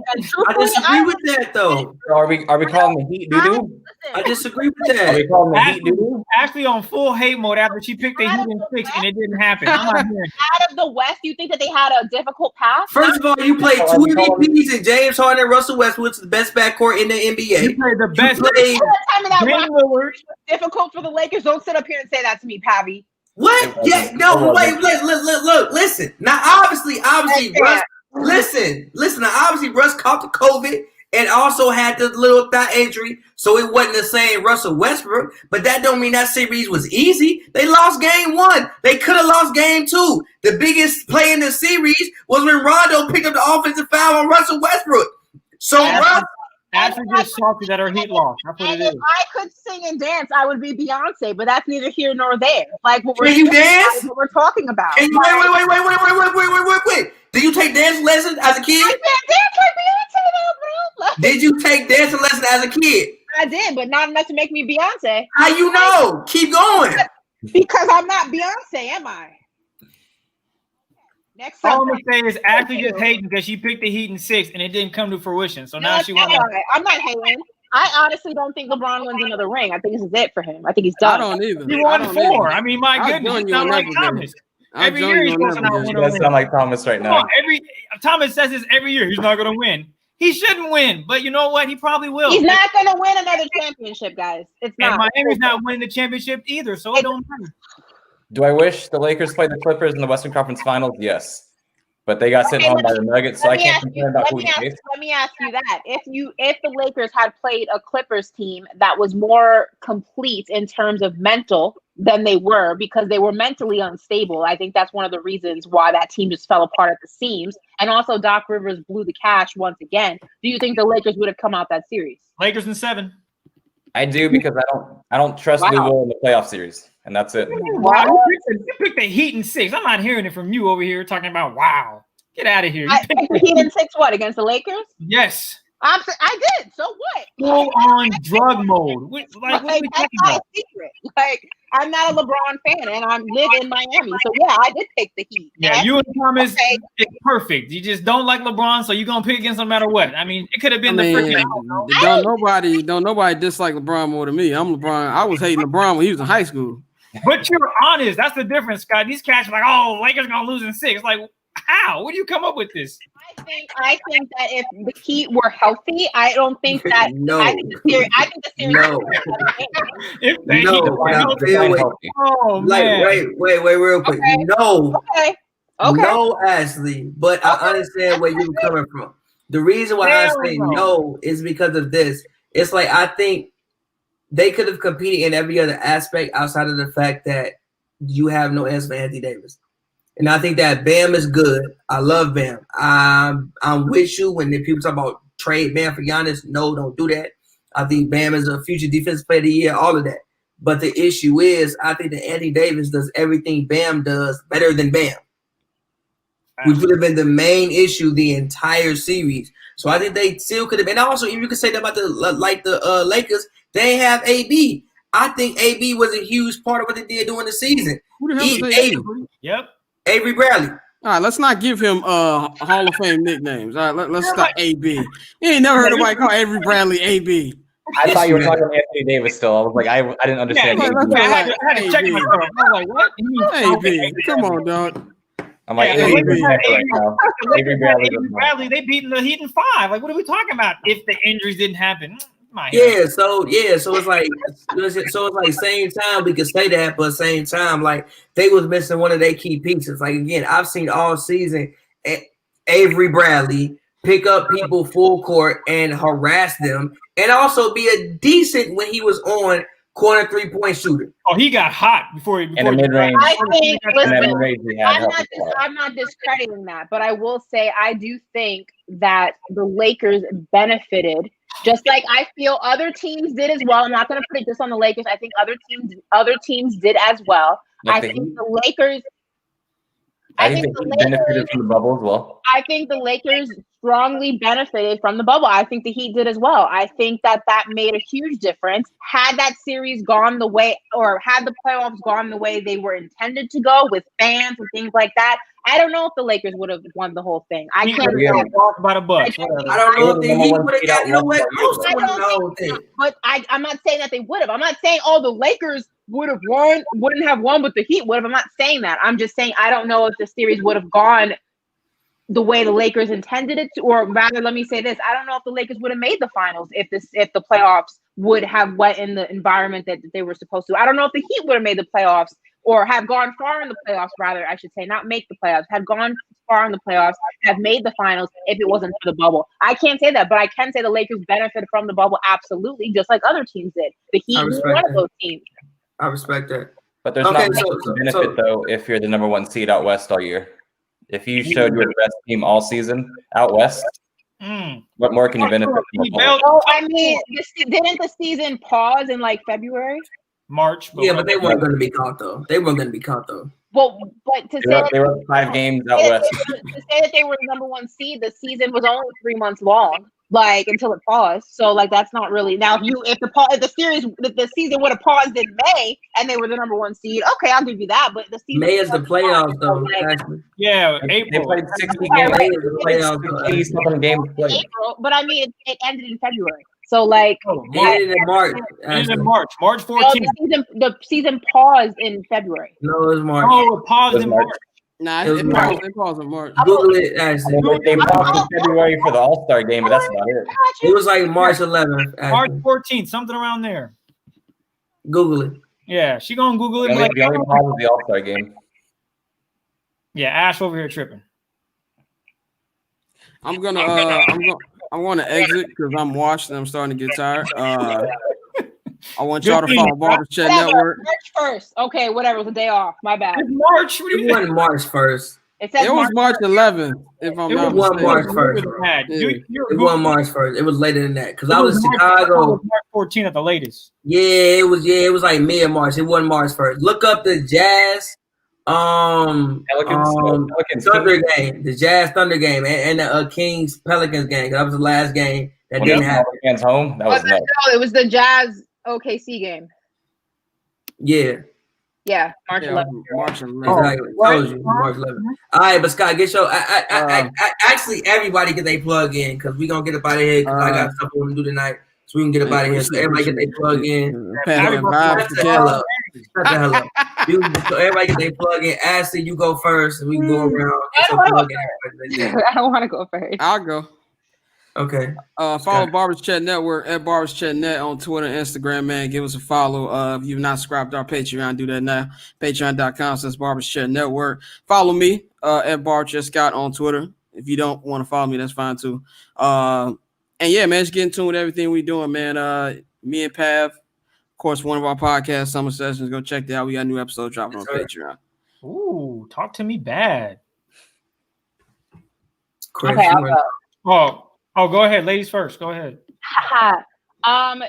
I disagree with that though. Are we calling the Heat doo-doo? I disagree with that. Are we calling the Heat doo-doo? Actually on full hate mode after she picked the Heat in 6 and it didn't happen. Out of the West, you think that they had a difficult path? First of all, you played 2 MVPs and James Harden and Russell Westbrook, the best backcourt in the NBA. You played the best. Difficult for the Lakers. Don't sit up here and say that to me, Pavy. What? Yeah, no, wait, look, listen. Now, obviously, Russ, listen. Now, obviously, Russ caught the COVID and also had the little thigh injury, so it wasn't the same Russell Westbrook. But that don't mean that series was easy. They lost game 1. They could have lost game 2. The biggest play in the series was when Rondo picked up the offensive foul on Russell Westbrook. So Russ. Actually, just salty that our Heat lost. That's what it is. If I could sing and dance, I would be Beyonce, but that's neither here nor there. Like what Can you dance? What we're talking about. Can you, wait. Did you take dance lessons as a kid? I can't dance like Beyonce, though, bro. Did you take dancing lessons as a kid? I did, but not enough to make me Beyonce. How you know? Keep going. Because I'm not Beyonce, am I? Next all I'm gonna say is Ashley just hating because she picked the Heat in 6 and it didn't come to fruition. So now she wants. I'm not hating. I honestly don't think LeBron wins another ring. I think this is it for him. I think he's done. I don't either. He won 4. I mean, my goodness, he's not like Thomas. Every year he's supposed to not win. That's not like Thomas right now. Thomas says this every year. He's not going to win. He shouldn't win, but you know what? He probably will. He's not going to win another championship, guys. It's not. And Miami's not winning the championship either, so it don't matter. Do I wish the Lakers played the Clippers in the Western Conference Finals? Yes. But they got sent home by the Nuggets, so I can't complain about who Let me ask you that. If the Lakers had played a Clippers team that was more complete in terms of mental than they were, because they were mentally unstable, I think that's one of the reasons why that team just fell apart at the seams. And also Doc Rivers blew the cash once again. Do you think the Lakers would have come out that series? Lakers in 7. I do, because I don't trust Lou Will in the playoff series. And that's it. Wow. You picked the Heat in 6. I'm not hearing it from you over here talking about wow. Get out of here. I picked the Heat in 6 what? Against the Lakers? Yes. I did. So what? Full on drug mode. What are we talking about? Secret. Like, I'm not a LeBron fan and I live in Miami. So yeah, I did pick the Heat. Yeah, you and Thomas is perfect. You just don't like LeBron, so you're gonna pick against him no matter what. I mean, it could have been the freaking don't nobody dislike LeBron more than me. I'm LeBron. I was hating LeBron when he was in high school. But you're honest. That's the difference, Scott. These cats are like, oh, Lakers gonna lose in 6. Like, how? Where do you come up with this? I think that if the Heat were healthy, I don't think that. No. I think the series. No. If the Heat wait, oh man. Wait, real quick. Okay. No. Okay. No, Ashley. But I understand where you're coming from. The reason why I say no is because of this. It's like I think they could have competed in every other aspect outside of the fact that you have no answer for Anthony Davis. And I think that Bam is good. I love Bam. I'm with you when the people talk about trade Bam for Giannis. No, don't do that. I think Bam is a future defensive player of the year, all of that. But the issue is, I think that Anthony Davis does everything Bam does better than Bam, which would have been the main issue the entire series. So I think they still could have. And also, if you could say that about the Lakers, they have AB. I think AB was a huge part of what they did during the season. Who the hell is AB? Yep. Avery Bradley. All right, let's not give him Hall of Fame nicknames. All right, let's stop AB. You ain't never heard nobody call Avery Bradley AB. I thought you were talking about Anthony Davis still. I was like, I didn't understand. Yeah, I had to check myself. I was like, what? AB. Come on, dog. I'm like, Avery Bradley, they beaten the Heat in 5. Like, what are we talking about? If the injuries didn't happen. So it's like same time we could say that, but same time like they was missing one of their key pieces. Like again, I've seen all season Avery Bradley pick up people full court and harass them, and also be a decent when he was on corner 3-point shooter. Oh, he got hot before he mid-range. I think. Listen, I'm not discrediting that, but I will say I do think that the Lakers benefited. Just like I feel other teams did as well. I'm not going to put it just on the Lakers. I think other teams did as well. I think the Lakers. I think the Lakers benefited from the bubble as well. I think the Lakers strongly benefited from the bubble. I think the Heat did as well. I think that made a huge difference. Had that series gone the way, or had the playoffs gone the way they were intended to go with fans and things like that, I don't know if the Lakers would have won the whole thing. I can't talk about a Bucs. I don't know if the Heat would have got. You know what? Most of the whole thing. But I'm not saying that they would have. I'm not saying the Lakers would have won, wouldn't have won, but the Heat would have. I'm not saying that. I'm just saying I don't know if the series would have gone the way the Lakers intended it to, or rather, let me say this: I don't know if the Lakers would have made the finals if the playoffs would have went in the environment that they were supposed to. I don't know if the Heat would have made the playoffs or have gone far in the playoffs, rather, I should say, not make the playoffs, have gone far in the playoffs, have made the finals if it wasn't for the bubble. I can't say that, but I can say the Lakers benefited from the bubble absolutely, just like other teams did. The Heat was one of those teams. I respect that. But there's not much benefit, though, if you're the number 1 seed out west all year. If you showed you're the best team all season out west, what more can you benefit from? Well, I mean, didn't the season pause in like February? March. But they weren't going to be caught, though. Well, but to say they were 5 games out west. To say that they were the number 1 seed, the season was only 3 months long, like until it paused. So like that's not really now. If the season would have paused in May and they were the number 1 seed, okay, I'll give you that. But the season May is the playoffs, though. Yeah, April. They played 60 games. May is the playoffs. Games played. April, but I mean it ended in February. So like it ended in March. March 14th. The season paused in February. No, it was March. Oh, it paused in March. Nah, it paused in March. Google it, Ashley. They paused in February for the All-Star game, but that's about it. It was like March 11th. Ashley. March 14th, something around there. Google it. Yeah, she gonna Google it. The only pause was the All-Star game. Yeah, Ash over here tripping. I'm gonna exit because I'm washed and I'm starting to get tired. I want y'all to follow Barber's Chat Network. March 1st. Okay, whatever. It was a day off. My bad. It's March. What do you mean? March 1st. It was March 11th. If I'm not mistaken. March 1st. It wasn't March 1st. It was later than that because I was in Chicago. March 14th at the latest. Yeah, it was like mid March. It wasn't March 1st. Look up the Jazz. Pelicans Thunder game, the Jazz Thunder game, and the Kings Pelicans game. That was the last game that didn't happen. Pelicans home. That was nuts. No, it was the Jazz OKC game. Yeah, March 11th. March 11th. Exactly. Told you, March 11th. All right, but Scott, get your. Actually, everybody get their plug in because we gonna get up out of here because I got stuff I want to do tonight. So we can get up out of here. So everybody get their plug in. Shut the hell up. Everybody get their plug in. Ashley, you go first, and we can go around. I don't want to go first. I'll go. Okay. Follow Barber's Chat Network at Barber's Chat Net on Twitter and Instagram, man. Give us a follow. If you've not subscribed to our Patreon, do that now. Patreon.com/Barber's Chat Network. Follow me at Barber Scott on Twitter. If you don't want to follow me, that's fine too. And yeah, man, just get in tune with everything we're doing, man. Me and Pav, of course, one of our podcasts, Summer Sessions. Go check that out. We got a new episode dropping on Patreon. Ooh, talk to me bad. Okay, I'll go. Oh, go ahead. Ladies first. Go ahead.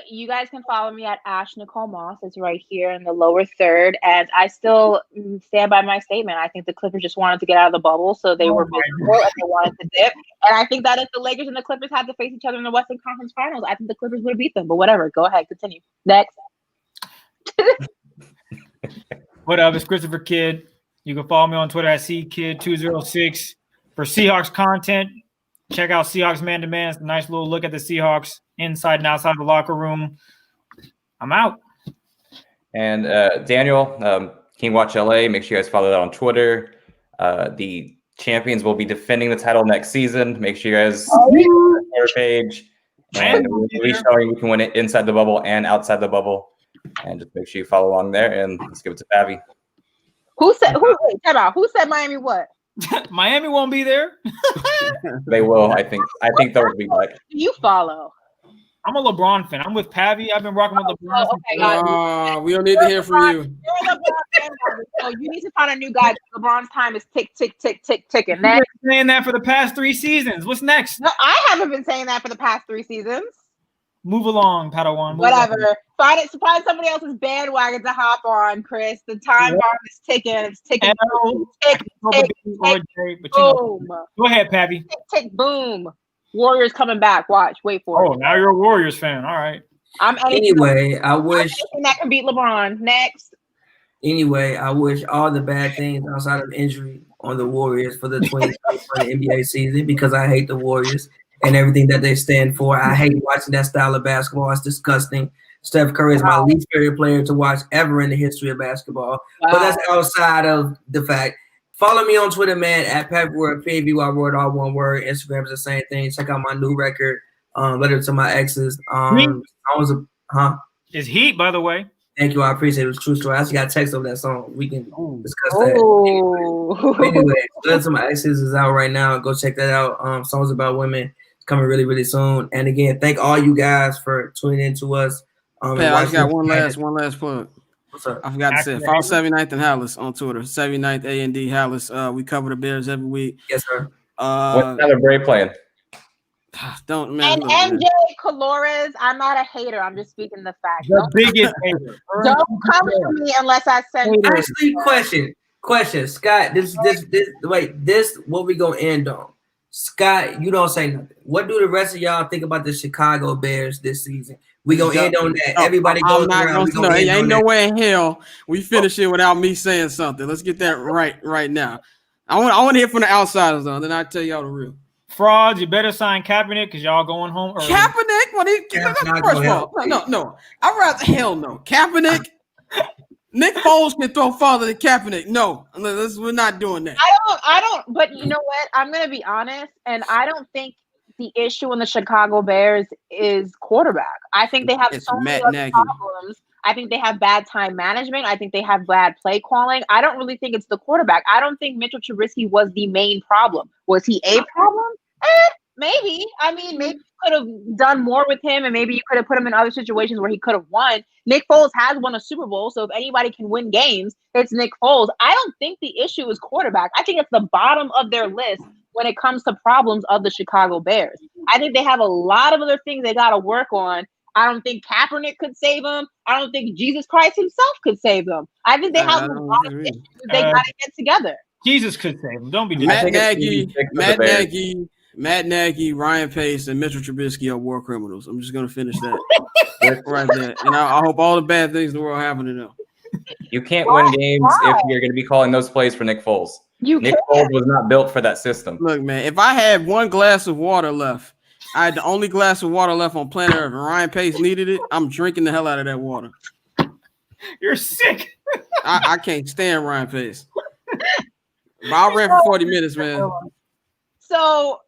You guys can follow me at Ash Nicole Moss. It's right here in the lower third. And I still stand by my statement. I think the Clippers just wanted to get out of the bubble, so they were miserable and they wanted to dip. And I think that if the Lakers and the Clippers had to face each other in the Western Conference Finals, I think the Clippers would have beat them. But whatever. Go ahead. Continue. Next. What up? It's Christopher Kidd. You can follow me on Twitter at CKid206 for Seahawks content. Check out Seahawks Man to Man. It's a nice little look at the Seahawks inside and outside the locker room. I'm out. And Daniel, King Watch LA. Make sure you guys follow that on Twitter. The champions will be defending the title next season. Make sure you guys our page. And we'll be showing we can win it inside the bubble and outside the bubble. And just make sure you follow along there. And let's give it to Pavy. Who said Miami what? Miami won't be there. They will, I think. I think they'll be back. You follow. I'm a LeBron fan. I'm with Pavy. I've been rocking with LeBron. Okay, we don't need to hear from you. You're a LeBron fan, so you need to find a new guy. LeBron's time is ticking. You've been saying that for the past 3 seasons. What's next? No, I haven't been saying that for the past 3 seasons. Move along, Padawan. Whatever. Find somebody else's bandwagon to hop on, Chris. The time bomb is ticking. It's ticking. Boom. Go ahead, Pavy. Tick, boom. Warriors coming back. Watch. Wait for it. Oh, now you're a Warriors fan. All right. Anyway, I wish that can beat LeBron. Next. Anyway, I wish all the bad things outside of injury on the Warriors for the 2020 NBA season because I hate the Warriors and everything that they stand for. I hate watching that style of basketball. It's disgusting. Steph Curry is my least favorite player to watch ever in the history of basketball. Wow. But that's outside of the fact. Follow me on Twitter, man, at Pavy, Pavy, all one word. Instagram is the same thing. Check out my new record, Letter to My Exes. Is Heat, by the way. Thank you. I appreciate it. It was a true story. I actually got a text over that song. We can discuss Oh. that. Anyway, Blood to My Exes is out right now. Go check that out. Songs about women. It's coming really, really soon. And again, thank all you guys for tuning in to us. I just got one last plug. What's up? I forgot to say, follow 79th and Hallis on Twitter. 79th AND Hallis. We cover the Bears every week. Yes, sir. What's Tyler Bray playing? Don't, man. And MJ Colores, I'm not a hater. I'm just speaking the fact. The biggest hater. Don't come for me unless I send you. Actually, question, Scott. This what we gonna end on? Scott, you don't say nothing. What do the rest of y'all think about the Chicago Bears this season? We gonna end on that. Everybody goes around. Ain't no way in hell we finish it without me saying something. Let's get that right now. I want to hear from the outsiders though. Then I tell y'all the real. Frauds, you better sign Kaepernick because y'all going home early. Kaepernick? First of all, no. I'd rather hell no. Kaepernick. Nick Foles can throw farther than Kaepernick. No, we're not doing that. I don't. But you know what? I'm gonna be honest, and I don't think the issue in the Chicago Bears is quarterback. I think they have so many other problems. I think they have bad time management. I think they have bad play calling. I don't really think it's the quarterback. I don't think Mitchell Trubisky was the main problem. Was he a problem? Maybe. I mean, maybe you could have done more with him, and maybe you could have put him in other situations where he could have won. Nick Foles has won a Super Bowl, so if anybody can win games, it's Nick Foles. I don't think the issue is quarterback. I think it's the bottom of their list when it comes to problems of the Chicago Bears. I think they have a lot of other things they got to work on. I don't think Kaepernick could save them. I don't think Jesus Christ himself could save them. I think they have a lot of issues they got to get together. Jesus could save them. Don't be Matt Nagy, Ryan Pace, and Mitchell Trubisky are war criminals. I'm just going to finish that right there. And I hope all the bad things in the world happen to them. You can't win games if you're going to be calling those plays for Nick Foles. Nick Foles was not built for that system. Look, man, if I had one glass of water left, I had the only glass of water left on planet Earth, and Ryan Pace needed it, I'm drinking the hell out of that water. You're sick. I can't stand Ryan Pace. But I ran for 40 minutes, man. So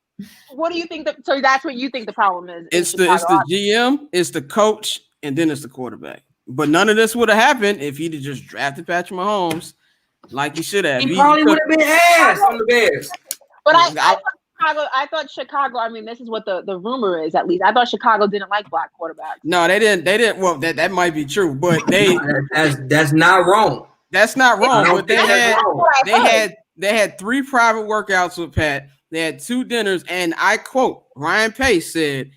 what do you think? So that's what you think the problem is? It's the GM, it's the coach, and then it's the quarterback. But none of this would have happened if he'd have just drafted Patrick Mahomes like he should have. He probably would have been ass on the Bears. But I thought Chicago. I mean, this is what the rumor is. At least I thought Chicago didn't like black quarterbacks. No, they didn't. Well, that might be true, but that's not wrong. That's not wrong. But they had 3 private workouts with Pat. They had 2 dinners, and I quote, Ryan Pace said,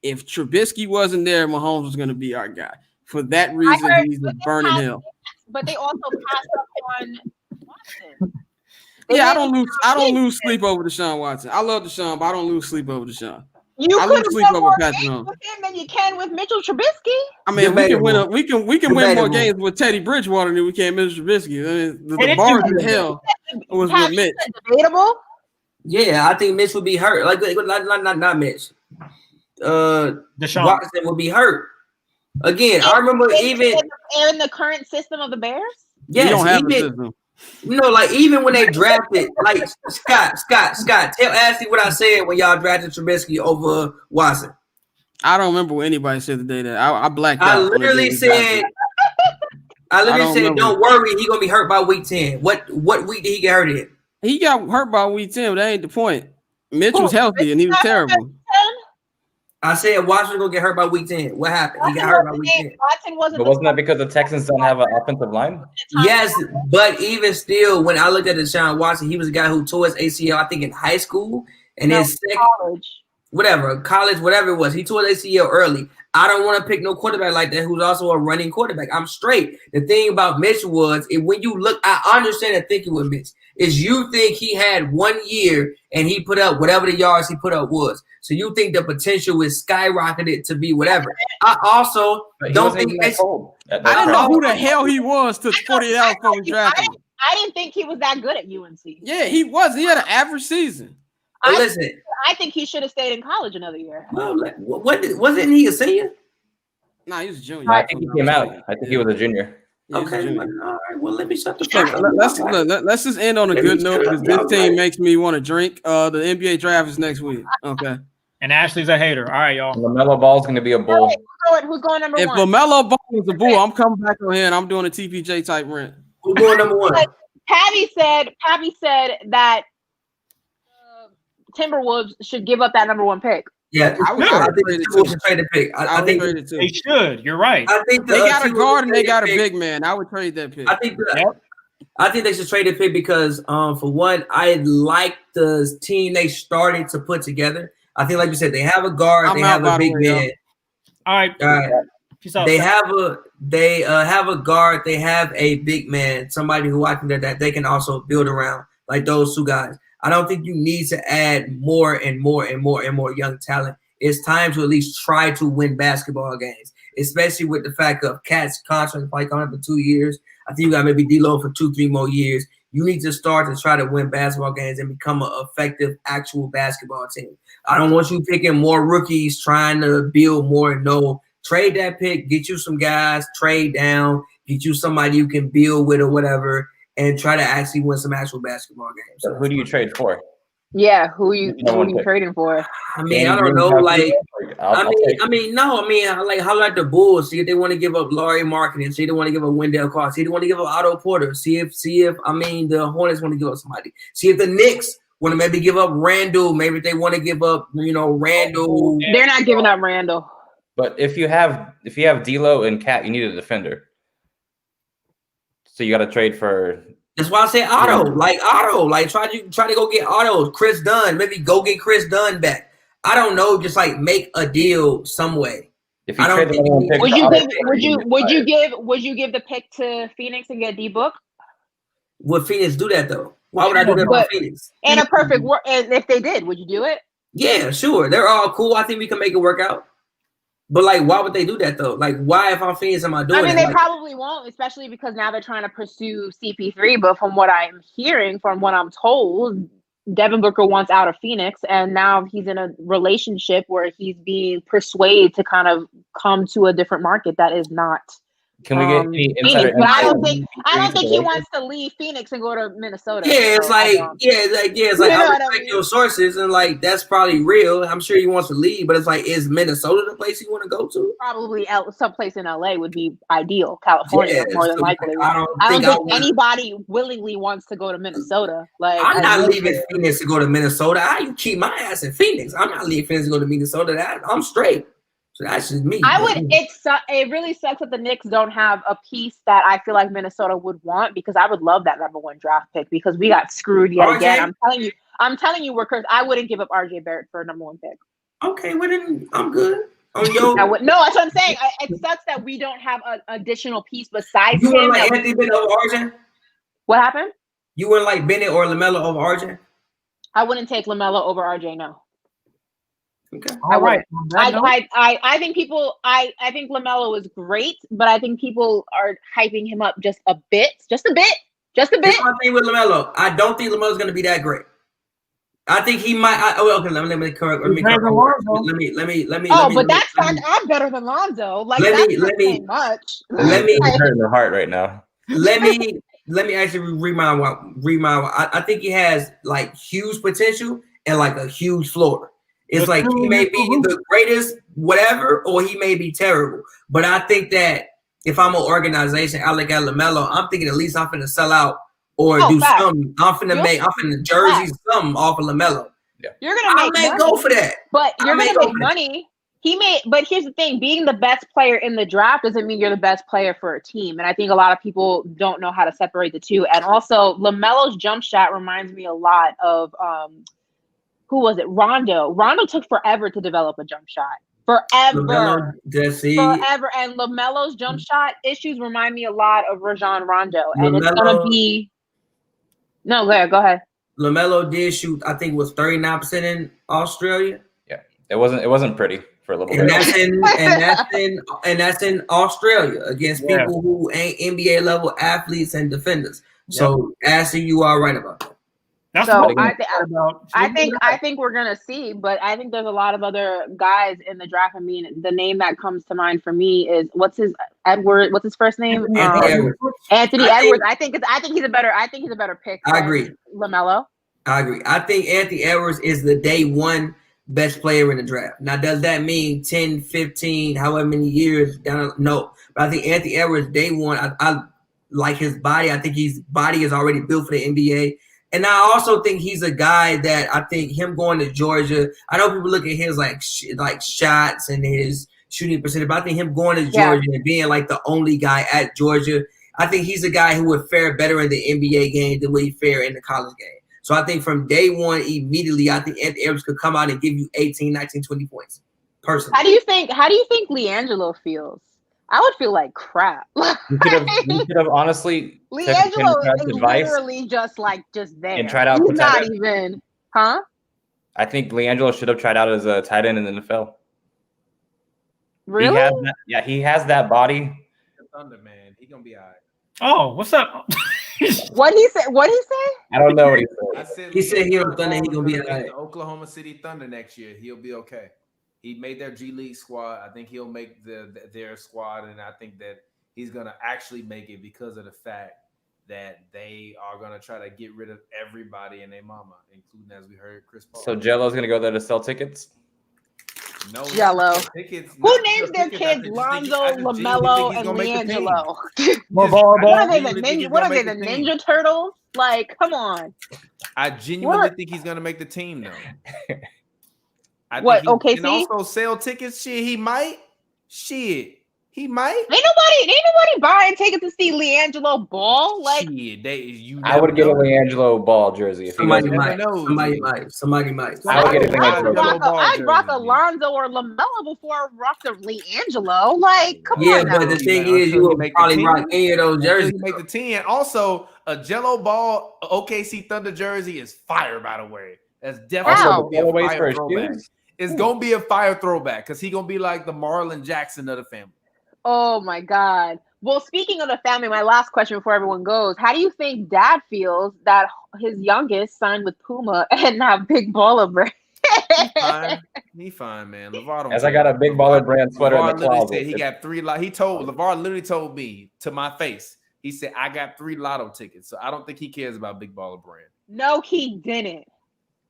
if Trubisky wasn't there, Mahomes was going to be our guy. For that reason, he's a burning hell. But they also passed up on Watson. I don't lose sleep over Deshaun Watson. I love Deshaun, but I don't lose sleep over Deshaun. I lose sleep over Patrick Mahomes with him than you can with Mitchell Trubisky. I mean, we can win more games with Teddy Bridgewater than we can with Mitchell Trubisky. I mean, the bar in hell was with Mitch. Debatable. Yeah, I think Mitch would be hurt. Like not Mitch. Deshaun Watson would be hurt. Again, I remember even in the current system of the Bears. Yes, don't have a system. Like even when they drafted, like Scott, tell Ashley what I said when y'all drafted Trubisky over Watson. I don't remember what anybody said the day that I blacked out. I literally said, don't worry, he's gonna be hurt by week 10. What week did he get hurt in? He got hurt by week 10, but that ain't the point. Mitch was healthy and he was terrible. I said Watson gonna get hurt by week 10. What happened? He got hurt by week 10. But wasn't that because the Texans don't have an offensive line? Yes, but even still, when I looked at Deshaun Watson, he was a guy who tore his ACL, I think, in high school and his college, whatever it was. He tore his ACL early. I don't want to pick no quarterback like that who's also a running quarterback. I'm straight. The thing about Mitch was, when you look, I understand the thinking with Mitch, is you think he had 1 year and he put up whatever the yards he put up was. So you think the potential is skyrocketed to be whatever. I also don't think Mitch. I didn't know who the hell he was to 48 hours before we drafted him. I didn't think he was that good at UNC. Yeah, he was. He had an average season. I think he should have stayed in college another year. Well, wasn't he a senior? Nah, he was a junior. I think he came out. I think he was a junior. Okay. All right. Well, let me shut the fuck up. Let's just end on a good note because this team makes me want to drink. The NBA draft is next week. Okay. And Ashley's a hater. All right, y'all. LaMelo Ball's going to be a bull. Who's going number If one? LaMelo Ball is a bull, I'm coming back on here and I'm doing a TPJ type rant. Who's going number one? Pavy said that Timberwolves should give up that number one pick. Yeah, I would I think trade it the Timberwolves too. should trade the pick. I think would trade it too. They should. You're right. I think They got a Timberwolves guard and they trade got a the pick. big man. I would trade that pick. I think they should trade the pick because for one, I like the team they started to put together. I think, like you said, they have a guard, I'm they out, have by a the big way, man. All right. All right. Peace out. They have a guard, they have a big man, somebody who I think that they can also build around, like those two guys. I don't think you need to add more and more young talent. It's time to at least try to win basketball games, especially with the fact of Cat's contract probably coming up in 2 years. I think you got maybe D-Lo for 2-3 more years. You need to start to try to win basketball games and become an effective actual basketball team. I don't want you picking more rookies trying to build more. No, trade that pick, get you some guys, trade down, get you somebody you can build with or whatever, and try to actually win some actual basketball games. So who do you trade for? Yeah, who you trading for? I mean, I don't know. Like, like how like the Bulls. See if they want to give up Laurie Marketing. See if they want to give up Wendell Carter. See if they want to give up Otto Porter. See if the Hornets want to give up somebody. See if the Knicks want to maybe give up Randall. Maybe they want to give up, Randall. They're not giving up Randall. But if you have D'Lo and Cat, you need a defender. So you got to trade for. That's why I say Otto. Like try to go get Otto, Chris Dunn. Maybe go get Chris Dunn back. I don't know. Just like make a deal some way. If you trade the would you give the pick to Phoenix and get D-Book? Would Phoenix do that though? Why would I do that for Phoenix? In a perfect world, and if they did, would you do it? Yeah, sure. They're all cool. I think we can make it work out. But like, why would they do that though? Like, why if I'm Phoenix am I doing it? I mean, they probably won't, especially because now they're trying to pursue CP3. But from what I'm hearing, from what I'm told, Devin Booker wants out of Phoenix, and now he's in a relationship where he's being persuaded to kind of come to a different market that is not. Can we get any insider? But I don't think he wants to leave Phoenix and go to Minnesota. Yeah, it's like I respect your sources, and like that's probably real. I'm sure he wants to leave, but it's like, is Minnesota the place you want to go to? Probably someplace in LA would be ideal. California, more than likely. I don't think anybody willingly wants to go to Minnesota. Like, I'm not leaving Phoenix to go to Minnesota. I keep my ass in Phoenix. I'm not leaving Phoenix to go to Minnesota. I'm straight. So that's just me. It really sucks that the Knicks don't have a piece that I feel like Minnesota would want, because I would love that number one draft pick, because we got screwed yet again. I'm telling you, we're cursed. I wouldn't give up RJ Barrett for a number one pick. Okay, well then I'm good. No, that's what I'm saying. It sucks that we don't have an additional piece besides you him. wouldn't like Anthony Bennett over RJ? What happened? You wouldn't like Bennett or LaMelo over RJ? I wouldn't take LaMelo over RJ, no. Okay. All right. I think I think LaMelo is great, but I think people are hyping him up just a bit. Here's my thing with LaMelo. I don't think LaMelo's going to be that great. I think he might. Let me correct. Let me. But that's fine. I'm better than Lonzo. Like, let me much. Let me hurt in the heart right now. Let me actually rewind. I think he has like huge potential and like a huge floor. It's like he may be the greatest, whatever, or he may be terrible. But I think that if I'm an organization, I look at LaMelo, I'm thinking at least I'm finna sell out or do something. I'm finna jersey something off of LaMelo. Yeah. You're gonna make money. Go for that. But you're gonna make money. But here's the thing: being the best player in the draft doesn't mean you're the best player for a team. And I think a lot of people don't know how to separate the two. And also, LaMelo's jump shot reminds me a lot of who was it? Rondo. Rondo took forever to develop a jump shot. Forever. And LaMelo's jump shot issues remind me a lot of Rajon Rondo. And it's gonna be go ahead. LaMelo did shoot, I think it was 39% in Australia. Yeah. It wasn't pretty for a little bit. That's in Australia against people who ain't NBA level athletes and defenders. So Ashley, you are right about that. I think we're gonna see, but I think there's a lot of other guys in the draft. I mean, the name that comes to mind for me is what's his first name? Anthony Edwards. I think he's a better pick. I agree. LaMelo. I agree. I think Anthony Edwards is the day one best player in the draft. Now, does that mean 10, 15, however many years down? No. But I think Anthony Edwards, day one, I like his body. I think his body is already built for the NBA. And I also think he's a guy that I think him going to Georgia, I know people look at his like shots and his shooting percentage, but I think him going to Georgia and being like the only guy at Georgia, I think he's a guy who would fare better in the NBA game than what he fare in the college game. So I think from day one, immediately, I think Anthony Edwards could come out and give you 18, 19, 20 points. Personally. How do you think LiAngelo feels? I would feel like crap. You could have honestly. LiAngelo is literally just there. And tried out. He's not even, huh? I think LiAngelo should have tried out as a tight end in the NFL. Really? He has that body. Thunder, man. He gonna be all right. Oh, what's up? What he say? I don't know what he said. He said he on Thunder. He gonna be all right. The Oklahoma City Thunder next year. He'll be okay. He made their G League squad. I think he'll make their squad, and I think that he's gonna actually make it because of the fact that they are gonna try to get rid of everybody and their mama, including, as we heard, Chris Paul. So Jello's gonna go there to sell tickets. No, Jello. Tickets. Who names their kids Lonzo, LaMelo, and LiAngelo? What are they, the Ninja Turtles? Like, come on. I genuinely think he's gonna make the team, though. Okay, and also sell tickets. He might. He might. Ain't nobody buying tickets to see LiAngelo ball. Like, I would get a LiAngelo Ball jersey. If somebody might. Somebody might. I'd rock a Lonzo or LaMelo before I rock a LiAngelo. Like, come on. Yeah, but the thing is, you will probably rock any of those jerseys. Make the team. And also, a Jello Ball OKC Thunder jersey is fire, by the way. That's definitely a fire throwback. It's gonna be a fire throwback because he's gonna be like the Marlon Jackson of the family. Oh my God. Well, speaking of the family, my last question before everyone goes, how do you think dad feels that his youngest signed with Puma and not Big Baller Brand? He fine, man. As I got a Big Baller Brand sweater in the closet. Said he got 3 LeVar literally told me to my face. He said, I got 3 lotto tickets. So I don't think he cares about Big Baller Brand. No, he didn't.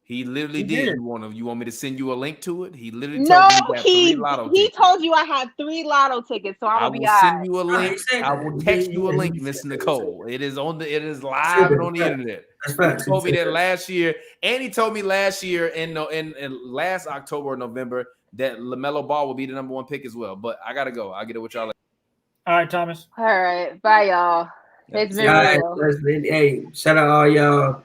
He literally did. You want me to send you a link to it? He literally told me he told you I had 3 lotto tickets, so I will send you a link. I will text you a link, Miss Nicole. It is live on the internet. He told me that last year, and he told me last year in last October or November that LaMelo Ball will be the number 1 pick as well. But I gotta go. I'll get it with y'all later. All right, Thomas. All right, bye, y'all. It's been real. Hey, shout out all y'all.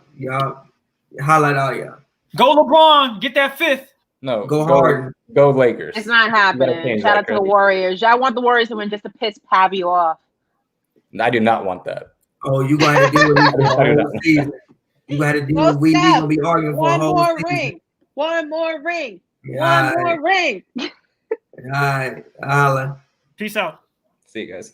Highlight all y'all. Go LeBron, get that 5th. No, go hard. Go Lakers. It's not happening. Shout out to the Warriors. I want the Warriors to win just to piss Pavy off. I do not want that. Oh, you gonna have to deal with me for the whole season. You gotta deal with we gonna be arguing for a whole season. One more ring. All right. Holla. Peace out. See you guys.